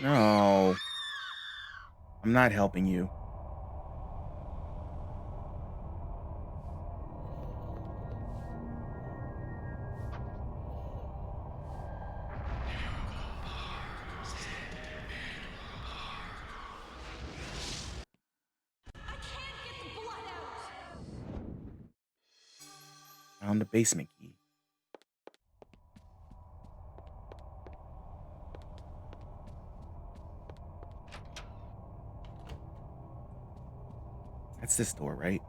No. I'm not helping you. Found the basement key. That's this door, right?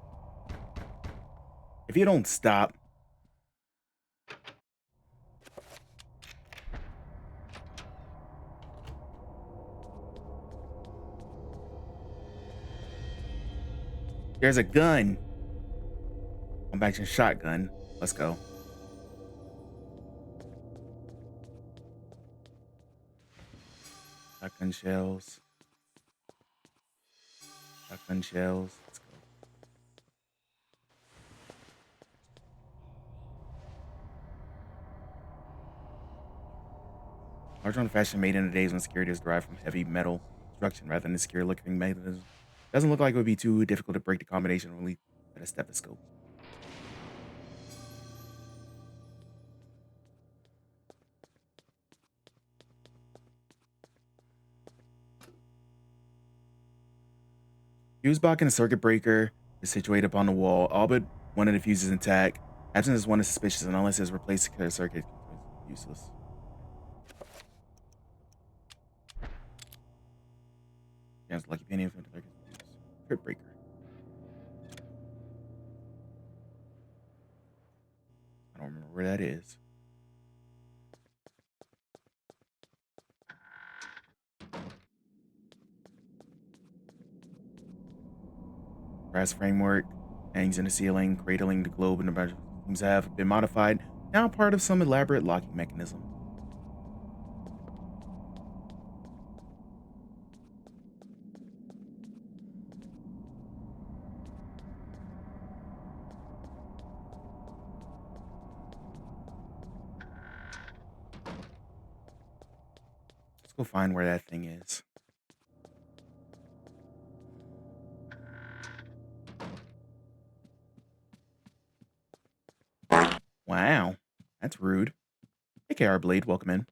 If you don't stop. There's a gun. I'm back to shotgun. Let's go. Shotgun shells. Shotgun shells. Let's go. Large on fashion made in the days when security is derived from heavy metal construction rather than a secure looking mechanism. Doesn't look like it would be too difficult to break the combination only at a stethoscope. Fuse box and a circuit breaker is situated upon the wall. All but one of the fuses intact. Absence is one is suspicious, and unless it's replaced, the circuit is useless. There's lucky penny from the circuit breaker. I don't remember where that is. Brass framework hangs in the ceiling, cradling the globe and the bunch seems to have been modified, now part of some elaborate locking mechanism. Let's go find where that thing is. Wow, that's rude. Hey, KR Blade, welcome in.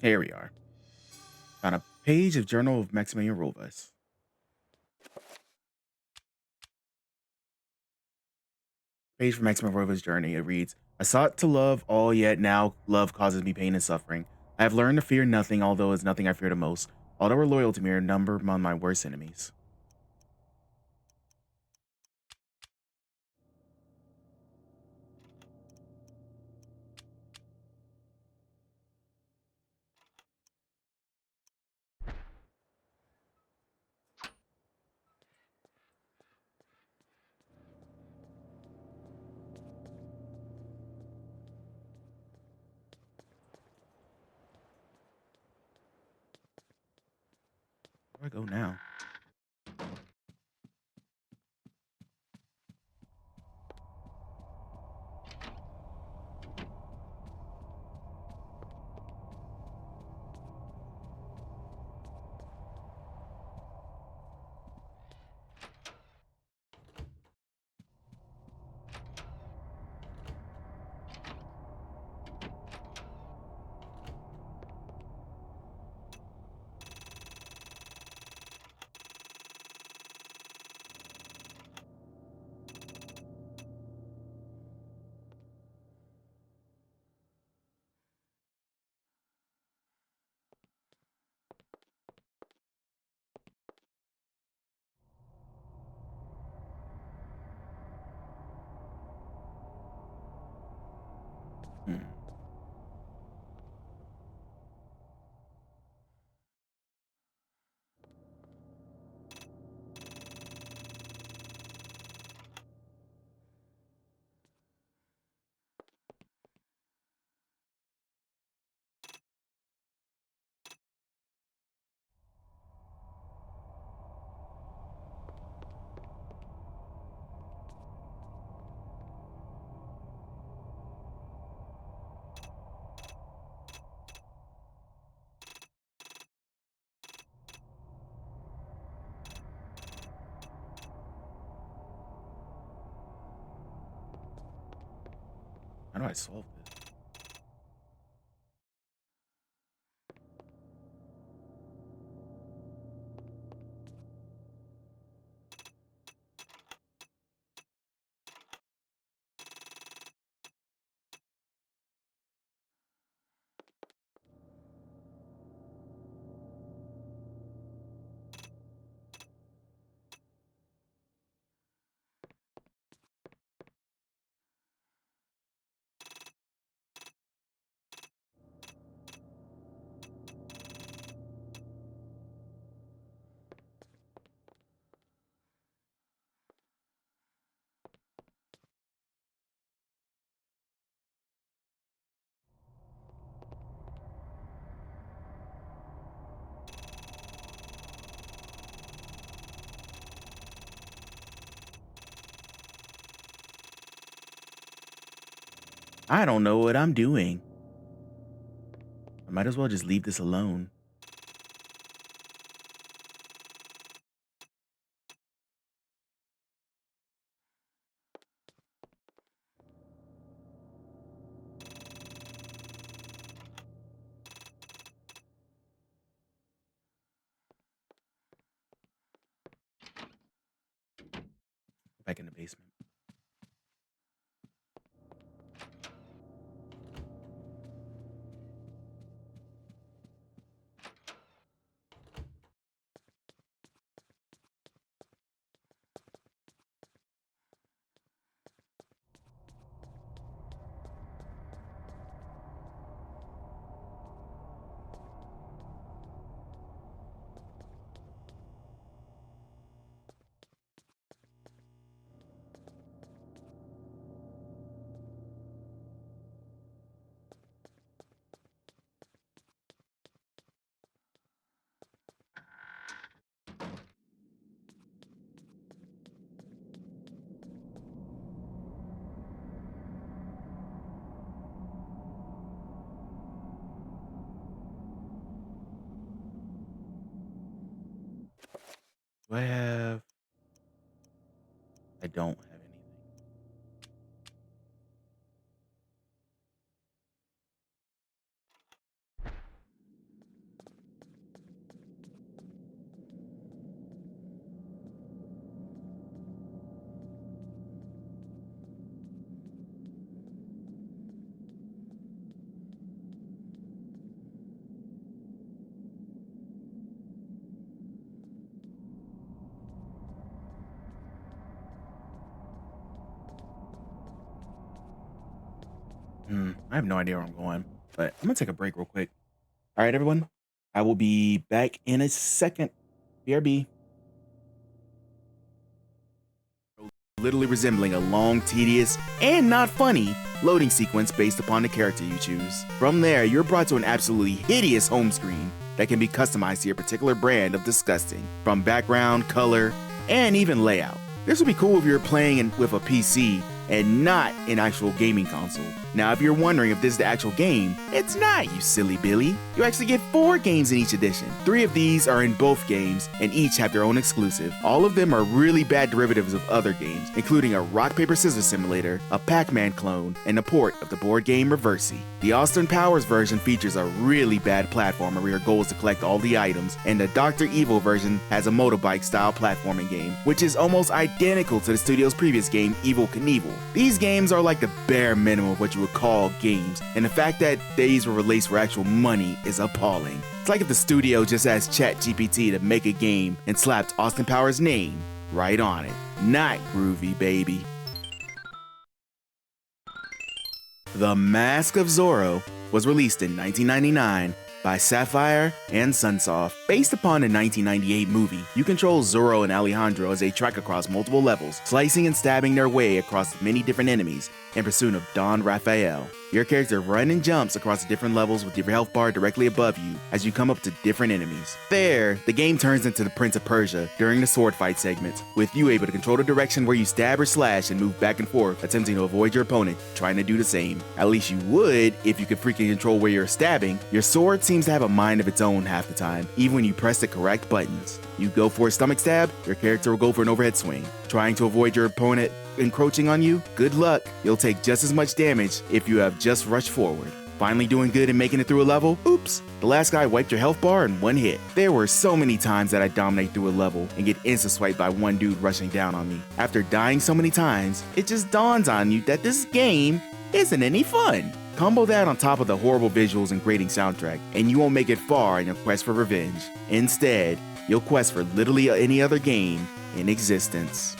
Here we are. On a page of Journal of Maximilian Rovas. Page from Maximilian Rovas' journey. It reads, I sought to love all, yet now love causes me pain and suffering. I have learned to fear nothing, although it's nothing I fear the most. All that were loyal to me are numbered among my worst enemies. Where do I go now? Hmm. do I solve this? I don't know what I'm doing. I might as well just leave this alone. Back in the basement. Do I have? I don't have anything. I have no idea where I'm going, but I'm gonna take a break real quick. All right, everyone. I will be back in a second. BRB. Literally resembling a long, tedious, and not funny loading sequence based upon the character you choose. From there, you're brought to an absolutely hideous home screen that can be customized to your particular brand of disgusting, from background, color, and even layout. This would be cool if you're playing with a PC and not an actual gaming console. Now, if you're wondering if this is the actual game, it's not, you silly Billy. You actually get 4 games in each edition. 3 of these are in both games, and each have their own exclusive. All of them are really bad derivatives of other games, including a rock, paper, scissors simulator, a Pac-Man clone, and a port of the board game Reversi. The Austin Powers version features a really bad platformer where your goal is to collect all the items, and the Dr. Evil version has a motorbike-style platforming game, which is almost identical to the studio's previous game, Evel Knievel. These games are like the bare minimum of what you would call games, and the fact that these were released for actual money is appalling. It's like if the studio just asked ChatGPT to make a game and slapped Austin Powers' name right on it. Not groovy, baby. The Mask of Zorro was released in 1999 by Sapphire and Sunsoft. Based upon the 1998 movie, you control Zorro and Alejandro as they trek across multiple levels, slicing and stabbing their way across many different enemies in pursuit of Don Raphael. Your character runs and jumps across the different levels with your health bar directly above you as you come up to different enemies. There, the game turns into the Prince of Persia during the sword fight segments, with you able to control the direction where you stab or slash and move back and forth, attempting to avoid your opponent trying to do the same. At least you would if you could freaking control where you're stabbing. Your sword seems to have a mind of its own half the time, even when you press the correct buttons. You go for a stomach stab, your character will go for an overhead swing. Trying to avoid your opponent encroaching on you, good luck. You'll take just as much damage if you have just rushed forward. Finally doing good and making it through a level? Oops, the last guy wiped your health bar in one hit. There were so many times that I dominate through a level and get insta-swiped by one dude rushing down on me. After dying so many times, it just dawns on you that this game isn't any fun. Combo that on top of the horrible visuals and grating soundtrack, and you won't make it far in your quest for revenge. Instead, you'll quest for literally any other game in existence.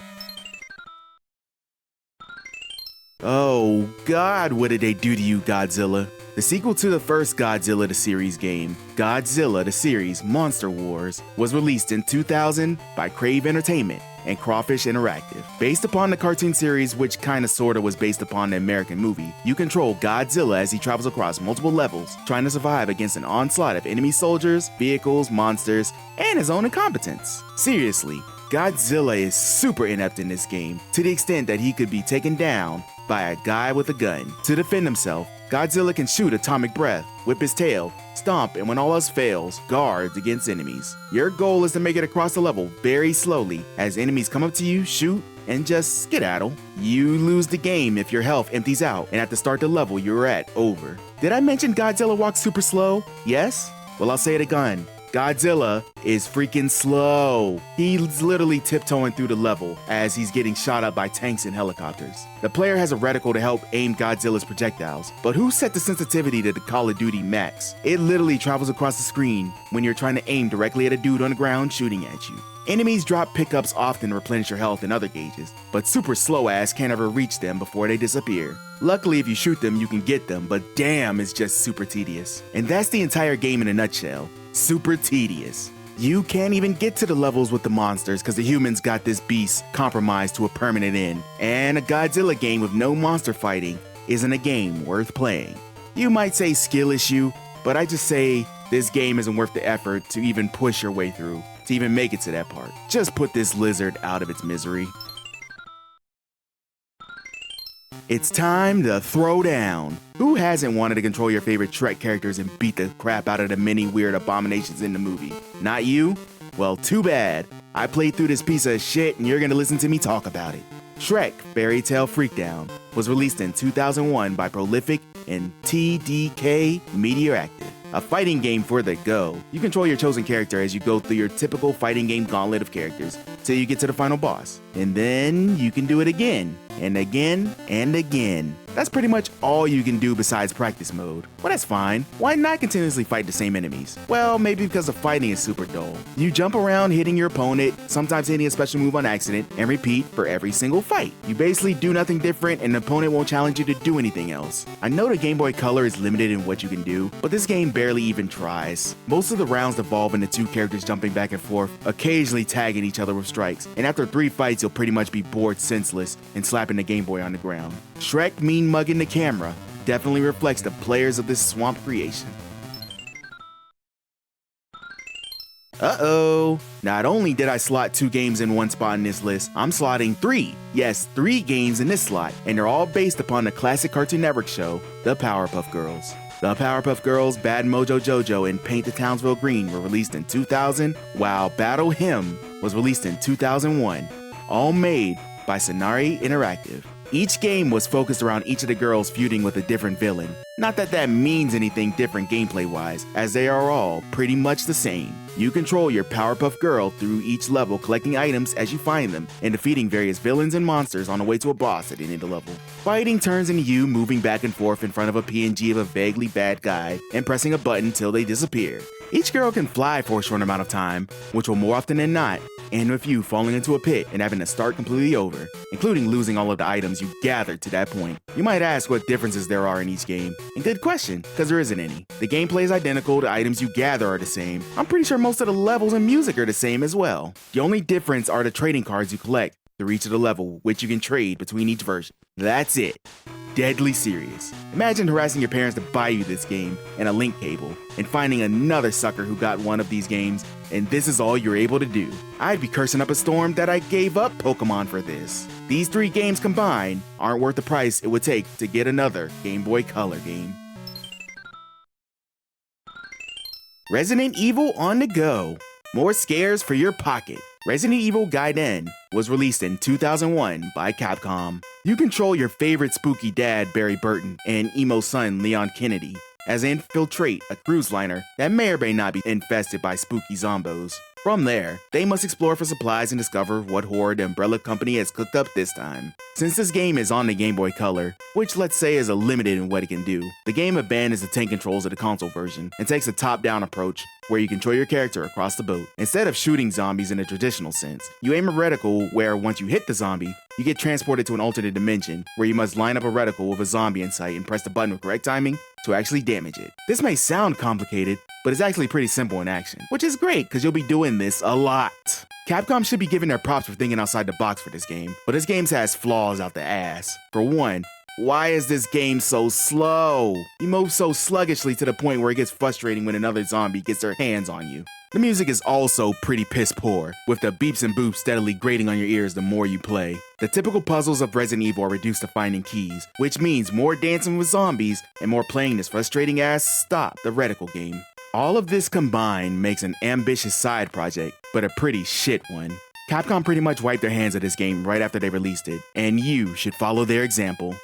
Oh God, what did they do to you, Godzilla? The sequel to the first Godzilla the series game, Godzilla the series Monster Wars, was released in 2000 by Crave Entertainment and Crawfish Interactive. Based upon the cartoon series, which kinda sorta was based upon the American movie, you control Godzilla as he travels across multiple levels, trying to survive against an onslaught of enemy soldiers, vehicles, monsters, and his own incompetence. Seriously, Godzilla is super inept in this game, to the extent that he could be taken down by a guy with a gun. To defend himself, Godzilla can shoot atomic breath, whip his tail, stomp, and when all else fails, guards against enemies. Your goal is to make it across the level very slowly, as enemies come up to you, shoot, and just skedaddle. You lose the game if your health empties out, and at the start of the level you're at over. Did I mention Godzilla walks super slow? Yes? Well, I'll say it again. Godzilla is freaking slow. He's literally tiptoeing through the level as he's getting shot up by tanks and helicopters. The player has a reticle to help aim Godzilla's projectiles, but who set the sensitivity to the Call of Duty max? It literally travels across the screen when you're trying to aim directly at a dude on the ground shooting at you. Enemies drop pickups often to replenish your health and other gauges, but super slow ass can't ever reach them before they disappear. Luckily, if you shoot them, you can get them, but damn, it's just super tedious. And that's the entire game in a nutshell. Super tedious. You can't even get to the levels with the monsters because the humans got this beast compromised to a permanent end. And a Godzilla game with no monster fighting isn't a game worth playing. You might say skill issue, but I just say this game isn't worth the effort to even push your way through, to even make it to that part. Just put this lizard out of its misery. It's time to throw down. Who hasn't wanted to control your favorite Shrek characters and beat the crap out of the many weird abominations in the movie? Not you? Well, too bad. I played through this piece of shit and you're gonna listen to me talk about it. Shrek Fairy Tale Freakdown was released in 2001 by Prolific and TDK Mediaactive. A fighting game for the go. You control your chosen character as you go through your typical fighting game gauntlet of characters till you get to the final boss. And then you can do it again, and again, and again. That's pretty much all you can do besides practice mode. Well, that's fine. Why not continuously fight the same enemies? Well, maybe because the fighting is super dull. You jump around hitting your opponent, sometimes hitting a special move on accident, and repeat for every single fight. You basically do nothing different and the opponent won't challenge you to do anything else. I know the Game Boy Color is limited in what you can do, but this game barely even tries. Most of the rounds devolve into two characters jumping back and forth, occasionally tagging each other with strikes, and after 3 fights you'll pretty much be bored senseless and slapping the Game Boy on the ground. Shrek mean mugging the camera definitely reflects the players of this swamp creation. Uh-oh. Not only did I slot 2 games in one spot in this list, I'm slotting 3. Yes, 3 games in this slot, and they're all based upon the classic Cartoon Network show, The Powerpuff Girls. The Powerpuff Girls, Bad Mojo Jojo, and Paint the Townsville Green were released in 2000, while Battle Hymn was released in 2001, all made by Sonari Interactive. Each game was focused around each of the girls feuding with a different villain. Not that that means anything different gameplay-wise, as they are all pretty much the same. You control your Powerpuff Girl through each level, collecting items as you find them, and defeating various villains and monsters on the way to a boss at the end of the level. Fighting turns into you moving back and forth in front of a PNG of a vaguely bad guy, and pressing a button till they disappear. Each girl can fly for a short amount of time, which will more often than not end with you falling into a pit and having to start completely over, including losing all of the items you gathered to that point. You might ask what differences there are in each game, and good question, because there isn't any. The gameplay is identical, the items you gather are the same. I'm pretty sure most of the levels and music are the same as well. The only difference are the trading cards you collect through each of the level, which you can trade between each version. That's it. Deadly serious. Imagine harassing your parents to buy you this game and a link cable, and finding another sucker who got one of these games, and this is all you're able to do. I'd be cursing up a storm that I gave up Pokemon for this. These 3 games combined aren't worth the price it would take to get another Game Boy Color game. Resident Evil on the go. More scares for your pocket. Resident Evil Gaiden was released in 2001 by Capcom. You control your favorite spooky dad, Barry Burton, and emo son, Leon Kennedy, as they infiltrate a cruise liner that may or may not be infested by spooky zombos. From there, they must explore for supplies and discover what horror the Umbrella Company has cooked up this time. Since this game is on the Game Boy Color, which let's say is limited in what it can do, the game abandons the tank controls of the console version and takes a top-down approach where you control your character across the boat. Instead of shooting zombies in a traditional sense, you aim a reticle where once you hit the zombie, you get transported to an alternate dimension where you must line up a reticle with a zombie in sight and press the button with correct timing to actually damage it. This may sound complicated, but it's actually pretty simple in action, which is great because you'll be doing this a lot. Capcom should be given their props for thinking outside the box for this game, but this game has flaws out the ass. For one, why is this game so slow? You move so sluggishly to the point where it gets frustrating when another zombie gets their hands on you. The music is also pretty piss poor, with the beeps and boops steadily grating on your ears the more you play. The typical puzzles of Resident Evil are reduced to finding keys, which means more dancing with zombies and more playing this frustrating ass Stop the Reticle game. All of this combined makes an ambitious side project, but a pretty shit one. Capcom pretty much wiped their hands of this game right after they released it, and you should follow their example.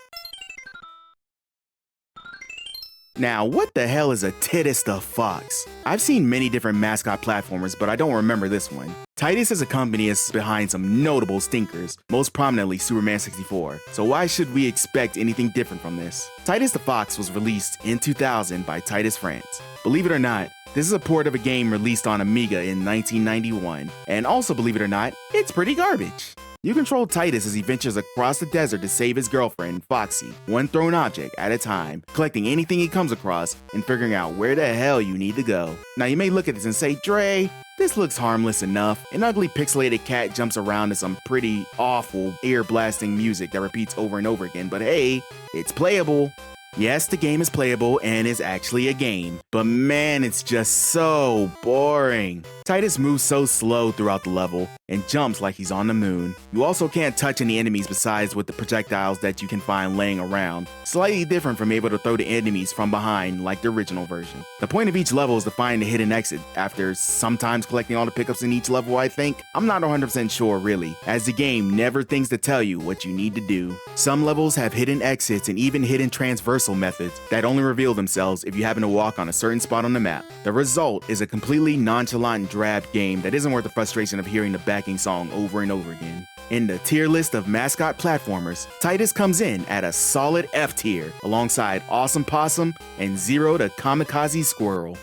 Now, what the hell is a Titus the Fox? I've seen many different mascot platformers, but I don't remember this one. Titus as a company is behind some notable stinkers, most prominently Superman 64, so why should we expect anything different from this? Titus the Fox was released in 2000 by Titus France. Believe it or not, this is a port of a game released on Amiga in 1991, and also believe it or not, it's pretty garbage. You control Titus as he ventures across the desert to save his girlfriend, Foxy, one thrown object at a time, collecting anything he comes across and figuring out where the hell you need to go. Now you may look at this and say, Dre, this looks harmless enough. An ugly pixelated cat jumps around to some pretty awful ear-blasting music that repeats over and over again, but hey, it's playable. Yes, the game is playable and is actually a game, but man, it's just so boring. Titus moves so slow throughout the level and jumps like he's on the moon. You also can't touch any enemies besides with the projectiles that you can find laying around, slightly different from able to throw the enemies from behind like the original version. The point of each level is to find the hidden exit after sometimes collecting all the pickups in each level, I think. I'm not 100% sure really, as the game never thinks to tell you what you need to do. Some levels have hidden exits and even hidden transversal methods that only reveal themselves if you happen to walk on a certain spot on the map. The result is a completely nonchalant drab game that isn't worth the frustration of hearing the backing song over and over again. In the tier list of mascot platformers, Titus comes in at a solid F tier alongside Awesome Possum and Zero the Kamikaze Squirrel.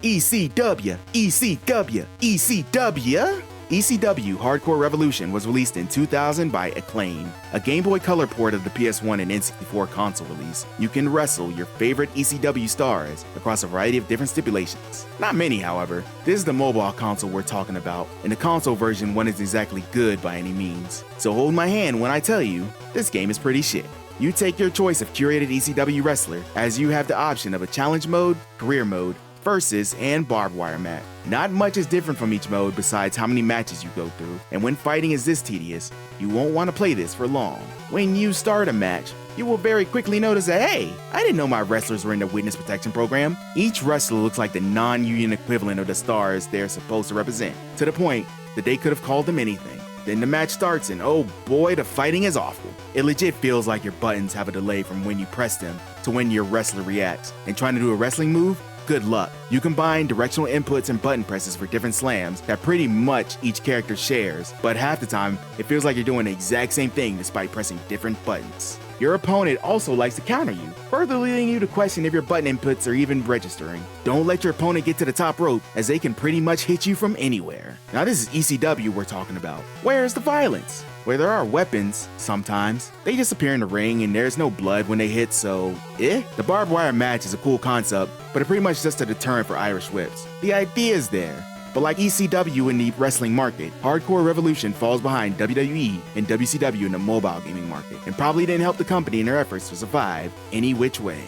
ECW, ECW, ECW! ECW Hardcore Revolution was released in 2000 by Acclaim, a Game Boy Color port of the PS1 and N64 console release. You can wrestle your favorite ECW stars across a variety of different stipulations. Not many, however. This is the mobile console we're talking about, and the console version wasn't exactly good by any means. So hold my hand when I tell you, this game is pretty shit. You take your choice of curated ECW wrestler, as you have the option of a challenge mode, career mode, versus, and barbed wire match. Not much is different from each mode besides how many matches you go through, and when fighting is this tedious, you won't want to play this for long. When you start a match, you will very quickly notice that, hey, I didn't know my wrestlers were in the witness protection program. Each wrestler looks like the non-union equivalent of the stars they're supposed to represent, to the point that they could have called them anything. Then the match starts and oh boy, the fighting is awful. It legit feels like your buttons have a delay from when you press them to when your wrestler reacts, and trying to do a wrestling move, good luck. You combine directional inputs and button presses for different slams that pretty much each character shares, but half the time, it feels like you're doing the exact same thing despite pressing different buttons. Your opponent also likes to counter you, further leading you to question if your button inputs are even registering. Don't let your opponent get to the top rope, as they can pretty much hit you from anywhere. Now this is ECW we're talking about. Where's the violence? Where there are weapons, sometimes, they disappear in the ring and there's no blood when they hit, so The barbed wire match is a cool concept, but it's pretty much just a deterrent for Irish whips. The idea is there, but like ECW in the wrestling market, Hardcore Revolution falls behind WWE and WCW in the mobile gaming market, and probably didn't help the company in their efforts to survive any which way.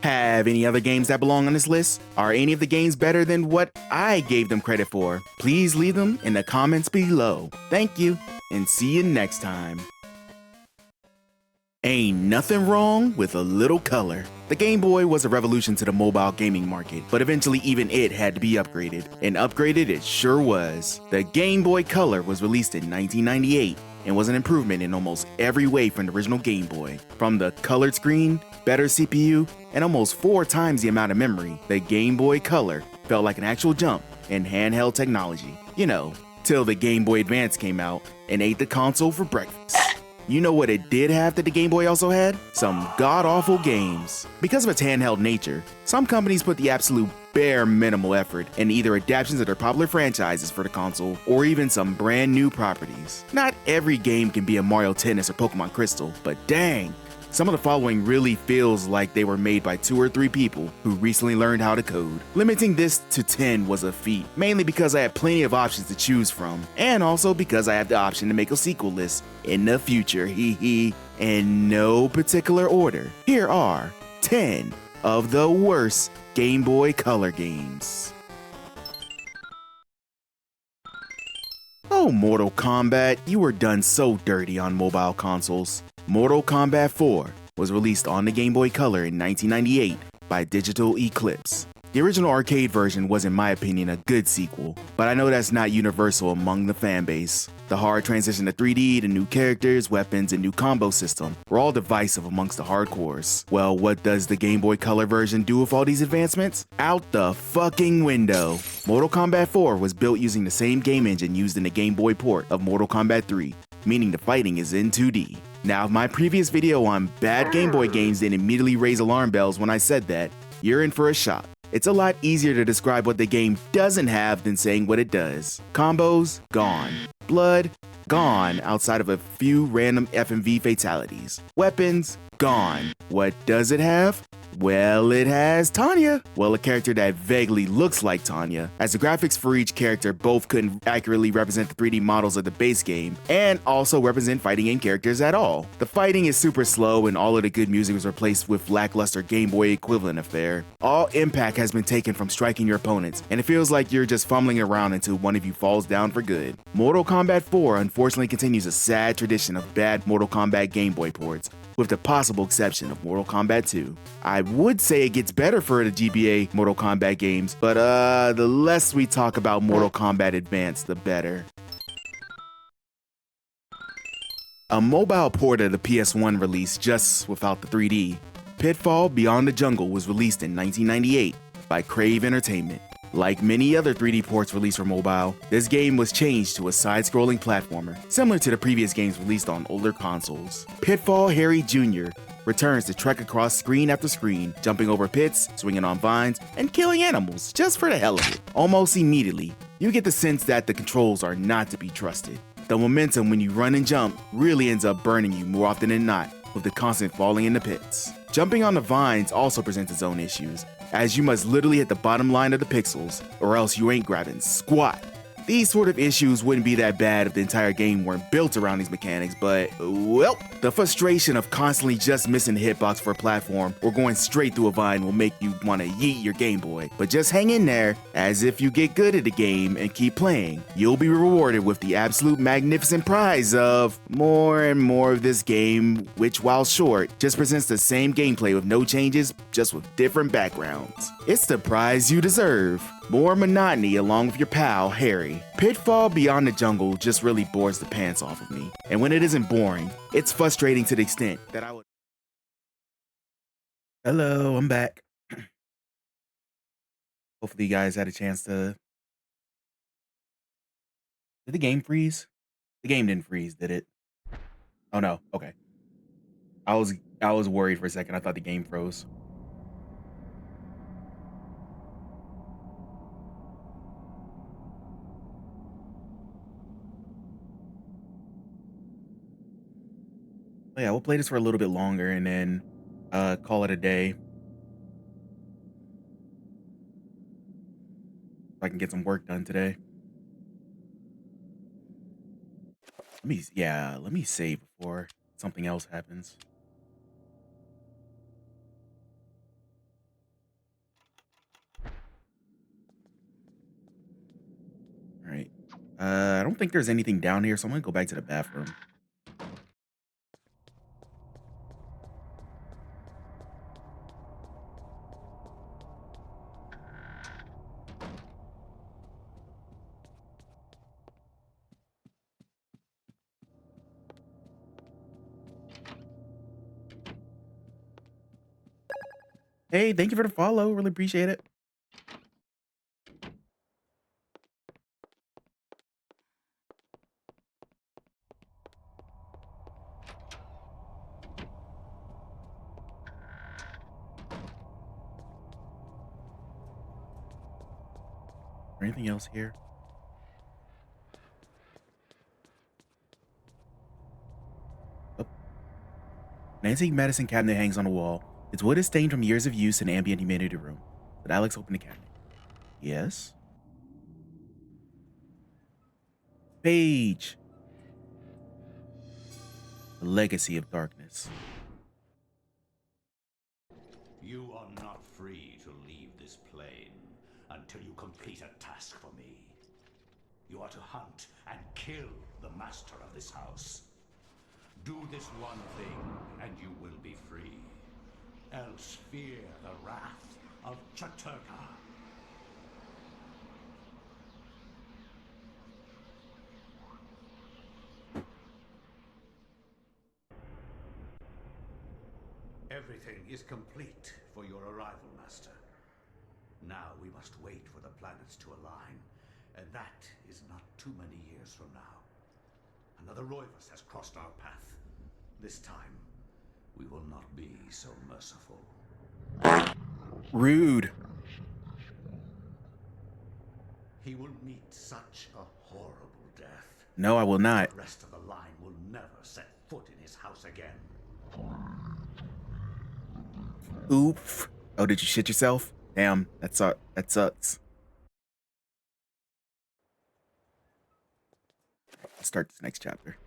Have any other games that belong on this list? Are any of the games better than what I gave them credit for? Please leave them in the comments below. Thank you, and see you next time. Ain't nothing wrong with a little color. The Game Boy was a revolution to the mobile gaming market, but eventually even it had to be upgraded, and upgraded it sure was. The Game Boy Color was released in 1998 and was an improvement in almost every way from the original Game Boy. From the colored screen, better CPU, and almost 4 times the amount of memory, the Game Boy Color felt like an actual jump in handheld technology. You know, till the Game Boy Advance came out and ate the console for breakfast. You know what it did have that the Game Boy also had? Some god-awful games. Because of its handheld nature, some companies put the absolute bare minimal effort in either adaptations of their popular franchises for the console or even some brand new properties. Not every game can be a Mario Tennis or Pokemon Crystal, but dang, some of the following really feels like they were made by 2 or 3 people who recently learned how to code. Limiting this to 10 was a feat, mainly because I had plenty of options to choose from, and also because I have the option to make a sequel list in the future, in no particular order. Here are 10 of the worst Game Boy Color games. Oh, Mortal Kombat, you were done so dirty on mobile consoles. Mortal Kombat 4 was released on the Game Boy Color in 1998 by Digital Eclipse. The original arcade version was, in my opinion, a good sequel, but I know that's not universal among the fanbase. The hard transition to 3D, the new characters, weapons, and new combo system were all divisive amongst the hardcores. Well, what does the Game Boy Color version do with all these advancements? Out the fucking window! Mortal Kombat 4 was built using the same game engine used in the Game Boy port of Mortal Kombat 3, meaning the fighting is in 2D. Now, if my previous video on bad Game Boy games didn't immediately raise alarm bells when I said that, you're in for a shock. It's a lot easier to describe what the game doesn't have than saying what it does. Combos, gone. Blood, gone outside of a few random FMV fatalities. Weapons, gone. What does it have? Well, it has Tanya. Well, a character that vaguely looks like Tanya, as the graphics for each character both couldn't accurately represent the 3D models of the base game, and also represent fighting game characters at all. The fighting is super slow, and all of the good music was replaced with lackluster Game Boy equivalent affair. All impact has been taken from striking your opponents, and it feels like you're just fumbling around until one of you falls down for good. Mortal Kombat 4 unfortunately continues a sad tradition of bad Mortal Kombat Game Boy ports, with the possible exception of Mortal Kombat 2. I would say it gets better for the GBA Mortal Kombat games, but the less we talk about Mortal Kombat Advance, the better. A mobile port of the PS1 release just without the 3D, Pitfall Beyond the Jungle was released in 1998 by Crave Entertainment. Like many other 3D ports released for mobile, this game was changed to a side-scrolling platformer, similar to the previous games released on older consoles. Pitfall Harry Jr. returns to trek across screen after screen, jumping over pits, swinging on vines, and killing animals just for the hell of it. Almost immediately, you get the sense that the controls are not to be trusted. The momentum when you run and jump really ends up burning you more often than not, with the constant falling in the pits. Jumping on the vines also presents its own issues, as you must literally hit the bottom line of the pixels, or else you ain't grabbing squat. These sort of issues wouldn't be that bad if the entire game weren't built around these mechanics, but, well, the frustration of constantly just missing the hitbox for a platform or going straight through a vine will make you want to yeet your Game Boy. But just hang in there, as if you get good at the game and keep playing, you'll be rewarded with the absolute magnificent prize of more and more of this game, which, while short, just presents the same gameplay with no changes, just with different backgrounds. It's the prize you deserve. More monotony along with your pal, Harry. Pitfall Beyond the Jungle just really bores the pants off of me. And when it isn't boring, it's frustrating to the extent that I would... Hello, I'm back. Hopefully you guys had a chance to... Did the game freeze? The game didn't freeze, did it? Oh no, okay. I was worried for a second. I thought the game froze. Yeah, we'll play this for a little bit longer and then call it a day. So I can get some work done today. Let me save before something else happens. All right. I don't think there's anything down here, so I'm gonna go back to the bathroom. Hey, thank you for the follow. Really appreciate it. Anything else here? Oh. An antique medicine cabinet hangs on the wall. Its wood is stained from years of use in ambient humidity room. But Alex opened the cabinet. Yes? Page. The Legacy of Darkness. You are not free to leave this plane until you complete a task for me. You are to hunt and kill the master of this house. Do this one thing, and you will be free. Else fear the wrath of Chattur'gha. Everything is complete for your arrival, Master. Now we must wait for the planets to align, and that is not too many years from now. Another Roivus has crossed our path. This time, we will not be so merciful. Rude. He will meet such a horrible death. No, I will not. The rest of the line will never set foot in his house again. Oof. Oh, did you shit yourself? Damn, that sucks. Let's start this next chapter.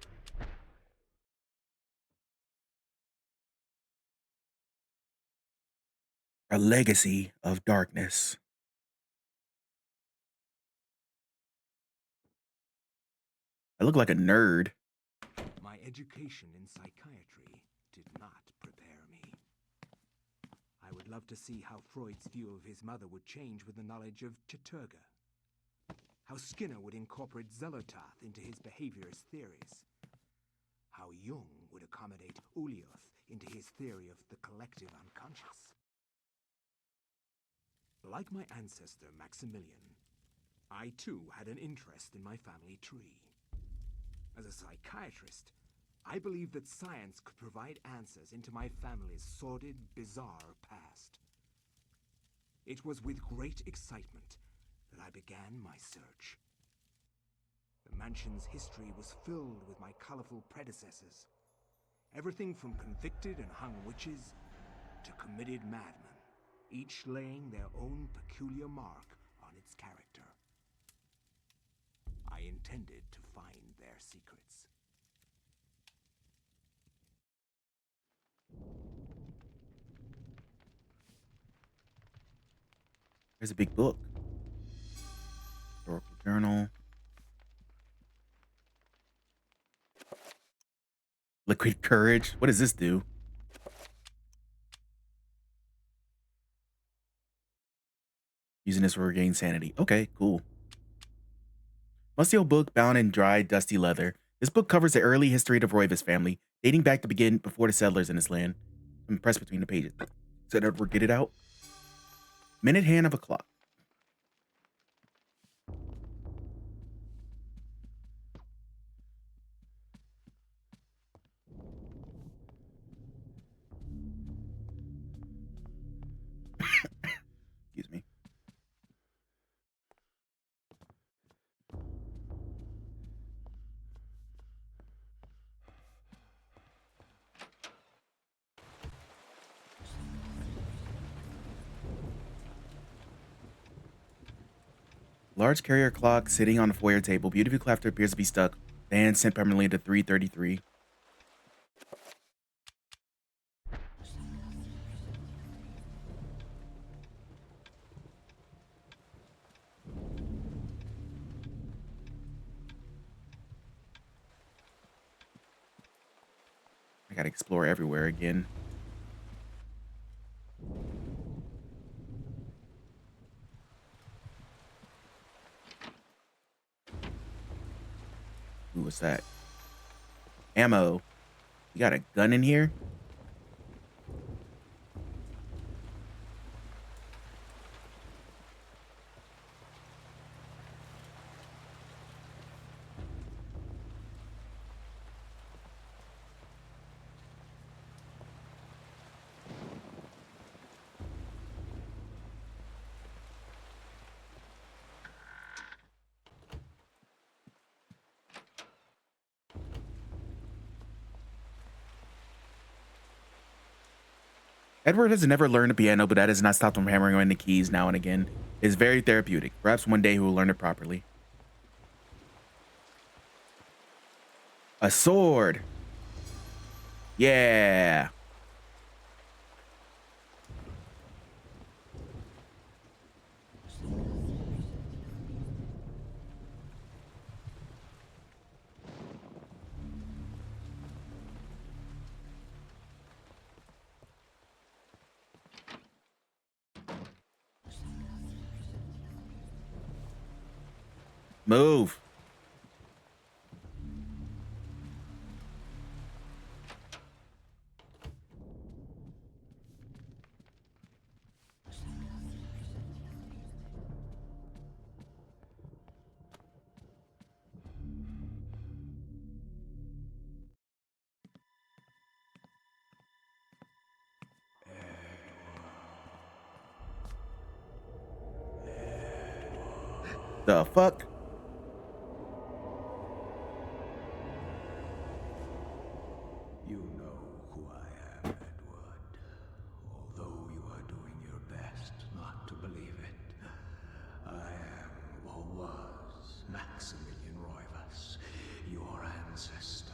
A Legacy of Darkness. I look like a nerd. My education in psychiatry did not prepare me. I would love to see how Freud's view of his mother would change with the knowledge of Chattur'gha. How Skinner would incorporate Xelothoth into his behaviorist theories. How Jung would accommodate Ulioth into his theory of the collective unconscious. Like my ancestor Maximilian, I too had an interest in my family tree. As a psychiatrist, I believed that science could provide answers into my family's sordid, bizarre past. It was with great excitement that I began my search. The mansion's history was filled with my colorful predecessors. Everything from convicted and hung witches to committed madmen, each laying their own peculiar mark on its character. I intended to find their secrets. There's a big book. Historical journal. Liquid courage. What does this do? Using this will regain sanity. Okay, cool. Musty old book bound in dry, dusty leather. This book covers the early history of the Roivus family, dating back to begin before the settlers in this land. I'm pressed between the pages. Said Edward, get it out. Minute hand of a clock. Excuse me. Large carrier clock sitting on the foyer table. Beautiful clapter appears to be stuck. The hand sent permanently to 3:33. I gotta explore everywhere again. Ooh, what's that? Ammo. You got a gun in here? Edward has never learned the piano, but that has not stopped him hammering on the keys now and again. It is very therapeutic. Perhaps one day he will learn it properly. A sword. Yeah. Move. The fuck? You know who I am, Edward. Although you are doing your best not to believe it, I am, or was, Maximilian Roivas, your ancestor.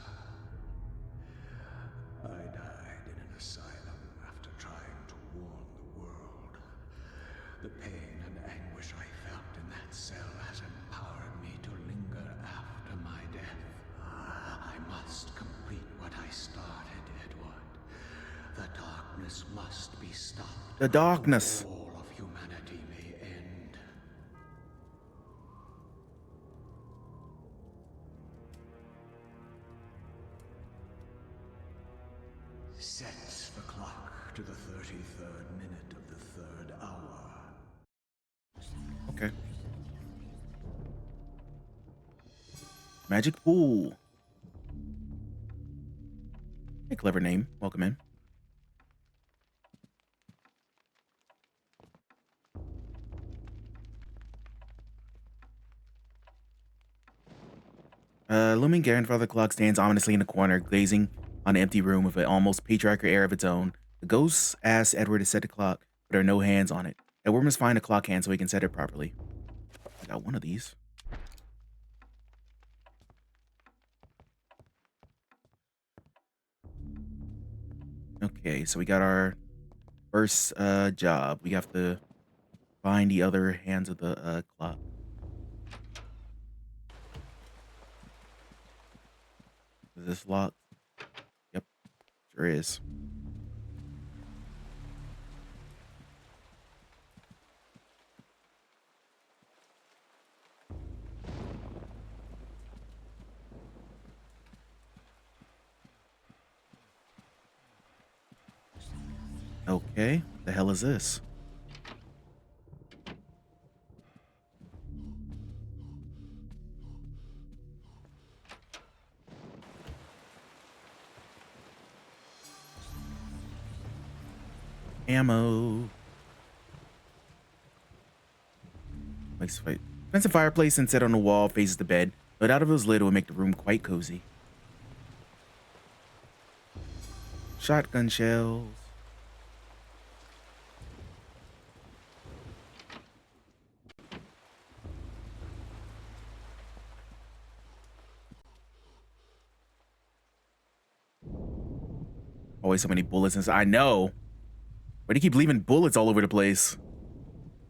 I died in an asylum after trying to warn the world. The pain and anguish I felt in that cell has empowered me to linger after my death. I must complete what I started, Edward. The darkness must be stopped. The darkness. All of humanity may end. Sets the clock to the 33rd minute of the 3rd hour. Okay. Magic pool. Hey, clever name. Welcome in. Looming grandfather clock stands ominously in the corner, glazing on an empty room with an almost patriarchal air of its own. The ghost asks Edward to set the clock, but there are no hands on it. Edward must find a clock hand so he can set it properly. I got one of these. Okay, so we got our first job. We have to find the other hands of the clock. Is this locked? Yep, sure is. Okay, what the hell is this? Ammo. Expensive fireplace and set on the wall faces the bed, but out of his lid would make the room quite cozy. Shotgun shells. Always so many bullets inside. I know. Why do you keep leaving bullets all over the place?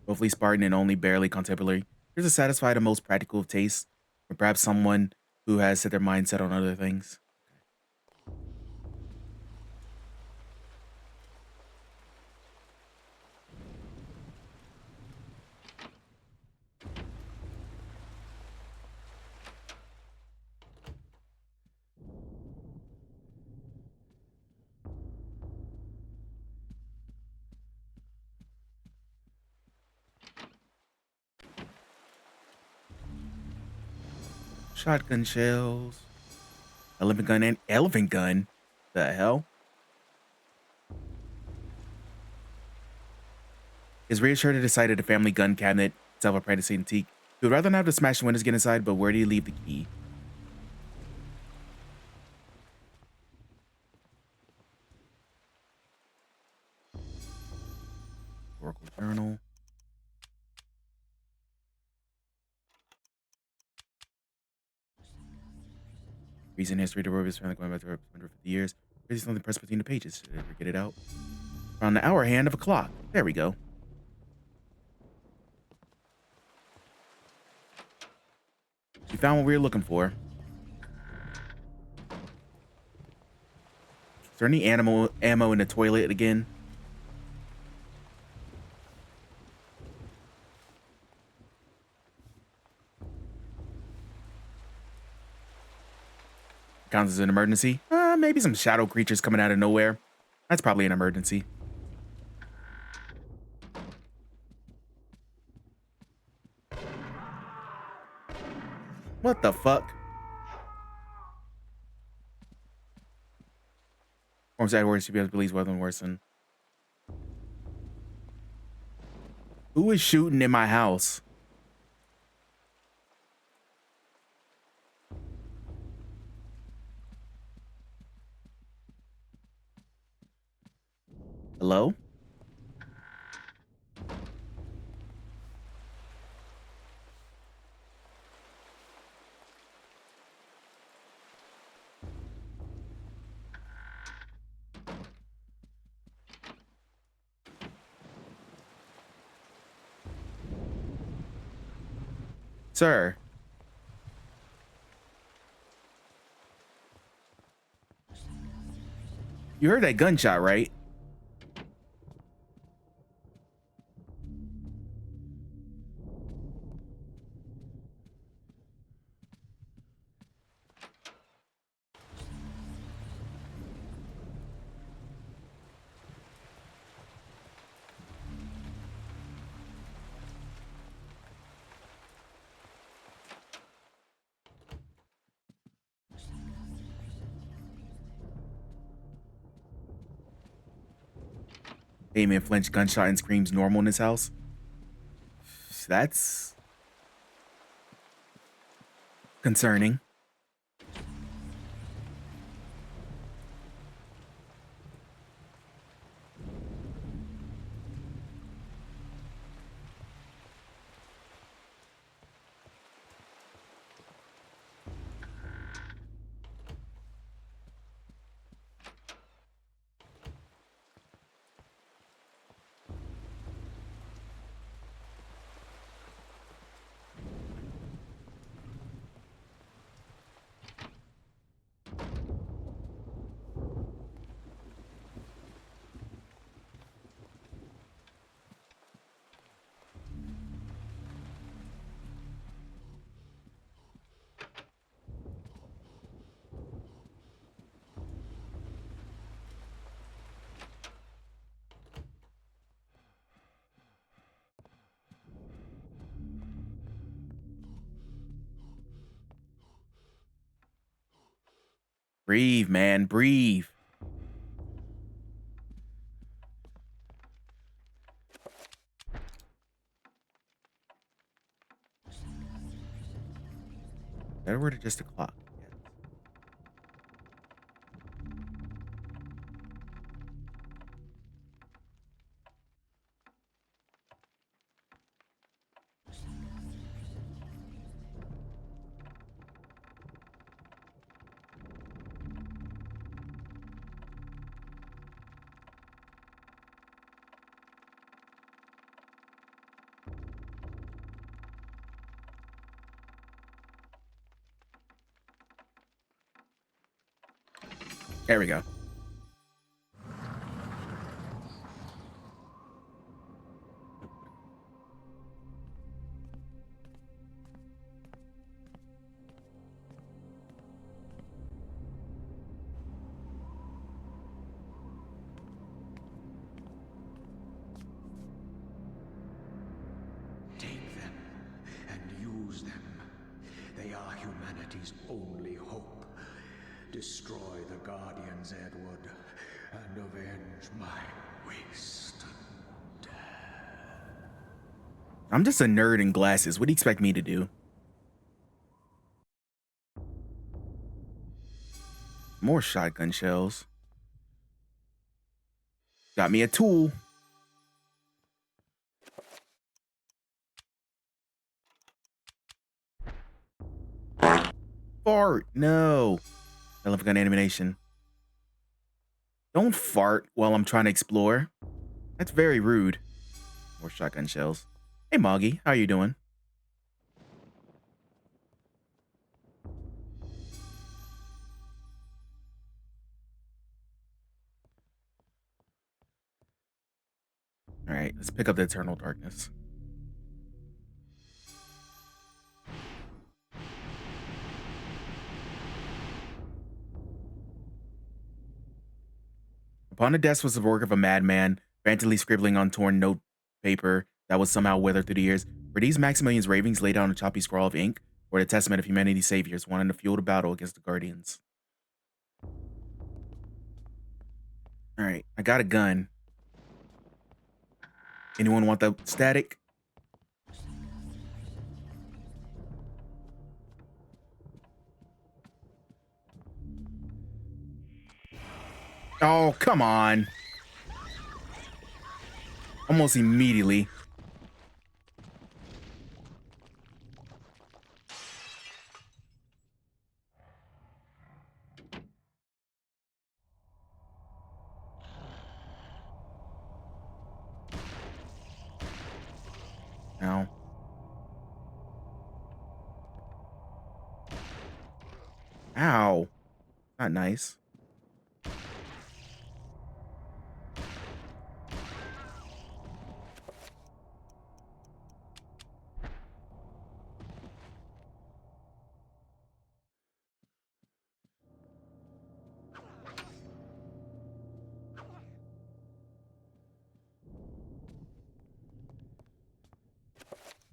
Hopefully Spartan and only barely contemporary. Here's to satisfy the most practical of tastes, or perhaps someone who has set their mindset on other things. Shotgun shells. Elephant gun and elephant gun. The hell? Is reassured to decide the family gun cabinet, self-apprentice antique. He would rather not have to smash the windows to get inside, but where do you leave the key? Historical journal. Recent history, the road is going back to 150 years. There's something pressed between the pages. Did I ever get it out? On the hour hand of a clock. There we go. We found what we were looking for. Is there any ammo in the toilet again? Counts as an emergency. Maybe some shadow creatures coming out of nowhere. That's probably an emergency. What the fuck? Forms Edwards should be able to believe Weather Worsen. Who is shooting in my house? Hello? Sir. You heard that gunshot, right? Damien flinched, gunshot and screams normal in his house. That's concerning. Breathe, man, breathe. Better word of just a clock. There we go. Take them and use them. They are humanity's only hope. Destroy the Guardians, Edward, and avenge my waste and death. I'm just a nerd in glasses. What do you expect me to do? More shotgun shells. Got me a tool. fart. No. Elephant gun animation. Don't fart while I'm trying to explore. That's very rude. More shotgun shells. Hey, Moggy. How you doing? All right, let's pick up the Eternal Darkness. Upon the desk was the work of a madman, frantically scribbling on torn note paper that was somehow weathered through the years. Were these Maximilian's ravings laid out on a choppy scrawl of ink, or the testament of humanity's saviors wanting to fuel the battle against the Guardians? All right, I got a gun. Anyone want the static? Oh, come on. Almost immediately. Ow. Ow. Not nice.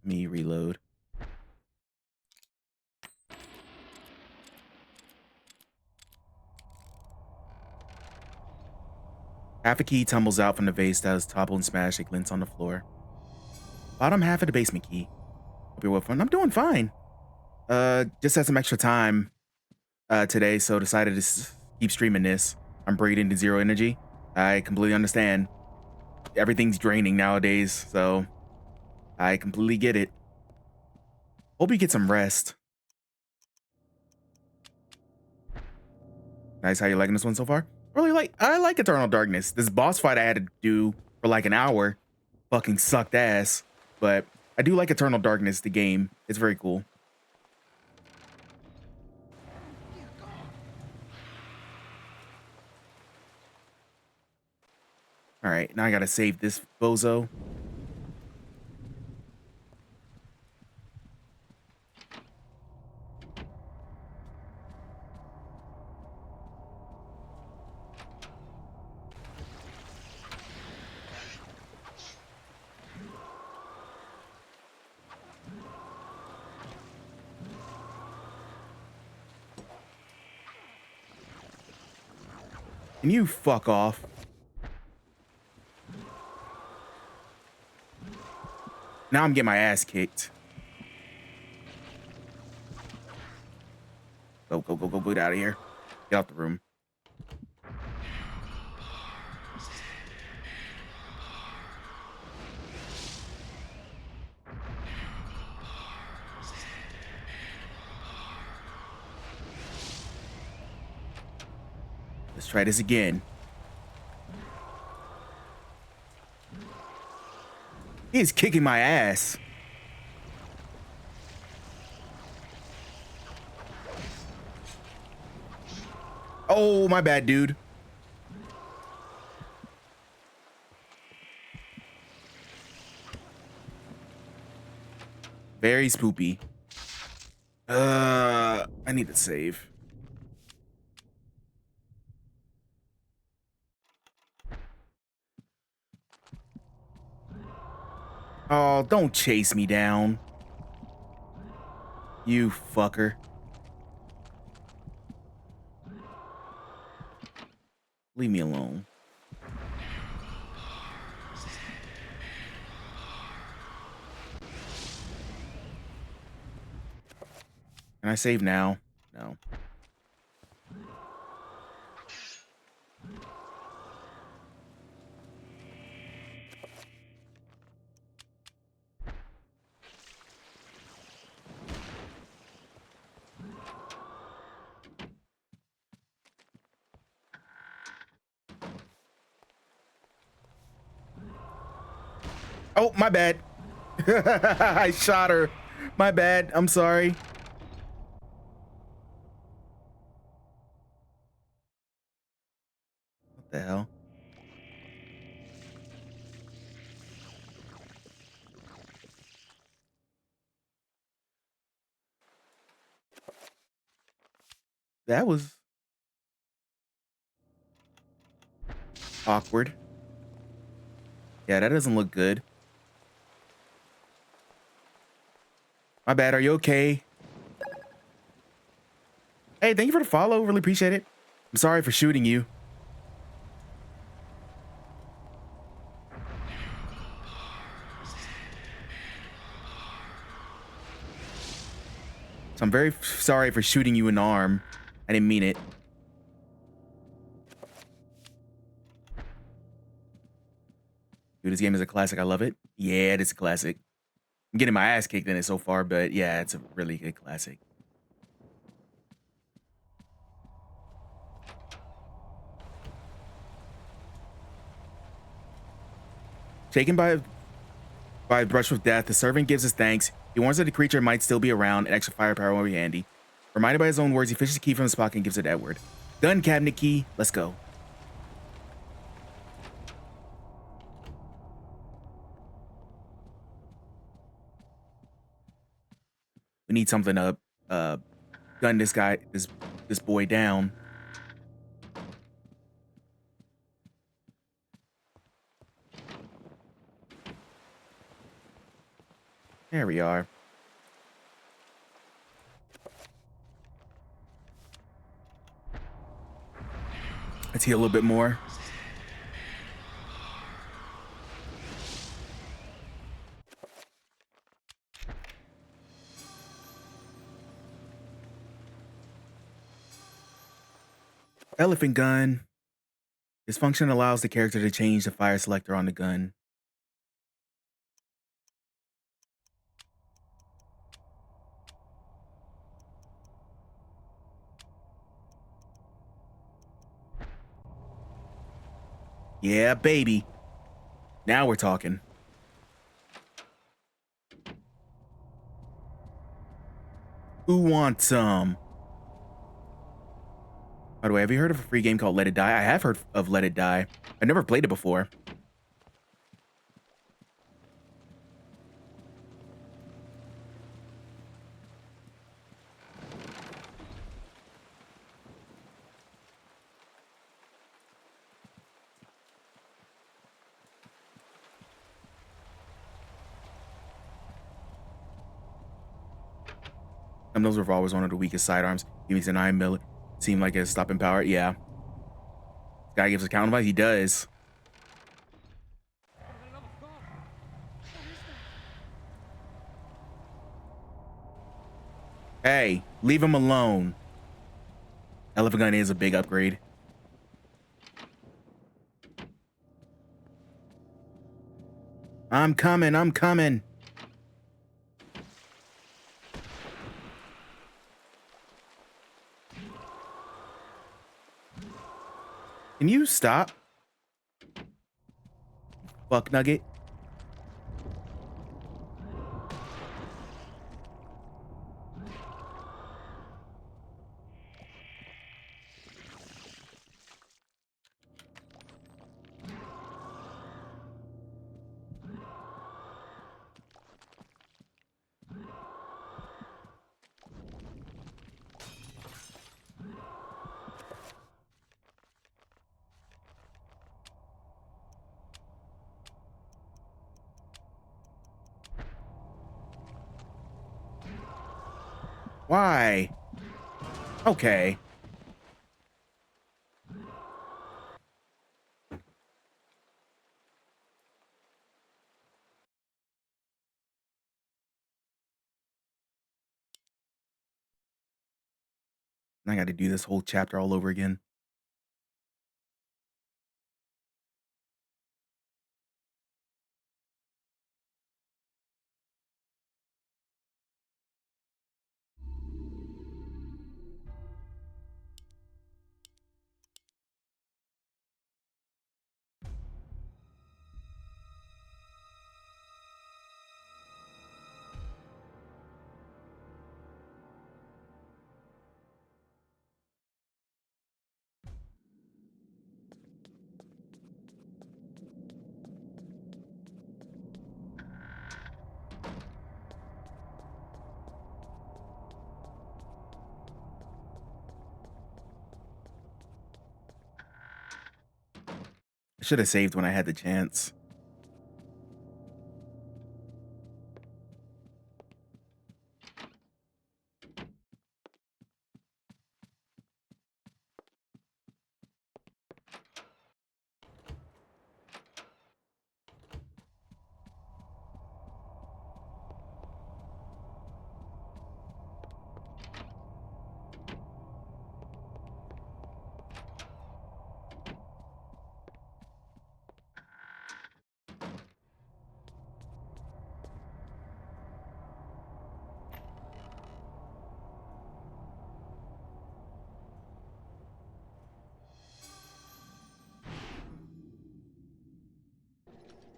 Me reload. Half a key tumbles out from the vase that is toppled and smashed. It glints on the floor. Bottom half of the basement key. Hope you're well fun. I'm doing fine. Just had some extra time today, so decided to keep streaming this. I'm breathing to zero energy. I completely understand. Everything's draining nowadays, so I completely get it. Hope you get some rest. Nice, how you liking this one so far? I like Eternal Darkness. This boss fight I had to do for like an hour fucking sucked ass, but I do like Eternal Darkness, the game. It's very cool. All right, now I gotta save this bozo. Can you fuck off? Now I'm getting my ass kicked. Go, go, go, go, get out of here. Get out the room. Let's try this again. He is kicking my ass. Oh, my bad, dude. Very spoopy. I need to save. Oh, don't chase me down. You fucker. Leave me alone. Can I save now? No. Oh, my bad. I shot her. My bad. I'm sorry. What the hell? That was awkward. Yeah, that doesn't look good. My bad. Are you okay? Hey, thank you for the follow. Really appreciate it. I'm sorry for shooting you. So I'm very sorry for shooting you in the arm. I didn't mean it. Dude, this game is a classic. I love it. Yeah, it is a classic. I'm getting my ass kicked in it so far, but yeah, it's a really good classic. Shaken by a brush with death, the servant gives his thanks. He warns that the creature might still be around and extra firepower will be handy. Reminded by his own words, he fishes the key from his pocket and gives it to Edward. Gun cabinet key. Let's go. We need something to gun this guy, this boy down. There we are. Let's heal a little bit more. Elephant gun. This function allows the character to change the fire selector on the gun. Yeah, baby. Now we're talking. Who wants some? By the way, have you heard of a free game called Let It Die? I have heard of Let It Die. I've never played it before. Those revolvers one of the weakest sidearms. He makes an 9mm. Seem like it's stopping power. Yeah. Guy gives a counter advice. He does. Hey, leave him alone. Elephant gun is a big upgrade. I'm coming. I'm coming. Can you stop? Fuck nugget. Why? Okay. I got to do this whole chapter all over again. I should have saved when I had the chance.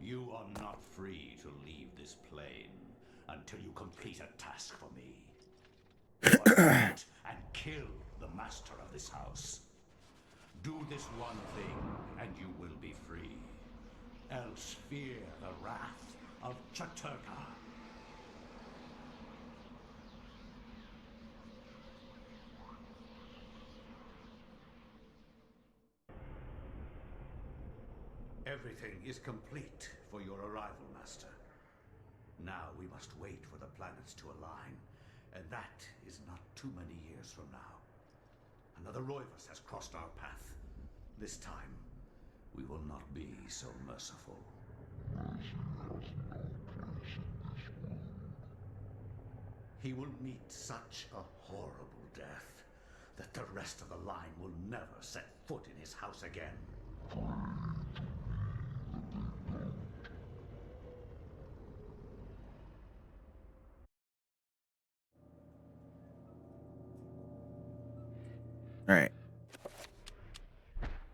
You are not free to leave this plane until you complete a task for me. You must meet and kill the master of this house. Do this one thing, and you will be free. Else fear the wrath of Chattur'gha. Everything is complete for your arrival, Master. Now we must wait for the planets to align, and that is not too many years from now. Another Roivus has crossed our path. This time, we will not be so merciful. He will meet such a horrible death that the rest of the line will never set foot in his house again. All right.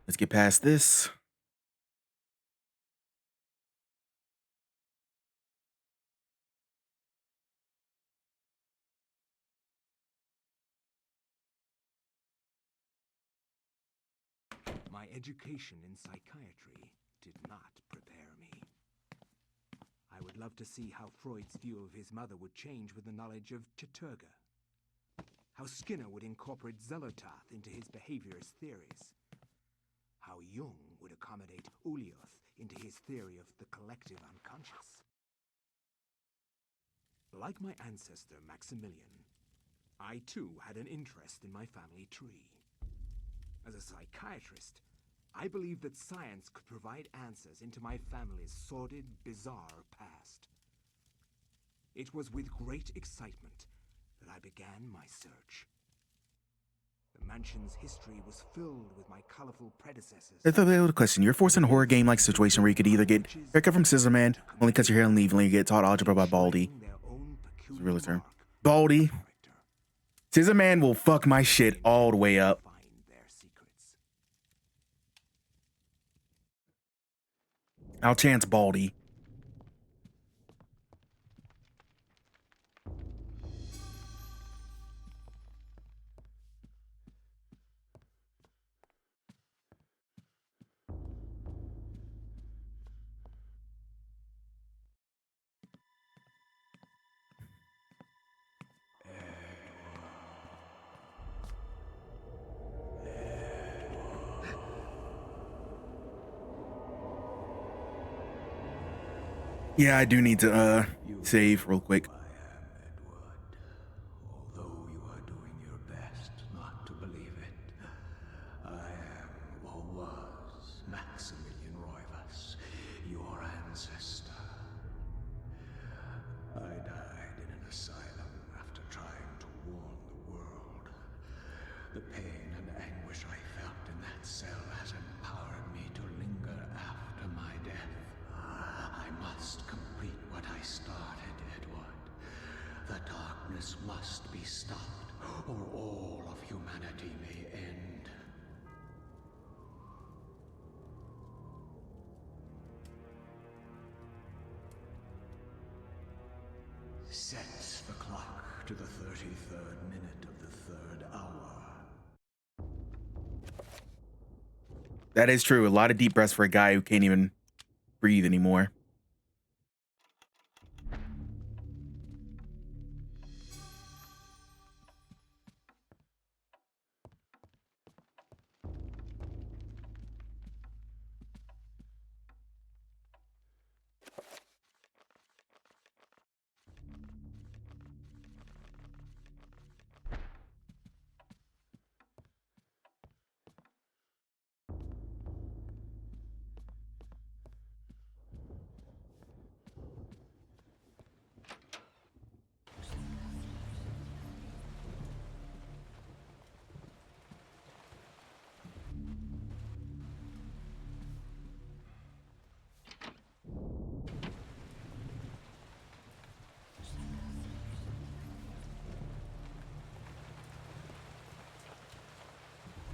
Let's get past this. My education in psychiatry did not prepare me. I would love to see how Freud's view of his mother would change with the knowledge of Chattur'gha. How Skinner would incorporate Xelotharth into his behaviorist theories. How Jung would accommodate Ulioth into his theory of the collective unconscious. Like my ancestor Maximilian, I too had an interest in my family tree. As a psychiatrist, I believed that science could provide answers into my family's sordid, bizarre past. It was with great excitement that I began my search. The mansion's history was filled with my colorful predecessors. That's the question. You're forced in a horror game-like situation where you could either get haircut from Scissorman, only cut your hair and leave, and you get taught algebra by Baldy. It's a real term. Baldy. Scissorman will fuck my shit all the way up. I'll chance Baldy. Yeah, I do need to save real quick. I am Edward. Although you are doing your best not to believe it, I am, or was, Maximilian Roivus, your ancestor. I died in an asylum after trying to warn the world. The pain and anguish I felt in that cell has empowered me to linger after my death. I must complete what I started, Edward. The darkness must be stopped, or all of humanity may end. Set the clock to the 33rd minute of the 3rd hour. That is true. A lot of deep breaths for a guy who can't even breathe anymore.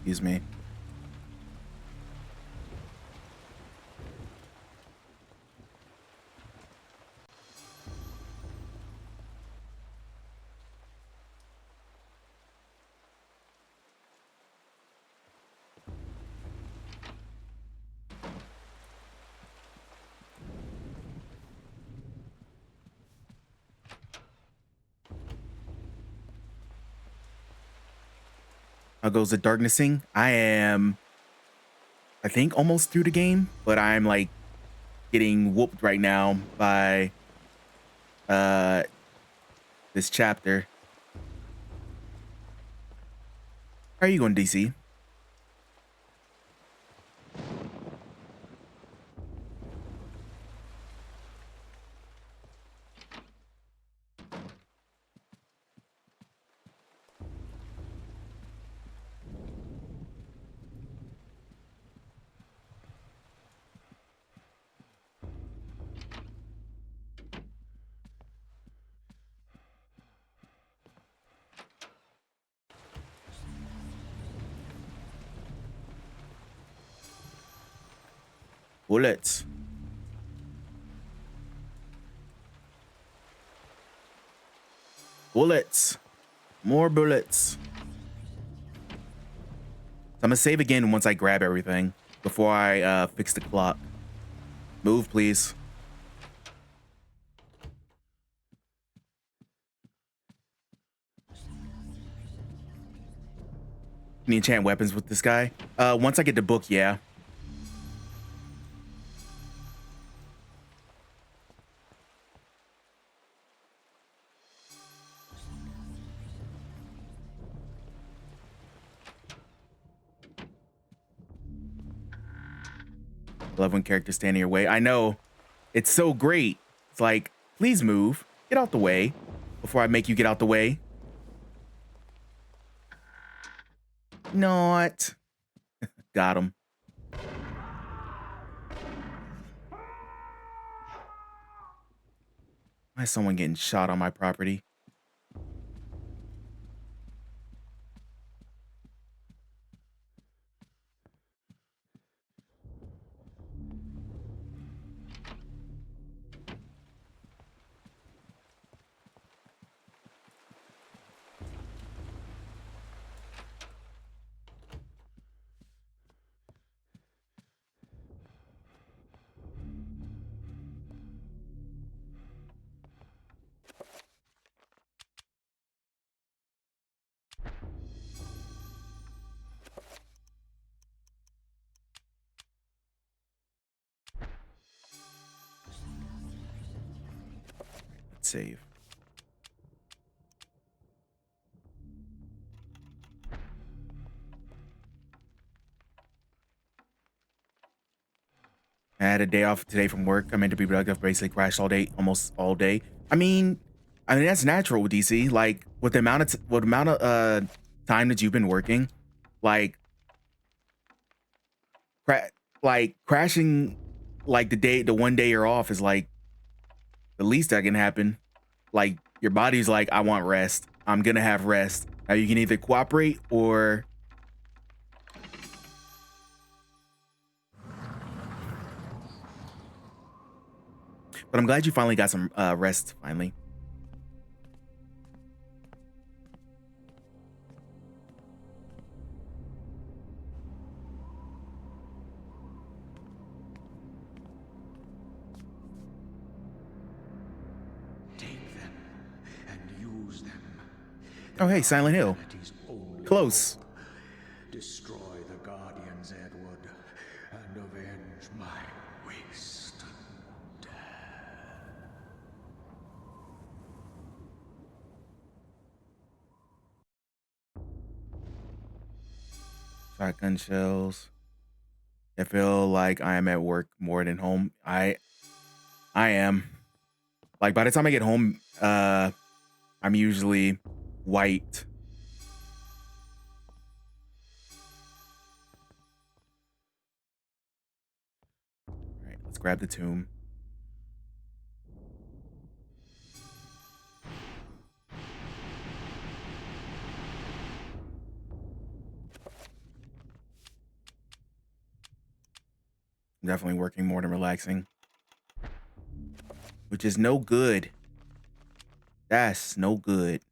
Excuse me. How goes the darknessing? I think almost through the game, but I'm like getting whooped right now by this chapter. How are you going, DC? Bullets. Bullets. More bullets. I'm gonna save again once I grab everything before I fix the clock. Move, please. Can you enchant weapons with this guy? Once I get the book, yeah. 11 characters standing in your way. I know. It's so great. It's like, please move. Get out the way before I make you get out the way. Not. Got him. Why is someone getting shot on my property? 'Let's save. I had a day off today from work. I meant to be productive, basically crashed all day, almost all day. I mean that's natural with DC. Like with the amount of time that you've been working, like crashing like the one day you're off is like the least that can happen. Like your body's like, I want rest. I'm gonna have rest. Now you can either cooperate or but I'm glad you finally got some rest finally. Oh, hey, Silent Hill. Close. Destroy the Guardians, Edward, and avenge my waste and death. Shotgun shells. I feel like I am at work more than home. I am. Like by the time I get home, I'm usually wiped. All right, let's grab the tomb. Definitely working more than relaxing. Which is no good. That's no good.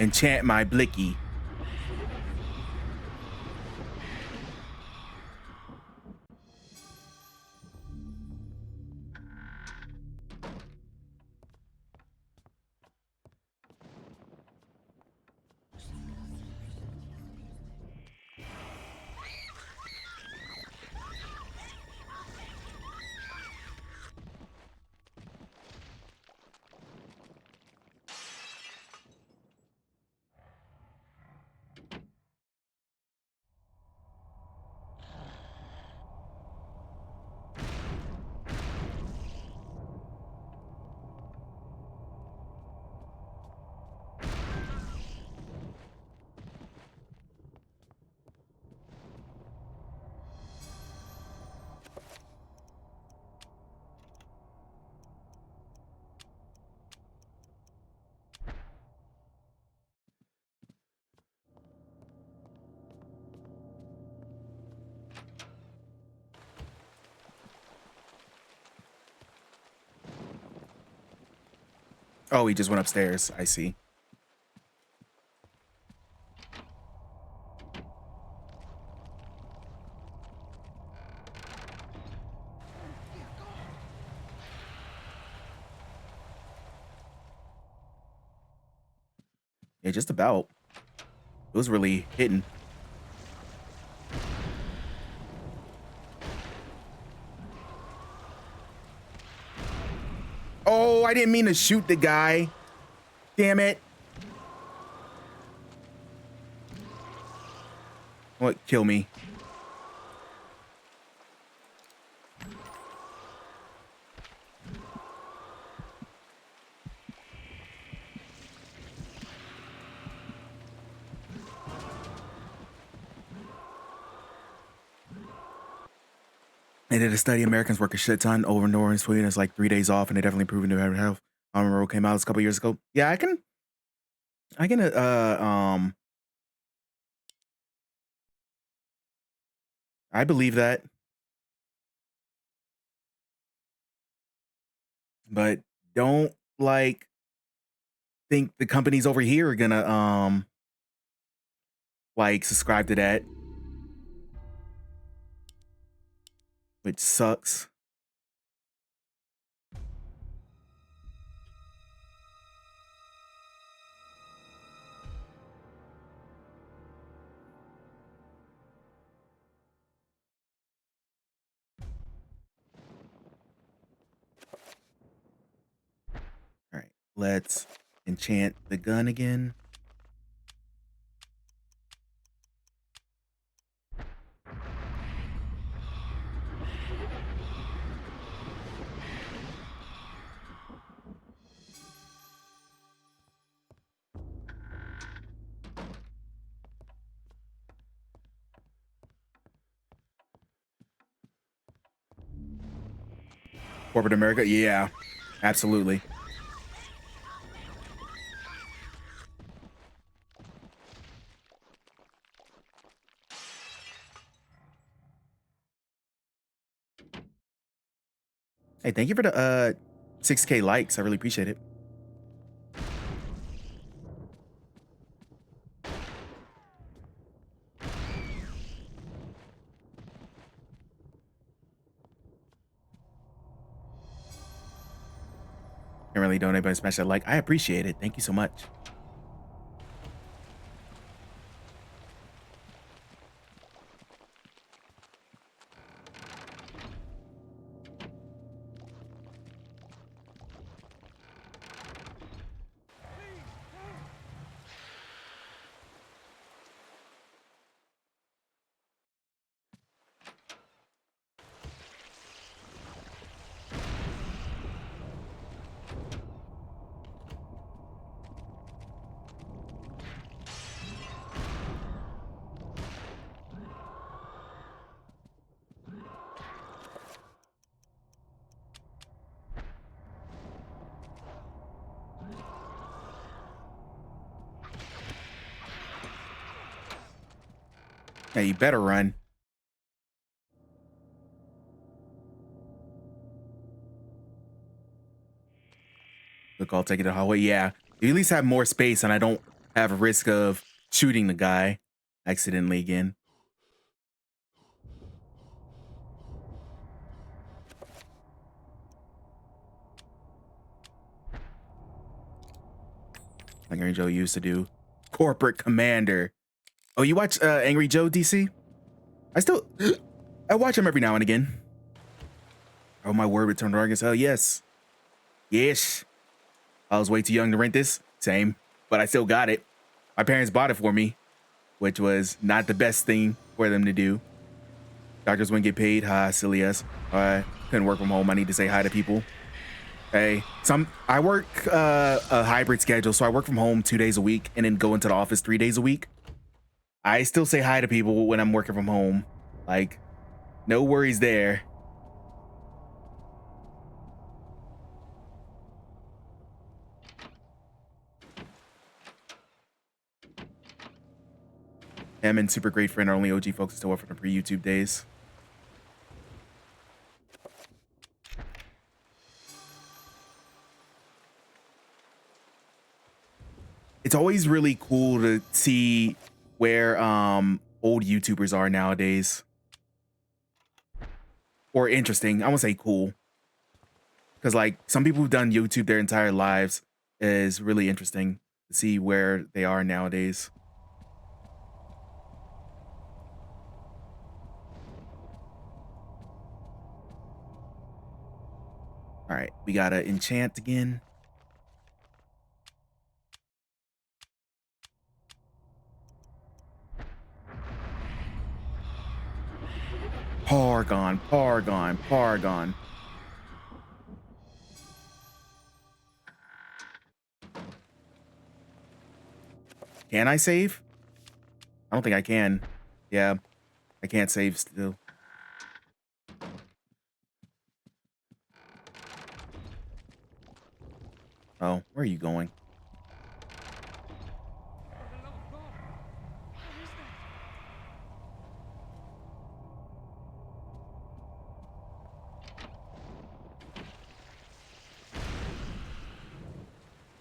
Enchant my blicky. Oh, he just went upstairs. I see. Yeah, just about. It was really hitting. Oh, I didn't mean to shoot the guy. Damn it. What? Kill me. They did a study. Americans work a shit ton over and over in Sweden. It's like 3 days off, and they definitely proven to have health. I remember it came out a couple years ago. Yeah, I can I believe that. But don't like think the companies over here are gonna like subscribe to that. Which sucks. All right, let's enchant the gun again. Corporate America, yeah, absolutely. Hey, thank you for the 6K likes. I really appreciate it. Can't really donate, but smash that like. I appreciate it. Thank you so much. Hey, you better run. Look, I'll take it to the hallway. Yeah, you at least have more space, and I don't have a risk of shooting the guy accidentally again. Like Angry Joe used to do. Corporate Commander. Oh, you watch Angry Joe, DC? I watch him every now and again. Oh, my word, Return to Argus. Hell yes. Yes. I was way too young to rent this. Same. But I still got it. My parents bought it for me, which was not the best thing for them to do. Doctors wouldn't get paid. Ha, silly ass. I couldn't work from home. I need to say hi to people. Hey, I work a hybrid schedule, so I work from home 2 days a week and then go into the office 3 days a week. I still say hi to people when I'm working from home. Like, no worries there. Him and Super Great Friend are only OG folks still up from the pre-YouTube days. It's always really cool to see where old YouTubers are nowadays. Or interesting. I won't say cool. Because like some people who've done YouTube their entire lives is really interesting to see where they are nowadays. All right, we gotta enchant again. Paragon, Paragon, Paragon. Can I save? I don't think I can. Yeah, I can't save still. Oh, where are you going?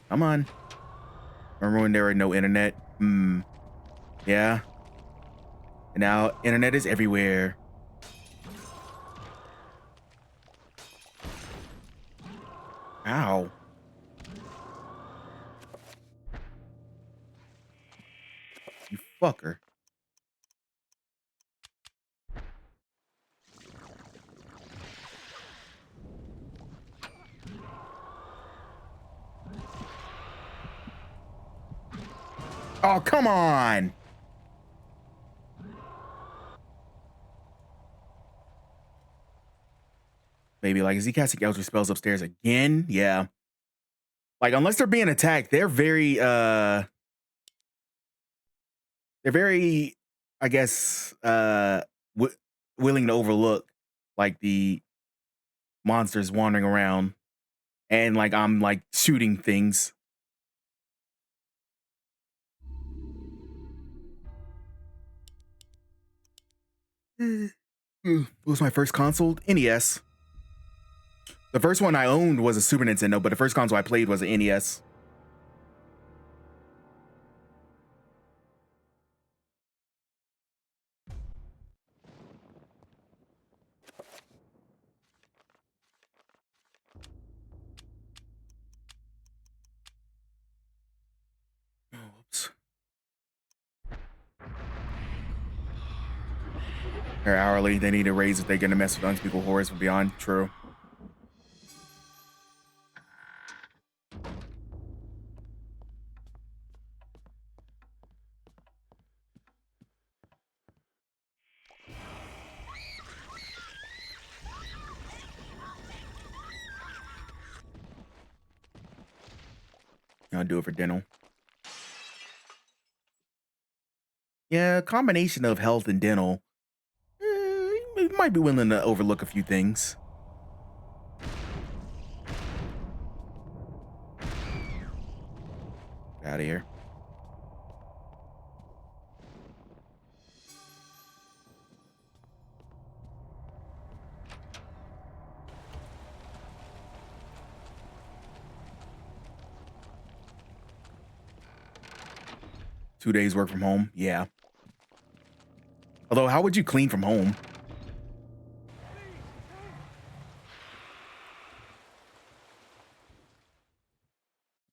Come on. Remember when there were no internet? Yeah. And now internet is everywhere. Ow. You fucker. Oh, come on. Maybe like, is he casting Eldritch spells upstairs again? Yeah. Like, unless they're being attacked, they're very, I guess, willing to overlook like the monsters wandering around and like I'm like shooting things. What was my first console? NES. The first one I owned was a Super Nintendo, but the first console I played was an NES. Oops. They're hourly. They need a raise if they're going to mess with unspeakable horrors from beyond. True. I'll do it for dental. Yeah, a combination of health and dental. You might be willing to overlook a few things. Get out of here. 2 days work from home. Yeah. Although, how would you clean from home?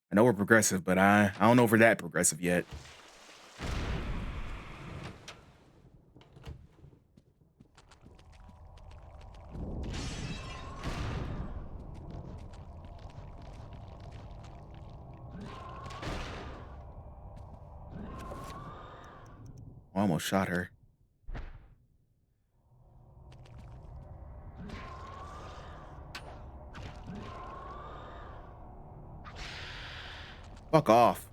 I know we're progressive, but I don't know if we're that progressive yet. I almost shot her. Fuck off.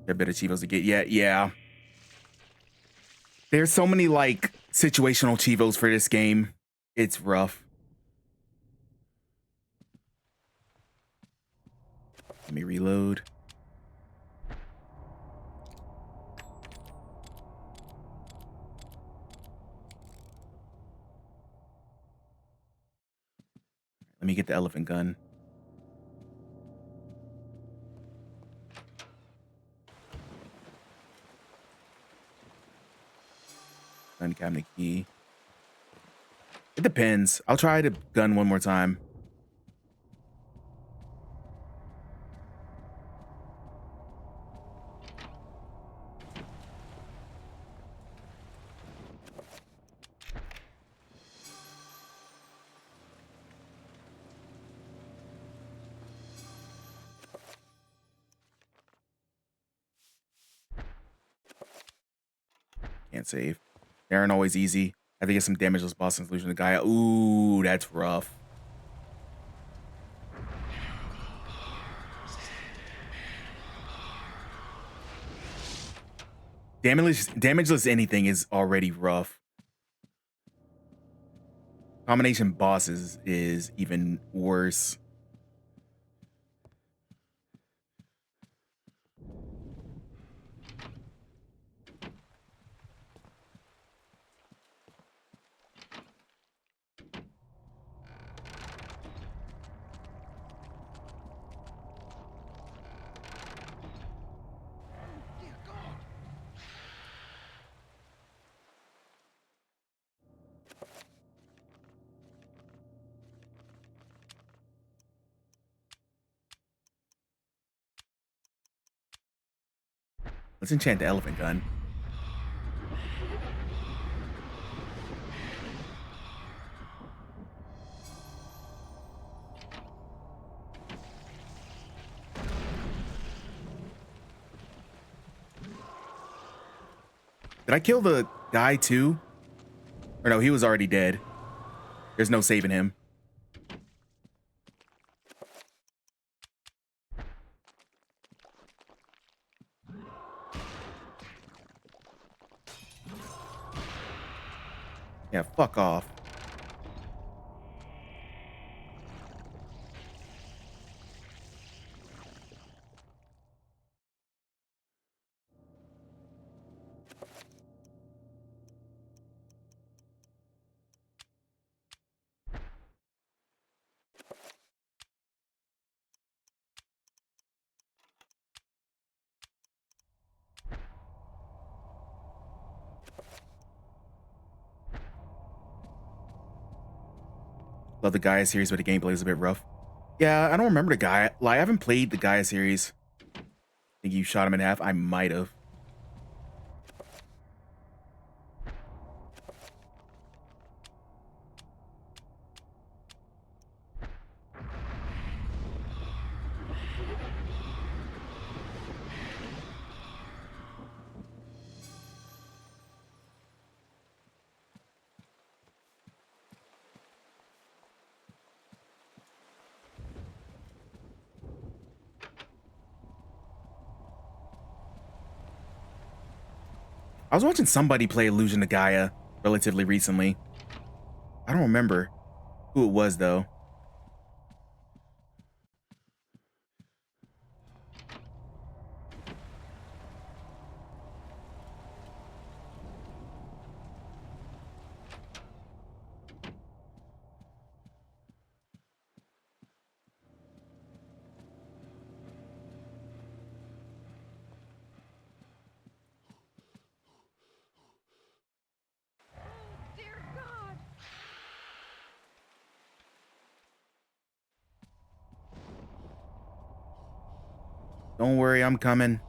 A bit of Chivos to get. Yeah. There's so many like situational Chivos for this game. It's rough. Let me reload. Let me get the elephant gun. Gun cabinet key. It depends. I'll try the gun one more time. Can't save. They aren't always easy. I have to get some damageless boss and solution to Gaia. Ooh, that's rough. Damageless anything is already rough. Combination bosses is even worse. Let's enchant the elephant gun. Did I kill the guy too? Or no, he was already dead. There's no saving him. Yeah, fuck off. Love the Gaia series, but the gameplay is a bit rough. Yeah, I don't remember the Gaia. Like, I haven't played the Gaia series. I think you shot him in half. I might have. I was watching somebody play Illusion to Gaia relatively recently. I don't remember who it was, though. Don't worry, I'm coming.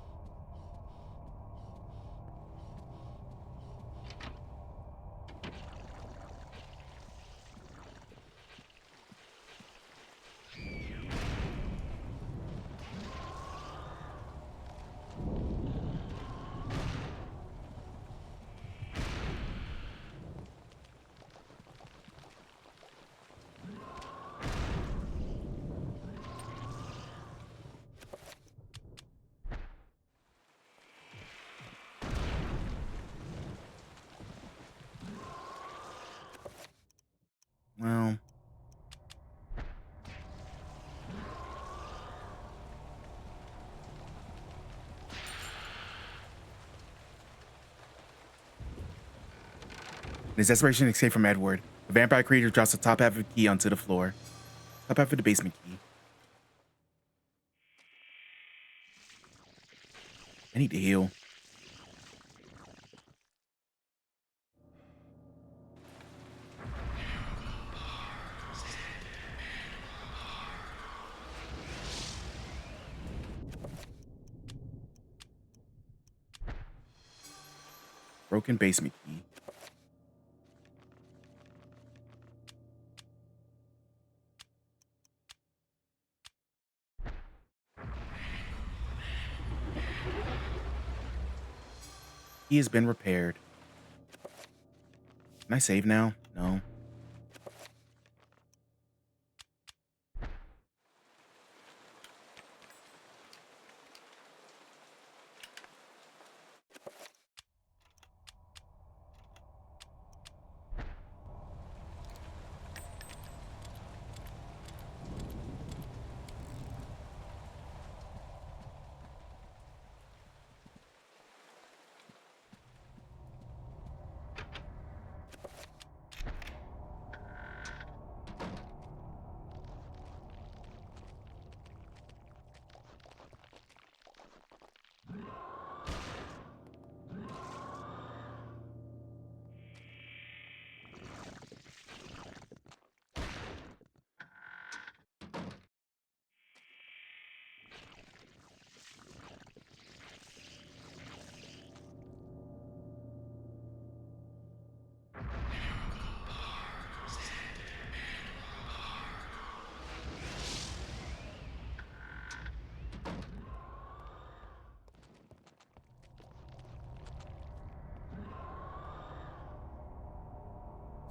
Well, in his desperation to escape from Edward, the vampire creature drops the top half of the key onto the floor. Top half of the basement key. I need to heal. Broken basement key. Key has been repaired. Can I save now? No.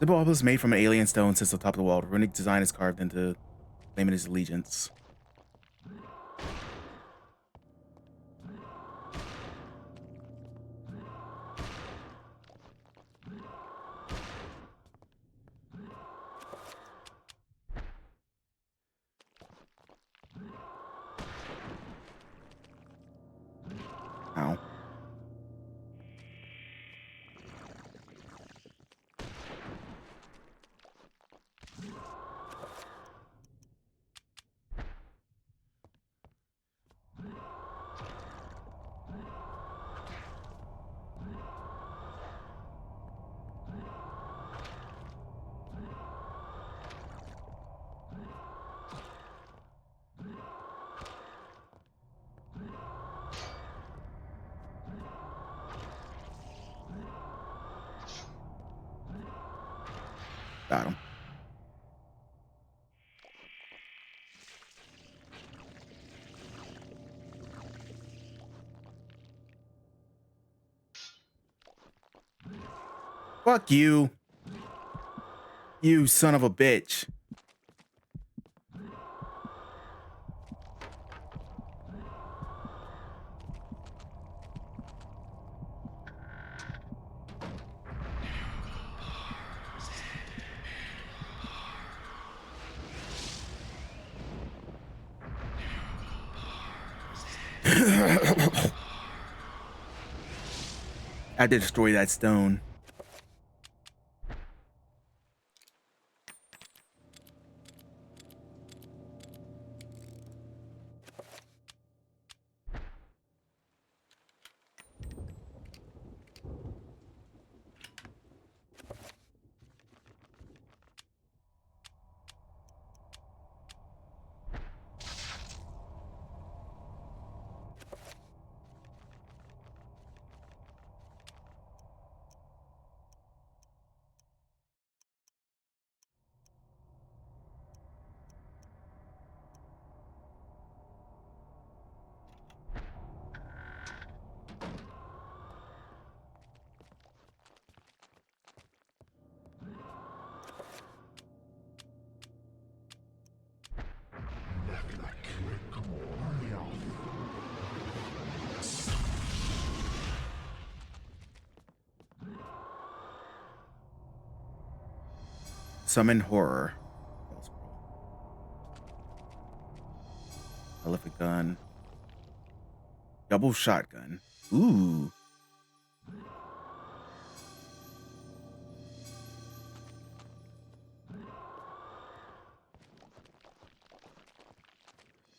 The bauble is made from an alien stone sits on top of the wall. The runic design is carved into claiming his allegiance. Ow. Got him. Fuck you. You son of a bitch. I had to destroy that stone. Summon horror. Elephant gun. Double shotgun. Ooh.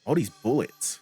All these bullets.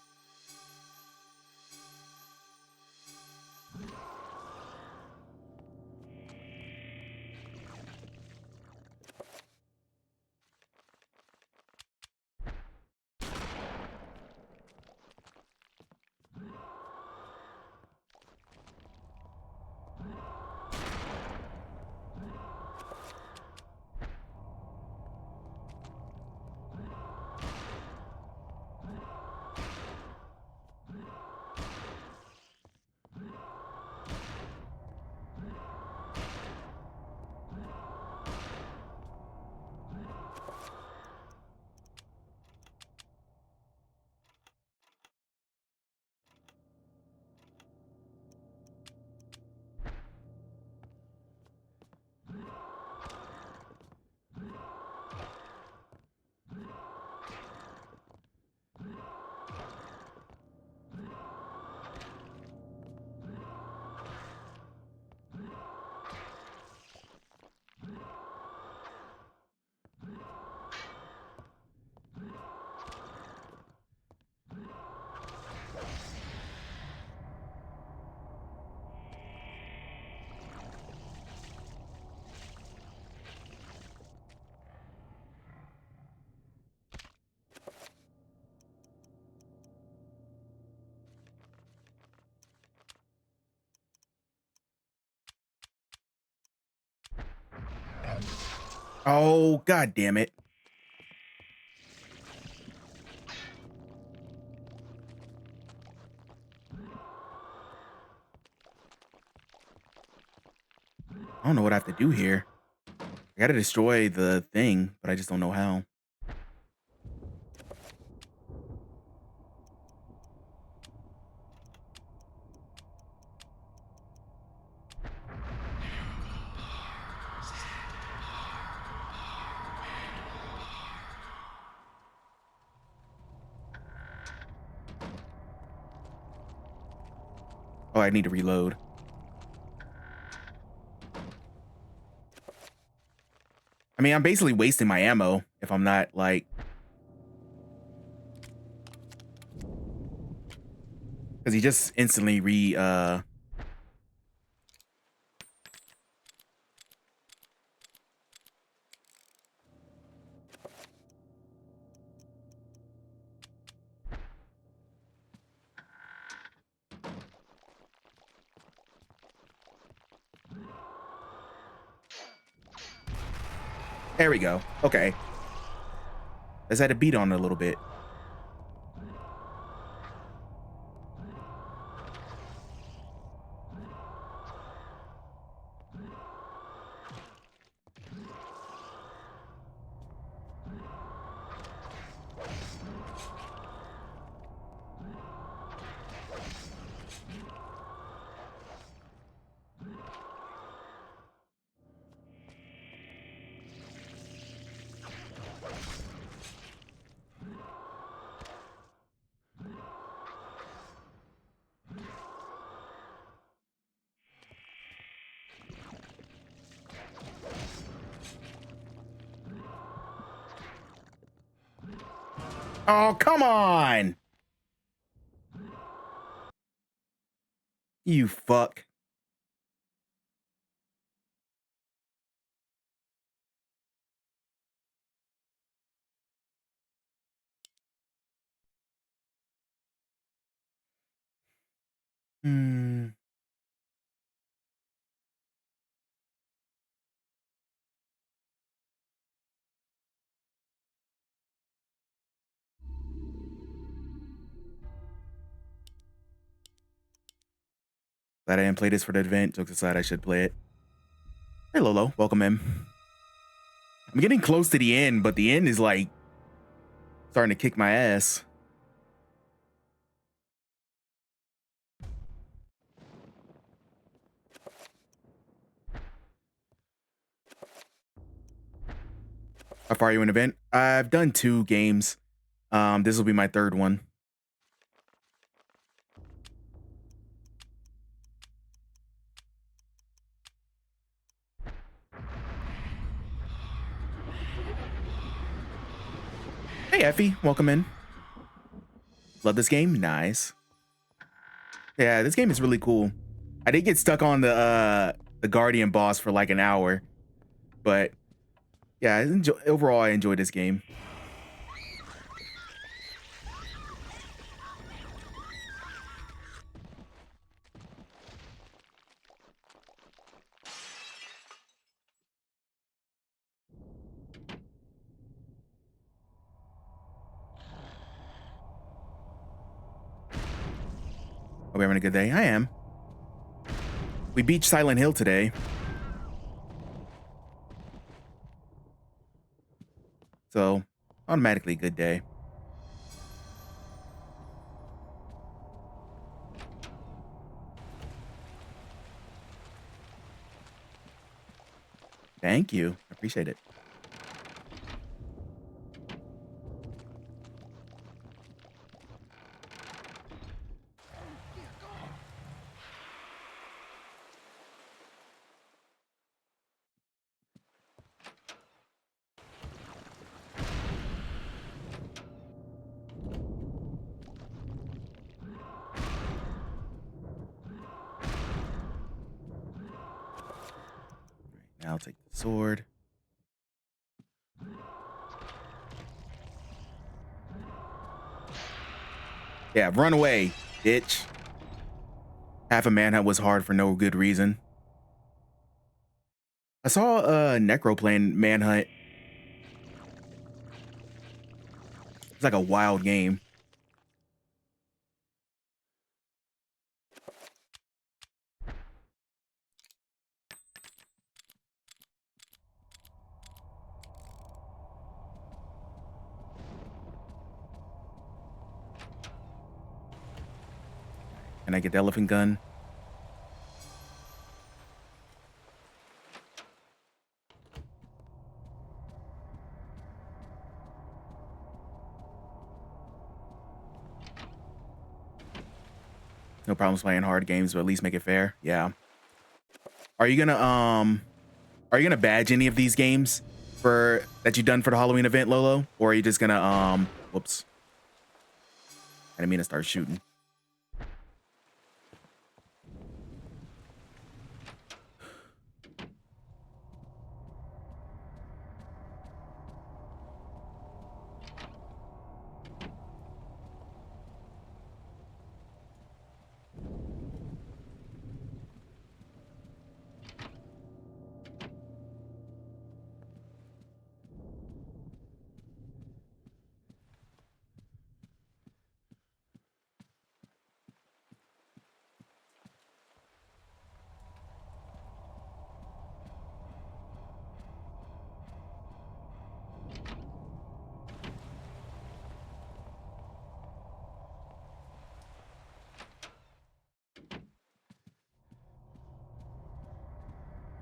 Oh, god damn it. I don't know what I have to do here. I gotta destroy the thing, but I just don't know how. Oh, I need to reload. I mean, I'm basically wasting my ammo if I'm not, like... Because he just instantly There we go. Okay. Let's had to beat on it a little bit. Oh, come on! You fuck. Hmm. Glad I didn't play this for the event. Took decide I should play it. Hey, Lolo. Welcome in. I'm getting close to the end, but the end is like starting to kick my ass. How far are you in event? I've done 2 games. This will be my 3rd one. Hey Effie, welcome in. Love this game. Nice. Yeah, this game is really cool. I did get stuck on the Guardian boss for like an hour, but yeah, overall I enjoyed this game. Hope you're having a good day. I am. We beat Silent Hill today. So, automatically good day. Thank you. I appreciate it. Now I'll take the sword. Yeah, run away, bitch. Half a manhunt was hard for no good reason. I saw Necro playing Manhunt. It's like a wild game. Can I get the elephant gun? No problems playing hard games, but at least make it fair. Yeah. Are you gonna badge any of these games for that you've done for the Halloween event, Lolo? Or are you just gonna whoops. I didn't mean to start shooting.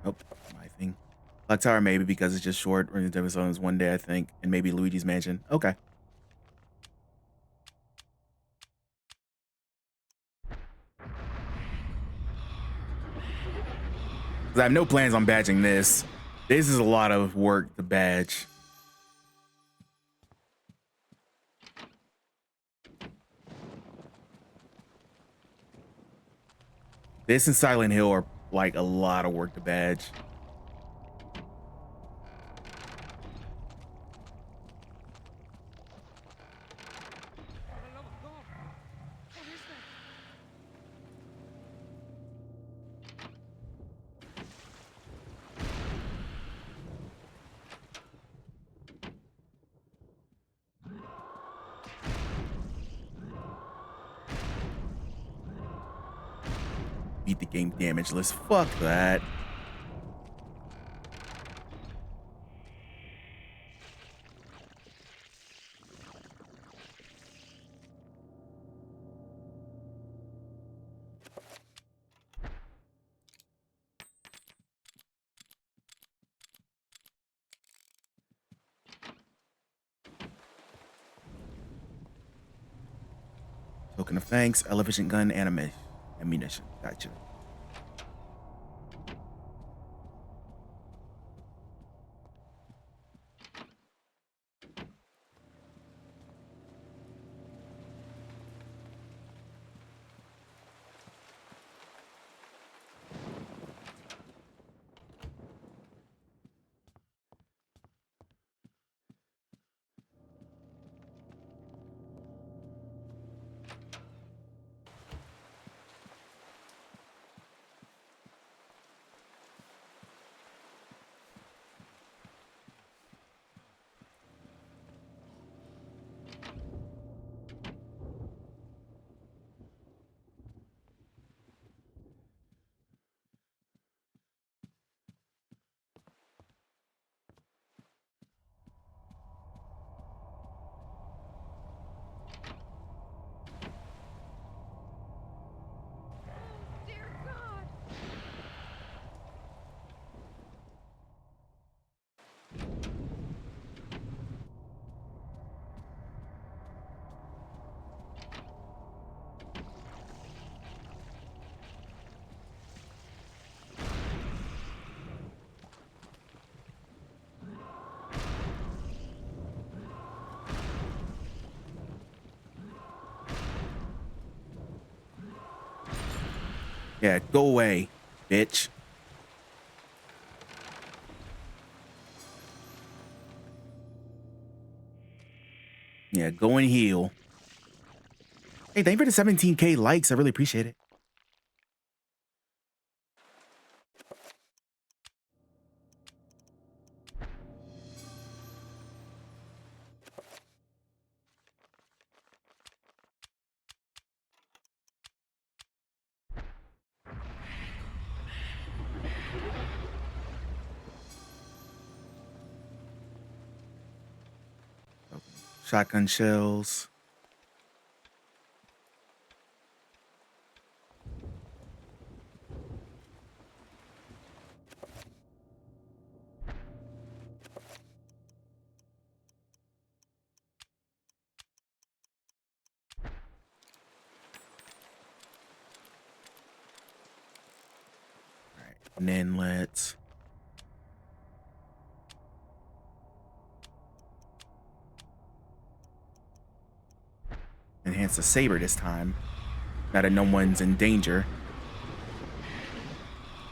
Nope, my thing. Clock Tower maybe because it's just short. Or the is one day, I think, and maybe Luigi's Mansion. Okay. 'Cause I have no plans on badging this. This is a lot of work to badge. This and Silent Hill are like a lot of work to badge. Beat the game damageless. Fuck that. Token of thanks, elephant gun, ammunition. Gotcha. Yeah, go away, bitch. Yeah, go and heal. Hey, thank you for the 17K likes. I really appreciate it. Shotgun shells. All right, and then let's enhance the saber this time. Now that no one's in danger.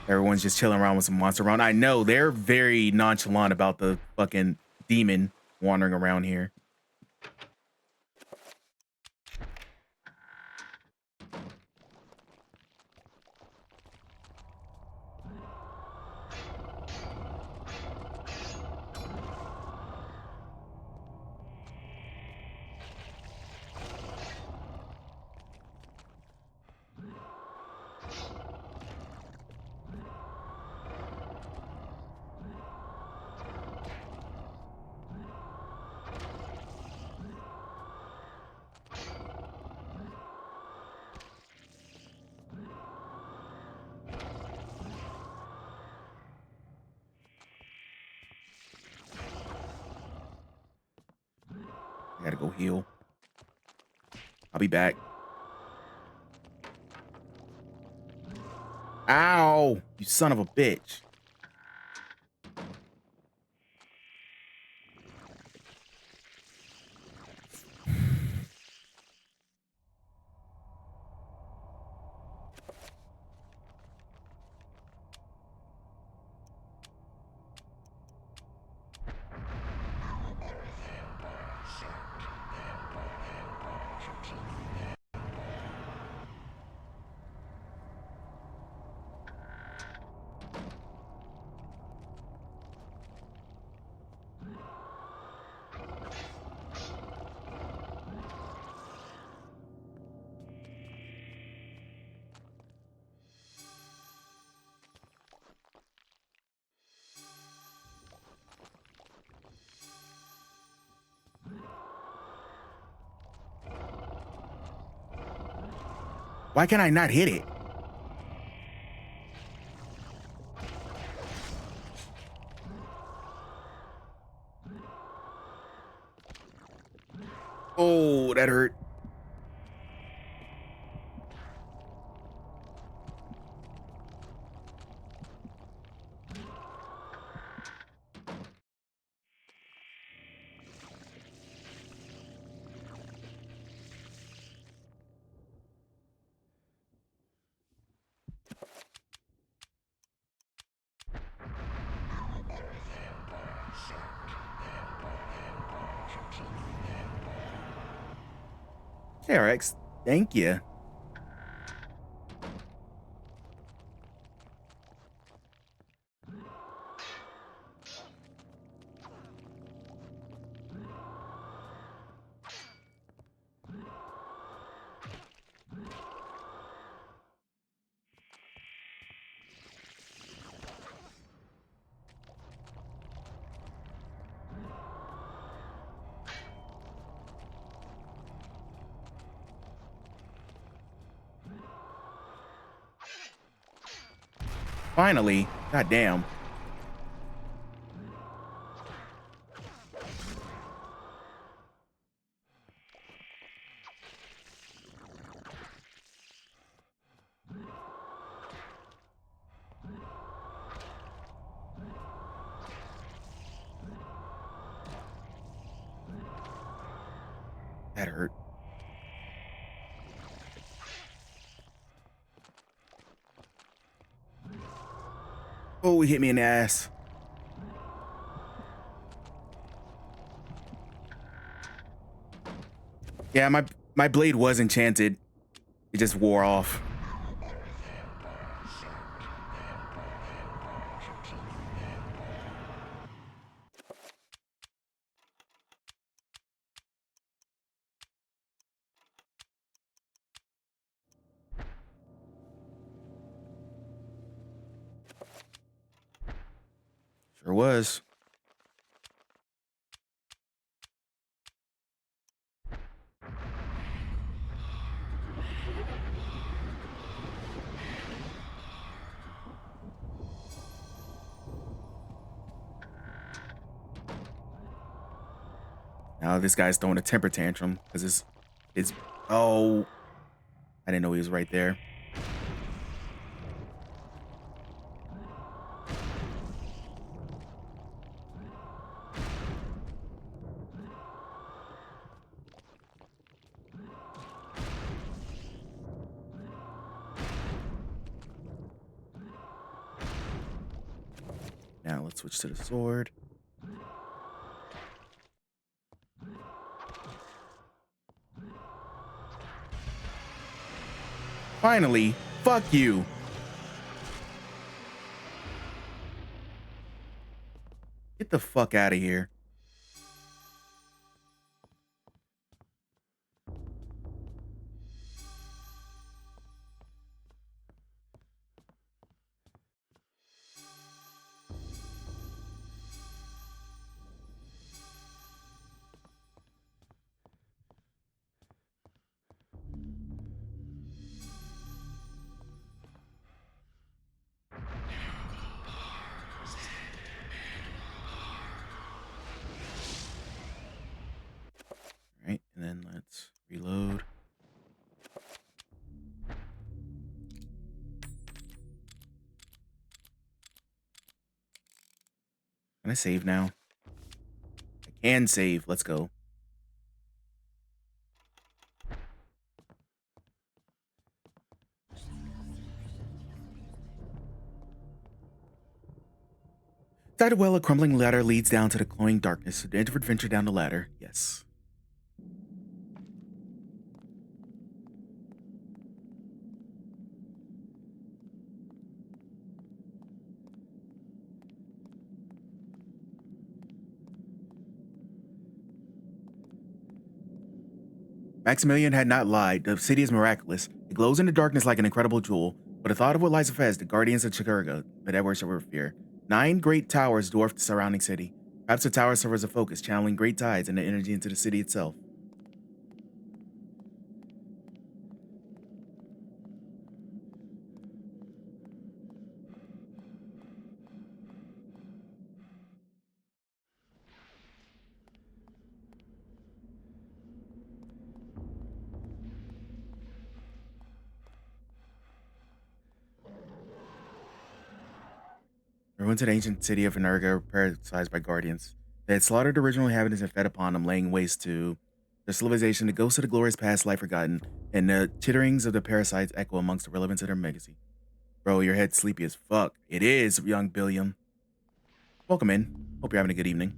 Everyone's just chilling around with some monster around. I know they're very nonchalant about the fucking demon wandering around here. I gotta go heal. I'll be back. Ow! You son of a bitch. Why can I not hit it? Oh, that hurt. Hey, RX. Thank you. Finally. God damn. That hurt. Oh, he hit me in the ass. Yeah, my blade was enchanted. It just wore off. Sure was. Now this guy's throwing a temper tantrum because it's oh, I didn't know he was right there. Now let's switch to the sword. Finally, fuck you. Get the fuck out of here. All right, and then let's reload. Can I save now? I can save. Let's go. Inside a well, a crumbling ladder leads down to the glowing darkness. The introvert venture down the ladder. Yes. Maximilian had not lied. The city is miraculous. It glows in the darkness like an incredible jewel. But the thought of what lies ahead, the guardians of Chikurga, but Edward shall fear. 9 great towers dwarf the surrounding city. Perhaps the towers serve as a focus, channeling great tides and the energy into the city itself. The ruins of the ancient city of Energa were parasitized by guardians. They had slaughtered original inhabitants and fed upon them, laying waste to their civilization. The ghosts of the glorious past lie forgotten, and the chitterings of the parasites echo amongst the relevance of their legacy. Bro, your head's sleepy as fuck. It is, young Billiam. Welcome in. Hope you're having a good evening.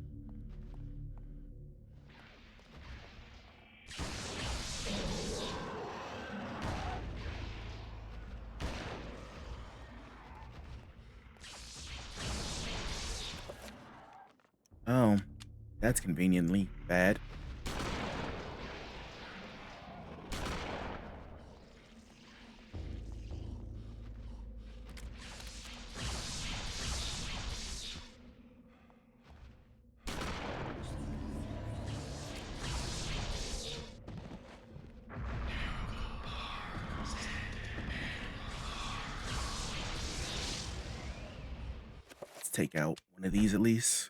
That's conveniently bad. Let's take out one of these at least.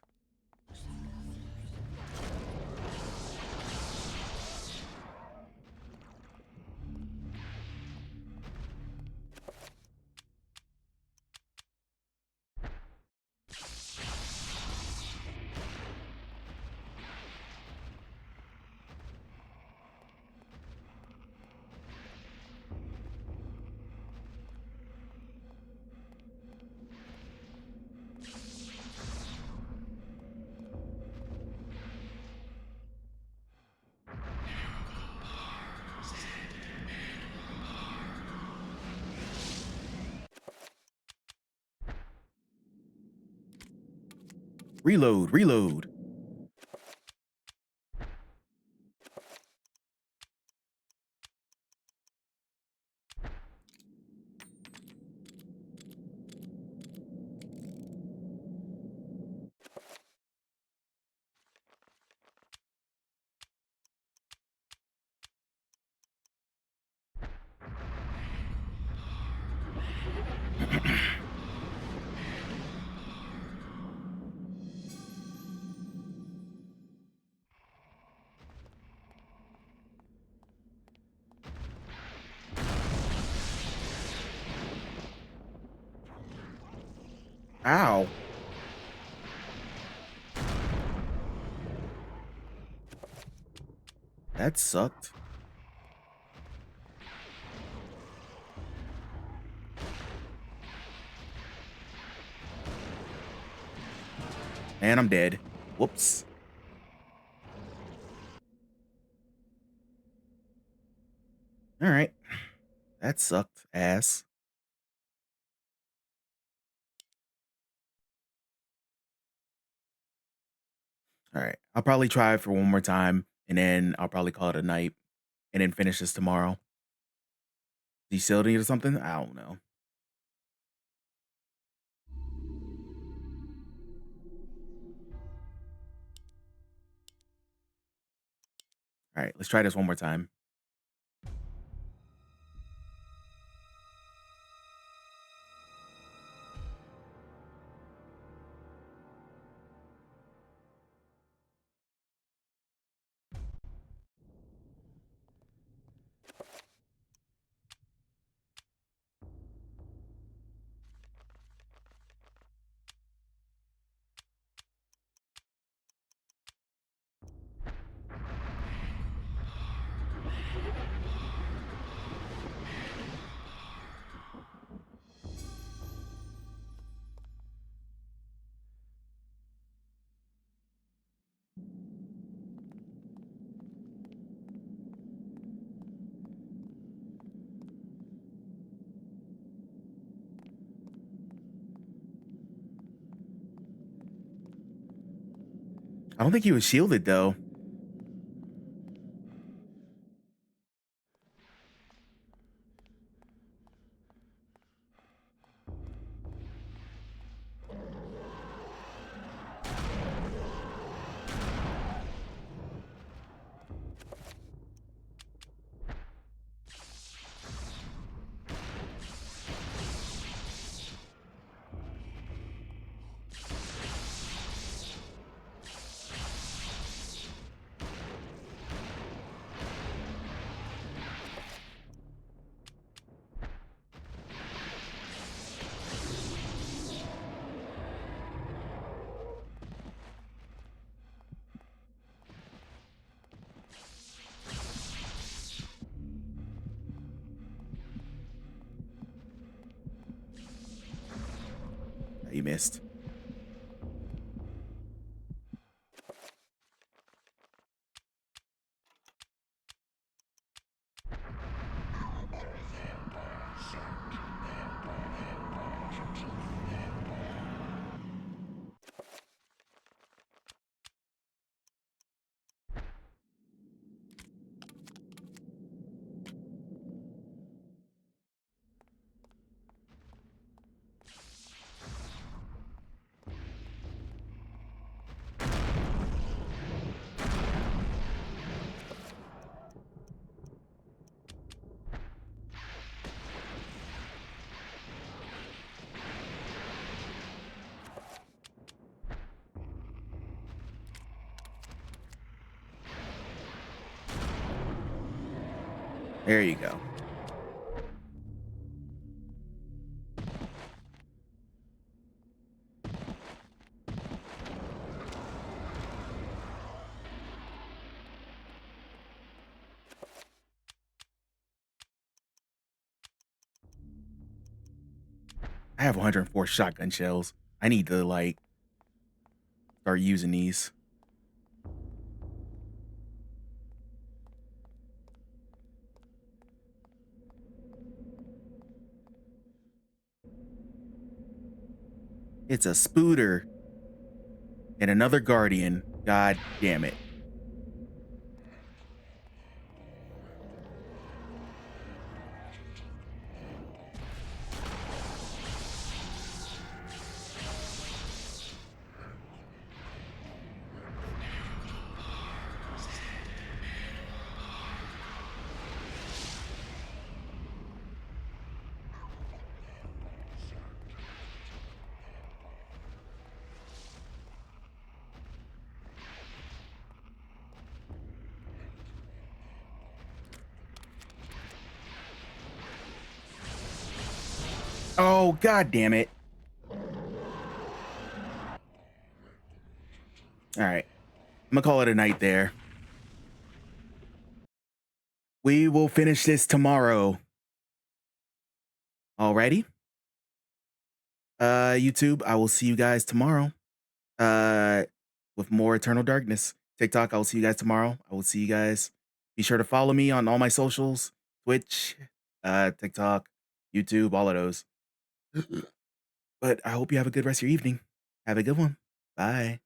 Reload, reload. Ow. That sucked. And I'm dead. Whoops. All right. That sucked ass. All right. I'll probably try it for one more time and then I'll probably call it a night and then finish this tomorrow. Do you still need or something? I don't know. All right. Let's try this one more time. I don't think he was shielded though. You missed. There you go. I have 104 shotgun shells. I need to, like, start using these. It's a Spooter and another Guardian. God damn it. Oh, god damn it. All right. I'm gonna call it a night there. We will finish this tomorrow. Alrighty. YouTube, I will see you guys tomorrow. With more Eternal Darkness. TikTok, I will see you guys tomorrow. I will see you guys. Be sure to follow me on all my socials, Twitch, TikTok, YouTube, all of those. But I hope you have a good rest of your evening. Have a good one. Bye.